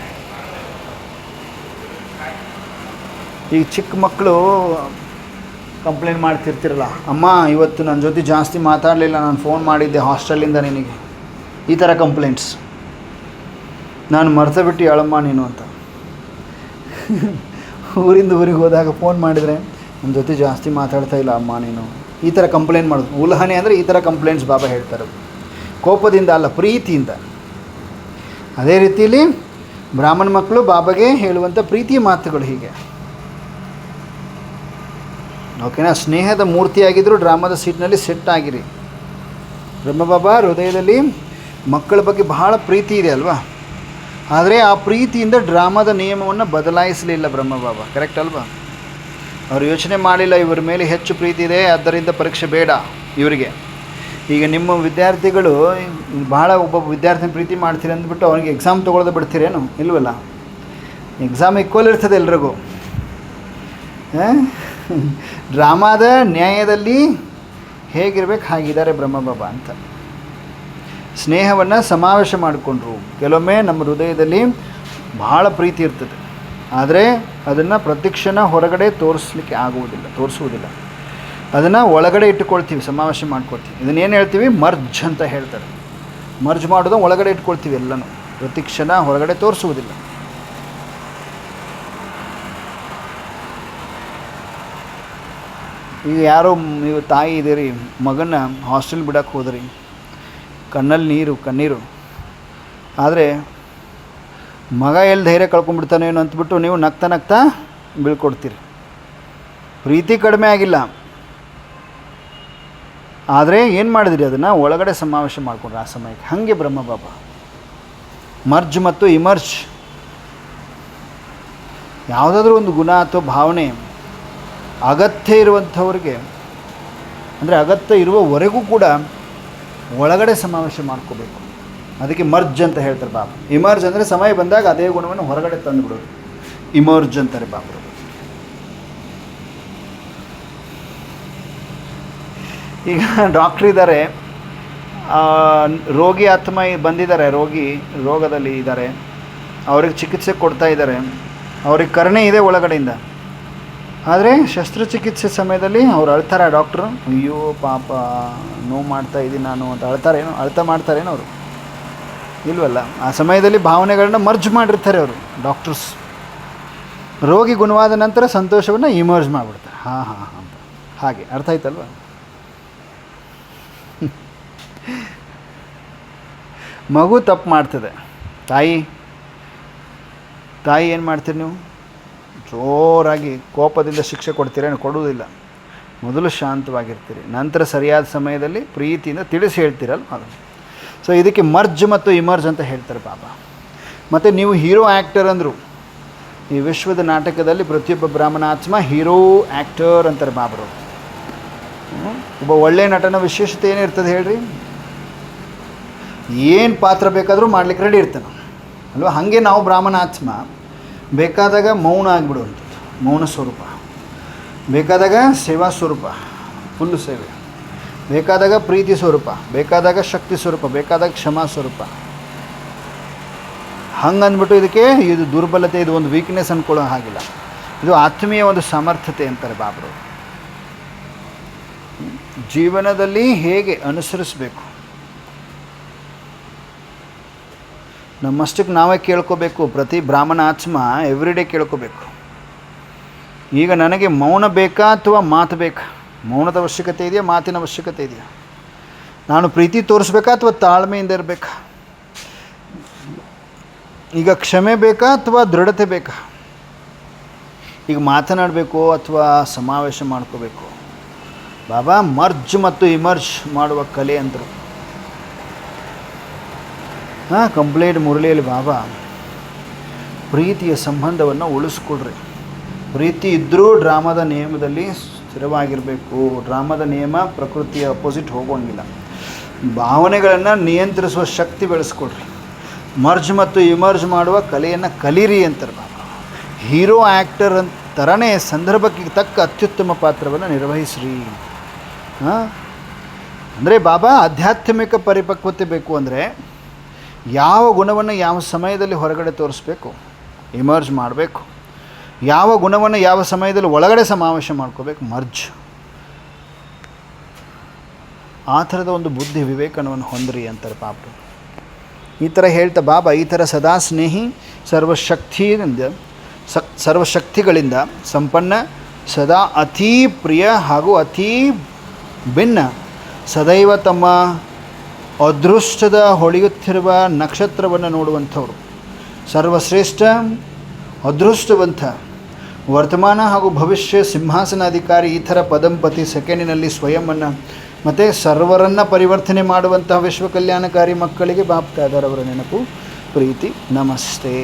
ಈಗ ಚಿಕ್ಕ ಮಕ್ಕಳು ಕಂಪ್ಲೇಂಟ್ ಮಾಡ್ತಿರ್ತಿರಲ್ಲ, ಅಮ್ಮ ಇವತ್ತು ನನ್ನ ಜೊತೆ ಜಾಸ್ತಿ ಮಾತಾಡಲಿಲ್ಲ, ನಾನು ಫೋನ್ ಮಾಡಿದ್ದೆ ಹಾಸ್ಟೆಲಿಂದ ನಿನಗೆ, ಈ ಥರ ಕಂಪ್ಲೇಂಟ್ಸ್. ನಾನು ಮರ್ತು ಬಿಟ್ಟು ಹೇಳಮ್ಮ ನೀನು ಅಂತ. ಊರಿಂದ ಊರಿಗೆ ಹೋದಾಗ ಫೋನ್ ಮಾಡಿದರೆ ನನ್ನ ಜೊತೆ ಜಾಸ್ತಿ ಮಾತಾಡ್ತಾ ಇಲ್ಲ ಅಮ್ಮ ನೀನು, ಈ ಥರ ಕಂಪ್ಲೇಂಟ್ ಮಾಡೋದು. ಉಲ್ಹನೆ ಅಂದರೆ ಈ ಥರ ಕಂಪ್ಲೇಂಟ್ಸ್ ಬಾಬಾ ಹೇಳ್ತಾರೆ. ಕೋಪದಿಂದ ಅಲ್ಲ, ಪ್ರೀತಿಯಿಂದ. ಅದೇ ರೀತಿಯಲ್ಲಿ ಬ್ರಾಹ್ಮಣ ಮಕ್ಕಳು ಬಾಬಾಗೆ ಹೇಳುವಂಥ ಪ್ರೀತಿಯ ಮಾತುಗಳು ಹೀಗೆ. ಓಕೆನಾ? ಸ್ನೇಹದ ಮೂರ್ತಿಯಾಗಿದ್ದರೂ ಡ್ರಾಮಾದ ಸೀಟ್ನಲ್ಲಿ ಸೆಟ್ ಆಗಿರಿ. ಬ್ರಹ್ಮಬಾಬಾ ಹೃದಯದಲ್ಲಿ ಮಕ್ಕಳ ಬಗ್ಗೆ ಬಹಳ ಪ್ರೀತಿ ಇದೆ ಅಲ್ವಾ? ಆದರೆ ಆ ಪ್ರೀತಿಯಿಂದ ಡ್ರಾಮಾದ ನಿಯಮವನ್ನು ಬದಲಾಯಿಸಲಿಲ್ಲ ಬ್ರಹ್ಮಬಾಬಾ. ಕರೆಕ್ಟ್ ಅಲ್ವಾ? ಅವರು ಯೋಚನೆ ಮಾಡಲಿಲ್ಲ ಇವರ ಮೇಲೆ ಹೆಚ್ಚು ಪ್ರೀತಿ ಇದೆ ಆದ್ದರಿಂದ ಪರೀಕ್ಷೆ ಬೇಡ ಇವರಿಗೆ. ಈಗ ನಿಮ್ಮ ವಿದ್ಯಾರ್ಥಿಗಳು ಭಾಳ ಒಬ್ಬೊಬ್ಬ ವಿದ್ಯಾರ್ಥಿನ ಪ್ರೀತಿ ಮಾಡ್ತೀರಿ ಅಂದ್ಬಿಟ್ಟು ಅವನಿಗೆ ಎಕ್ಸಾಮ್ ತೊಗೊಳ್ಳೋದು ಬಿಡ್ತೀರೇನು? ಇಲ್ವಲ್ಲ, ಎಕ್ಸಾಮ್ ಈಕ್ವಲ್ ಇರ್ತದೆ ಎಲ್ರಿಗೂ. ಡ್ರಾಮಾದ ನ್ಯಾಯದಲ್ಲಿ ಹೇಗಿರ್ಬೇಕು ಹಾಗಿದ್ದಾರೆ ಬ್ರಹ್ಮಬಾಬಾ ಅಂತ. ಸ್ನೇಹವನ್ನು ಸಮಾವೇಶ ಮಾಡಿಕೊಂಡ್ರು. ಕೆಲವೊಮ್ಮೆ ನಮ್ಮ ಹೃದಯದಲ್ಲಿ ಭಾಳ ಪ್ರೀತಿ ಇರ್ತದೆ, ಆದರೆ ಅದನ್ನು ಪ್ರತಿಕ್ಷಣ ಹೊರಗಡೆ ತೋರಿಸುವುದಿಲ್ಲ. ಅದನ್ನು ಒಳಗಡೆ ಇಟ್ಟುಕೊಳ್ತೀವಿ, ಸಮಾವೇಶ ಮಾಡ್ಕೊಳ್ತೀವಿ. ಇದನ್ನೇನು ಹೇಳ್ತೀವಿ? ಮರ್ಜ್ ಅಂತ ಹೇಳ್ತಾರೆ. ಮರ್ಜ್ ಮಾಡೋದು ಒಳಗಡೆ ಇಟ್ಕೊಳ್ತೀವಿ ಎಲ್ಲನೂ, ಪ್ರತಿಕ್ಷಣ ಹೊರಗಡೆ ತೋರಿಸುವುದಿಲ್ಲ. ಈಗ ಯಾರೋ ನೀವು ತಾಯಿ ಇದ್ದೀರಿ, ಮಗನ ಹಾಸ್ಟೆಲ್ ಬಿಡೋಕ್ಕೆ ಹೋದ್ರಿ, ಕಣ್ಣಲ್ಲಿ ಕಣ್ಣೀರು, ಆದರೆ ಮಗ ಎಲ್ಲಿ ಧೈರ್ಯ ಕಳ್ಕೊಂಡ್ಬಿಡ್ತಾನೇನೋ ಅಂತಬಿಟ್ಟು ನೀವು ನಗ್ತಾ ಬೀಳ್ಕೊಡ್ತೀರಿ. ಪ್ರೀತಿ ಕಡಿಮೆ ಆಗಿಲ್ಲ, ಆದರೆ ಏನು ಮಾಡಿದ್ರಿ? ಅದನ್ನು ಒಳಗಡೆ ಸಮಾವೇಶ ಮಾಡಿಕೊಂಡ್ರೆ ಆ ಸಮಯಕ್ಕೆ. ಹಾಗೆ ಬ್ರಹ್ಮಬಾಬಾ ಮರ್ಜ್ ಮತ್ತು ಇಮರ್ಜ್, ಯಾವುದಾದ್ರೂ ಒಂದು ಗುಣ ಅಥವಾ ಭಾವನೆ ಅಗತ್ಯ ಇರುವಂಥವ್ರಿಗೆ, ಅಂದರೆ ಅಗತ್ಯ ಇರುವವರೆಗೂ ಕೂಡ ಒಳಗಡೆ ಸಮಾವೇಶ ಮಾಡ್ಕೋಬೇಕು. ಅದಕ್ಕೆ ಮರ್ಜ್ ಅಂತ ಹೇಳ್ತಾರೆ ಬಾಬಾ. ಇಮರ್ಜ್ ಅಂದರೆ ಸಮಯ ಬಂದಾಗ ಅದೇ ಗುಣವನ್ನು ಹೊರಗಡೆ ತಂದುಬಿಡೋದು, ಇಮರ್ಜ್ ಅಂತಾರೆ ಬಾಬರು. ಈಗ ಡಾಕ್ಟ್ರ್ ಇದ್ದಾರೆ, ರೋಗಿ ಆತ್ಮ ಬಂದಿದ್ದಾರೆ, ರೋಗದಲ್ಲಿ ಇದ್ದಾರೆ, ಅವ್ರಿಗೆ ಚಿಕಿತ್ಸೆ ಕೊಡ್ತಾ ಇದ್ದಾರೆ, ಅವ್ರಿಗೆ ಕರುಣೆ ಇದೆ ಒಳಗಡೆಯಿಂದ. ಆದರೆ ಶಸ್ತ್ರಚಿಕಿತ್ಸೆ ಸಮಯದಲ್ಲಿ ಅವ್ರು ಅಳ್ತಾರೆ, ಡಾಕ್ಟ್ರು, ಅಯ್ಯೋ ಪಾಪ ನೋವು ಮಾಡ್ತಾ ಇದ್ದೀನಿ ನಾನು ಅಂತ ಅಳ್ತಾರೇನೋ, ಮಾಡ್ತಾರೇನೋ ಅವರು? ಇಲ್ವಲ್ಲ. ಆ ಸಮಯದಲ್ಲಿ ಭಾವನೆಗಳನ್ನ ಮರ್ಜ್ ಮಾಡಿರ್ತಾರೆ ಅವರು ಡಾಕ್ಟರ್ಸ್. ರೋಗಿ ಗುಣವಾದ ನಂತರ ಸಂತೋಷವನ್ನು ಇಮರ್ಜ್ ಮಾಡಿಬಿಡ್ತಾರೆ. ಹಾಂ ಹಾಂ ಹಾಂ ಅಂತ. ಹಾಗೆ ಅರ್ಥ ಆಯ್ತಲ್ವ? ಮಗು ತಪ್ಪು ಮಾಡ್ತದೆ. ತಾಯಿ ಏನು ಮಾಡ್ತೀರಿ ನೀವು? ಜೋರಾಗಿ ಕೋಪದಿಂದ ಶಿಕ್ಷೆ ಕೊಡ್ತೀರೇನು? ಕೊಡುವುದಿಲ್ಲ. ಮೊದಲು ಶಾಂತವಾಗಿರ್ತೀರಿ, ನಂತರ ಸರಿಯಾದ ಸಮಯದಲ್ಲಿ ಪ್ರೀತಿಯಿಂದ ತಿಳಿಸಿ ಹೇಳ್ತೀರಲ್ಲ ಅದು. ಸೊ ಇದಕ್ಕೆ ಮರ್ಜ್ ಮತ್ತು ಇಮರ್ಜ್ ಅಂತ ಹೇಳ್ತಾರೆ ಬಾಬಾ. ಮತ್ತು ನೀವು ಹೀರೋ ಆ್ಯಕ್ಟರ್ ಅಂದರು. ಈ ವಿಶ್ವದ ನಾಟಕದಲ್ಲಿ ಪ್ರತಿಯೊಬ್ಬ ಬ್ರಾಹ್ಮಣ ಆತ್ಮ ಹೀರೋ ಆ್ಯಕ್ಟರ್ ಅಂತಾರೆ ಬಾಬರು. ಒಬ್ಬ ಒಳ್ಳೆಯ ನಟನ ವಿಶೇಷತೆ ಏನಿರ್ತದೆ ಹೇಳ್ರಿ? ಏನು ಪಾತ್ರ ಬೇಕಾದರೂ ಮಾಡ್ಲಿಕ್ಕೆ ರೆಡಿ ಇರ್ತಾನೆ ಅಲ್ವಾ? ಹಾಗೆ ನಾವು ಬ್ರಾಹ್ಮಣ ಆತ್ಮ ಬೇಕಾದಾಗ ಮೌನ ಆಗಿಬಿಡುವಂಥದ್ದು, ಮೌನ ಸ್ವರೂಪ. ಬೇಕಾದಾಗ ಸೇವಾ ಸ್ವರೂಪ, ಫುಲ್ಲು ಸೇವೆ. ಬೇಕಾದಾಗ ಪ್ರೀತಿ ಸ್ವರೂಪ, ಬೇಕಾದಾಗ ಶಕ್ತಿ ಸ್ವರೂಪ, ಬೇಕಾದಾಗ ಕ್ಷಮಾ ಸ್ವರೂಪ. ಹಂಗೆ ಅಂದ್ಬಿಟ್ಟು ಇದಕ್ಕೆ ಇದು ದುರ್ಬಲತೆ, ಇದು ಒಂದು ವೀಕ್ನೆಸ್ ಅಂದ್ಕೊಳ್ಳೋ ಹಾಗಿಲ್ಲ. ಇದು ಆತ್ಮೀಯ ಒಂದು ಸಾಮರ್ಥ್ಯತೆ ಅಂತಾರೆ ಬಾಬರು. ಜೀವನದಲ್ಲಿ ಹೇಗೆ ಅನುಸರಿಸಬೇಕು ನಮ್ಮಷ್ಟಕ್ಕೆ ನಾವೇ ಕೇಳ್ಕೋಬೇಕು. ಪ್ರತಿ ಬ್ರಾಹ್ಮಣ ಆತ್ಮ ಎವ್ರಿಡೇ ಕೇಳ್ಕೋಬೇಕು. ಈಗ ನನಗೆ ಮೌನ ಬೇಕಾ ಅಥವಾ ಮಾತು ಬೇಕಾ? ಮೌನದ ಅವಶ್ಯಕತೆ ಇದೆಯಾ, ಮಾತಿನ ಅವಶ್ಯಕತೆ ಇದೆಯಾ? ನಾನು ಪ್ರೀತಿ ತೋರಿಸ್ಬೇಕಾ ಅಥವಾ ತಾಳ್ಮೆಯಿಂದ ಇರಬೇಕಾ? ಈಗ ಕ್ಷಮೆ ಬೇಕಾ ಅಥವಾ ದೃಢತೆ ಬೇಕಾ? ಈಗ ಮಾತನಾಡಬೇಕು ಅಥವಾ ಸಮಾವೇಶ ಮಾಡ್ಕೋಬೇಕು? ಬಾಬಾ ಮರ್ಜ್ ಮತ್ತು ಇಮರ್ಜ್ ಮಾಡುವ ಕಲೆ ಅಂದರು. ಕಂಪ್ಲೀಟ್ ಮುರಳಿಯಲ್ಲಿ ಬಾಬಾ ಪ್ರೀತಿಯ ಸಂಬಂಧವನ್ನು ಉಳಿಸ್ಕೊಡ್ರಿ. ಪ್ರೀತಿ ಇದ್ದರೂ ಡ್ರಾಮಾದ ನಿಯಮದಲ್ಲಿ ಸ್ಥಿರವಾಗಿರಬೇಕು. ಡ್ರಾಮಾದ ನಿಯಮ ಪ್ರಕೃತಿಯ ಅಪೋಸಿಟ್ ಹೋಗೋಂಗಿಲ್ಲ. ಭಾವನೆಗಳನ್ನು ನಿಯಂತ್ರಿಸುವ ಶಕ್ತಿ ಬೆಳೆಸ್ಕೊಡ್ರಿ. ಮರ್ಜ್ ಮತ್ತು ಇಮರ್ಜ್ ಮಾಡುವ ಕಲೆಯನ್ನು ಕಲೀರಿ ಅಂತಾರೆ ಬಾಬಾ. ಹೀರೋ ಆ್ಯಕ್ಟರ್ ಥರನೇ ಸಂದರ್ಭಕ್ಕೆ ತಕ್ಕ ಅತ್ಯುತ್ತಮ ಪಾತ್ರವನ್ನು ನಿರ್ವಹಿಸ್ರಿ. ಅಂದರೆ ಬಾಬಾ ಆಧ್ಯಾತ್ಮಿಕ ಪರಿಪಕ್ವತೆ ಬೇಕು ಅಂದರೆ ಯಾವ ಗುಣವನ್ನು ಯಾವ ಸಮಯದಲ್ಲಿ ಹೊರಗಡೆ ತೋರಿಸ್ಬೇಕು, ಇಮರ್ಜ್ ಮಾಡಬೇಕು. ಯಾವ ಗುಣವನ್ನು ಯಾವ ಸಮಯದಲ್ಲಿ ಒಳಗಡೆ ಸಮಾವೇಶ ಮಾಡ್ಕೋಬೇಕು, ಮರ್ಜ್. ಆ ಥರದ ಒಂದು ಬುದ್ಧಿ ವಿವೇಕನವನ್ನು ಹೊಂದ್ರಿ ಅಂತಾರೆ ಪಾಪರು. ಈ ಥರ ಹೇಳ್ತಾ ಬಾಬಾ ಈ ಥರ ಸದಾ ಸ್ನೇಹಿ, ಸರ್ವಶಕ್ತಿಗಳಿಂದ ಸಂಪನ್ನ, ಸದಾ ಅತೀ ಪ್ರಿಯ ಹಾಗೂ ಅತೀ ಭಿನ್ನ, ಸದೈವ ತಮ್ಮ ಅದೃಷ್ಟದ ಹೊಳೆಯುತ್ತಿರುವ ನಕ್ಷತ್ರವನ್ನು ನೋಡುವಂಥವ್ರು, ಸರ್ವಶ್ರೇಷ್ಠ ಅದೃಷ್ಟವಂತ, ವರ್ತಮಾನ ಹಾಗೂ ಭವಿಷ್ಯ ಸಿಂಹಾಸನಾಧಿಕಾರಿ, ಈ ಥರ ಪದಂಪತಿ ಸೆಕೆಂಡಿನಲ್ಲಿ ಸ್ವಯಂವನ್ನು ಮತ್ತು ಸರ್ವರನ್ನು ಪರಿವರ್ತನೆ ಮಾಡುವಂತಹ ವಿಶ್ವ ಕಲ್ಯಾಣಕಾರಿ ಮಕ್ಕಳಿಗೆ ಬಾಪ್ತಾದರವರ ನೆನಪು, ಪ್ರೀತಿ. ನಮಸ್ತೆ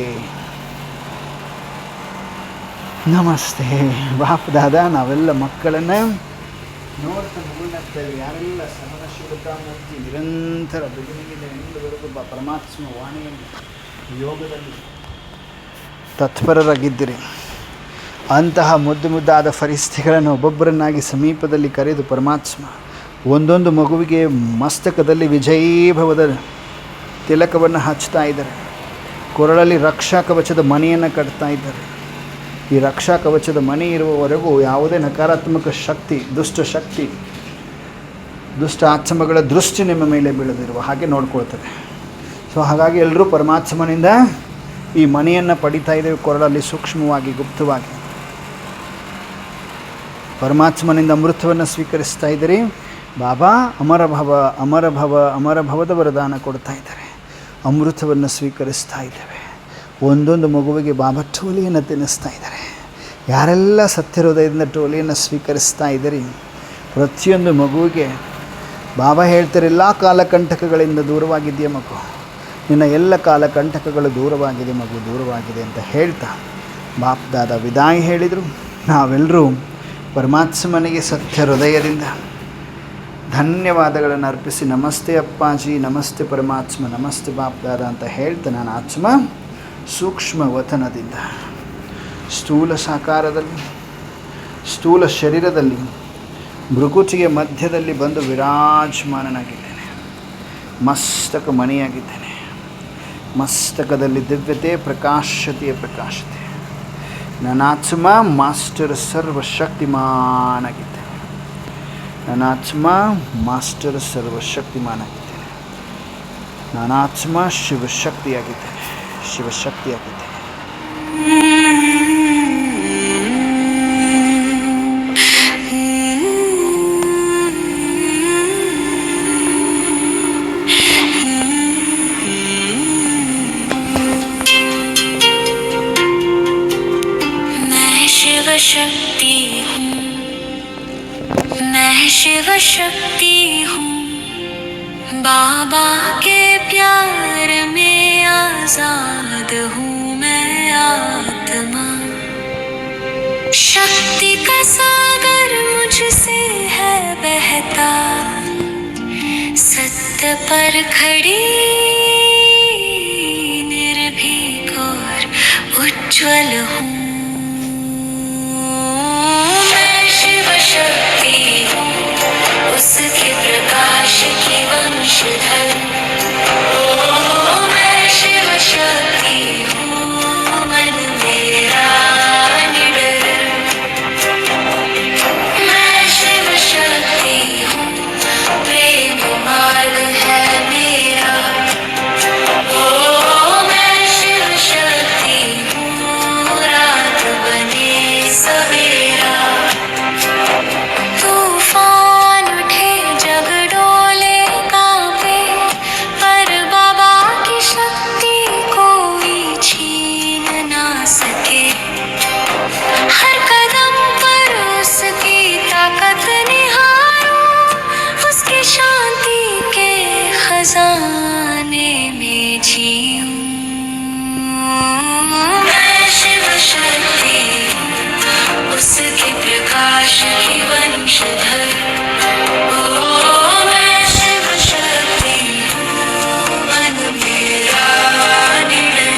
ನಮಸ್ತೆ ಬಾಪ್ದಾದ. ನಾವೆಲ್ಲ ಮಕ್ಕಳನ್ನು ನೋಡ್ತಾ ಮುಗುಳ್ನಾಗ್ತೇವೆ. ಯಾರೆಲ್ಲ ಸಹನಶೀಲತಾಮೂರ್ತಿ ನಿರಂತರ ಬೆಳಗಿನಿಂದ ಎಂದುವರೆಗೂ ಪರಮಾತ್ಮ ವಾಣಿಯಲ್ಲಿ ಯೋಗದಲ್ಲಿ ತತ್ಪರರಾಗಿದ್ದಿರಿ. ಅಂತಹ ಮುದ್ದಾದ ಫರಿಸ್ತಿಗಳನ್ನು ಒಬ್ಬೊಬ್ಬರನ್ನಾಗಿ ಸಮೀಪದಲ್ಲಿ ಕರೆದು ಪರಮಾತ್ಮ ಒಂದೊಂದು ಮಗುವಿಗೆ ಮಸ್ತಕದಲ್ಲಿ ವಿಜಯೀಭವದ ತಿಲಕವನ್ನು ಹಚ್ತಾ ಇದ್ದಾರೆ. ಕೊರಳಲ್ಲಿ ರಕ್ಷಾ ಕವಚದ ಮನೆಯನ್ನು ಕಟ್ತಾ ಇದ್ದಾರೆ. ಈ ರಕ್ಷಾ ಕವಚದ ಮನೆ ಇರುವವರೆಗೂ ಯಾವುದೇ ನಕಾರಾತ್ಮಕ ಶಕ್ತಿ, ದುಷ್ಟ ಆತ್ಮಗಳ ದೃಷ್ಟಿ ನಿಮ್ಮ ಮೇಲೆ ಬೀಳದಿರುವ ಹಾಗೆ ನೋಡ್ಕೊಳ್ತದೆ. ಸೊ ಹಾಗಾಗಿ ಎಲ್ಲರೂ ಪರಮಾತ್ಮನಿಂದ ಈ ಮನೆಯನ್ನು ಪಡಿತಾ ಇದ್ದೇವೆ. ಕೊರಳಲ್ಲಿ ಸೂಕ್ಷ್ಮವಾಗಿ, ಗುಪ್ತವಾಗಿ ಪರಮಾತ್ಮನಿಂದ ಅಮೃತವನ್ನು ಸ್ವೀಕರಿಸ್ತಾ ಇದ್ದೀರಿ. ಬಾಬಾ ಅಮರ ಭವದ ವರದಾನ ಕೊಡ್ತಾ ಇದ್ದಾರೆ. ಅಮೃತವನ್ನು ಸ್ವೀಕರಿಸ್ತಾ ಇದ್ದೇವೆ. ಒಂದೊಂದು ಮಗುವಿಗೆ ಬಾಬಾ ಟೋಲಿಯನ್ನು ತಿನ್ನಿಸ್ತಾ ಇದ್ದಾರೆ. ಯಾರೆಲ್ಲ ಸತ್ಯ ಹೃದಯದಿಂದ ಟೋಲಿಯನ್ನು ಸ್ವೀಕರಿಸ್ತಾ ಇದ್ದೀರಿ, ಪ್ರತಿಯೊಂದು ಮಗುವಿಗೆ ಬಾಬಾ ಹೇಳ್ತಾರೆ, ಎಲ್ಲ ಕಾಲಕಂಟಕಗಳಿಂದ ದೂರವಾಗಿದೆಯಾ ಮಗು, ನಿನ್ನ ಎಲ್ಲ ಕಾಲಕಂಟಕಗಳು ದೂರವಾಗಿದೆ ಮಗು, ದೂರವಾಗಿದೆ ಅಂತ ಹೇಳ್ತಾ ಬಾಪ್ದಾದ ವಿದಾಯ ಹೇಳಿದರು. ನಾವೆಲ್ಲರೂ ಪರಮಾತ್ಮನಿಗೆ ಸತ್ಯ ಹೃದಯದಿಂದ ಧನ್ಯವಾದಗಳನ್ನು ಅರ್ಪಿಸಿ ನಮಸ್ತೆ ಅಪ್ಪಾಜಿ, ನಮಸ್ತೆ ಪರಮಾತ್ಮ, ನಮಸ್ತೆ ಬಾಪ್ದಾದ ಅಂತ ಹೇಳ್ತಾ ನಾನು ಆತ್ಮ ಸೂಕ್ಷ್ಮ ವತನದಿಂದ ಸ್ಥೂಲ ಸಾಕಾರದಲ್ಲಿ, ಸ್ಥೂಲ ಶರೀರದಲ್ಲಿ ಭೃಕುಟಿಯ ಮಧ್ಯದಲ್ಲಿ ಬಂದು ವಿರಾಜಮಾನನಾಗಿದ್ದೇನೆ. ಮಸ್ತಕ ಮಣಿಯಾಗಿದ್ದೇನೆ. ಮಸ್ತಕದಲ್ಲಿ ದಿವ್ಯತೆ, ಪ್ರಕಾಶತೆಯ ಪ್ರಕಾಶತೆ. ನನ್ನಾತ್ಮ ಮಾಸ್ಟರ್ ಸರ್ವಶಕ್ತಿಮಾನಾಗಿದ್ದೇನೆ. ನನ್ನಾತ್ಮ ಮಾಸ್ಟರ್ ಸರ್ವಶಕ್ತಿಮಾನಾಗಿದ್ದೇನೆ. ನಾನಾತ್ಮ ಶಿವಶಕ್ತಿಯಾಗಿದೆ, ಶಿವಶಕ್ತಿಯಾಗಿದೆ. शक्ति हूँ, मैं शिव शक्ति हूँ, बाबा के प्यार में आजाद हूँ मैं आत्मा। शक्ति का सागर मुझसे है बहता, सत्य पर खड़ी निर्भीक और उज्ज्वल हूँ। शक्ति हूँ, उसके प्रकाश की वंशधर। ओ मैं शिव शक्ति हूँ, मन मेरा निडर। मैं शिव शक्ति हूँ, प्रेम मार्ग है मेरा। ओ मैं शिव शक्ति हूँ, रात बने सवेरा। तूफान उठे जग डोले कांपे, पर बाबा की शक्ति कोई छीन ना सके। हर कदम पर उसकी ताकत निहारूं, उसकी शांति के खजाने में जीऊं। मैं शिव शक्ति हूँ, उसके प्रकाश की वंशधर। ओ मैं शिव शक्ति हूँ, मन मेरा निडर।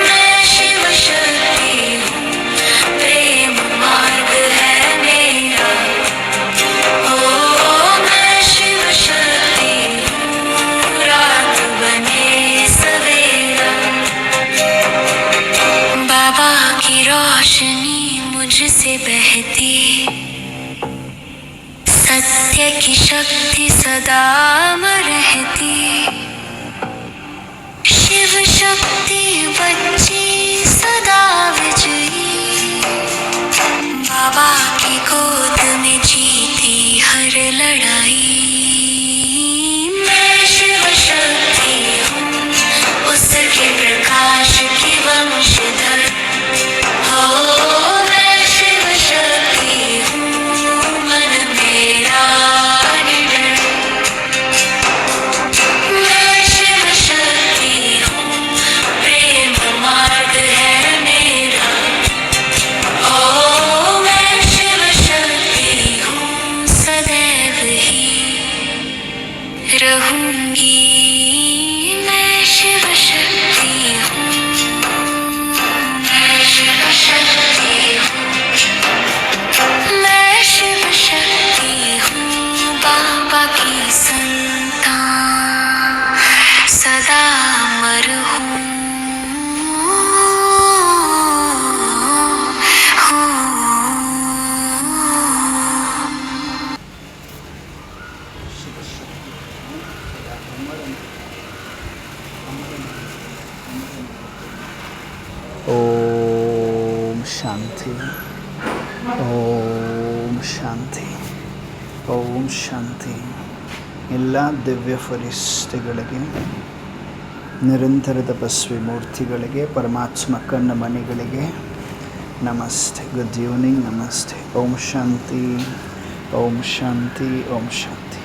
मैं शिव शक्ति हूँ, प्रेम मार्ग है मेरा। ओ मैं शिव शक्ति हूँ, रात बने सवेरा। बाबा की रोशनी मुझसे बहती, सत्य की शक्ति सदा अमर रहती। शिव शक्ति बच्ची सदा विजयी, बाबा की गोद में जीती हर लड़ाई। मैं शिव शक्ति हूँ, उसके प्रकाश की वंशधर। हो मैं शिव शक्ति हूँ, मन मेरा निडर। मैं शिव शक्ति हूँ, प्रेम मार्ग है मेरा। ओ मैं शिव शक्ति हूँ, सदैव ही रहूंगी। मैं शिव शक्ति हूँ, मैं शिव शक्ति हूँ, मैं शिव शक्ति हूँ, बाबा की संतान सदा अमर हूँ। ಓಂ ಶಾಂತಿ, ಓಂ ಶಾಂತಿ, ಓಂ ಶಾಂತಿ. ಎಲ್ಲ ದಿವ್ಯ ಫರಿಷ್ಠೆಗಳಿಗೆ, ನಿರಂತರ ತಪಸ್ವಿ ಮೂರ್ತಿಗಳಿಗೆ, ಪರಮಾತ್ಮ ಕಣ್ಣ ಮಣಿಗಳಿಗೆ ನಮಸ್ತೆ. ಗುಡ್ ಈವ್ನಿಂಗ್, ನಮಸ್ತೆ. ಓಂ ಶಾಂತಿ, ಓಂ ಶಾಂತಿ, ಓಂ ಶಾಂತಿ.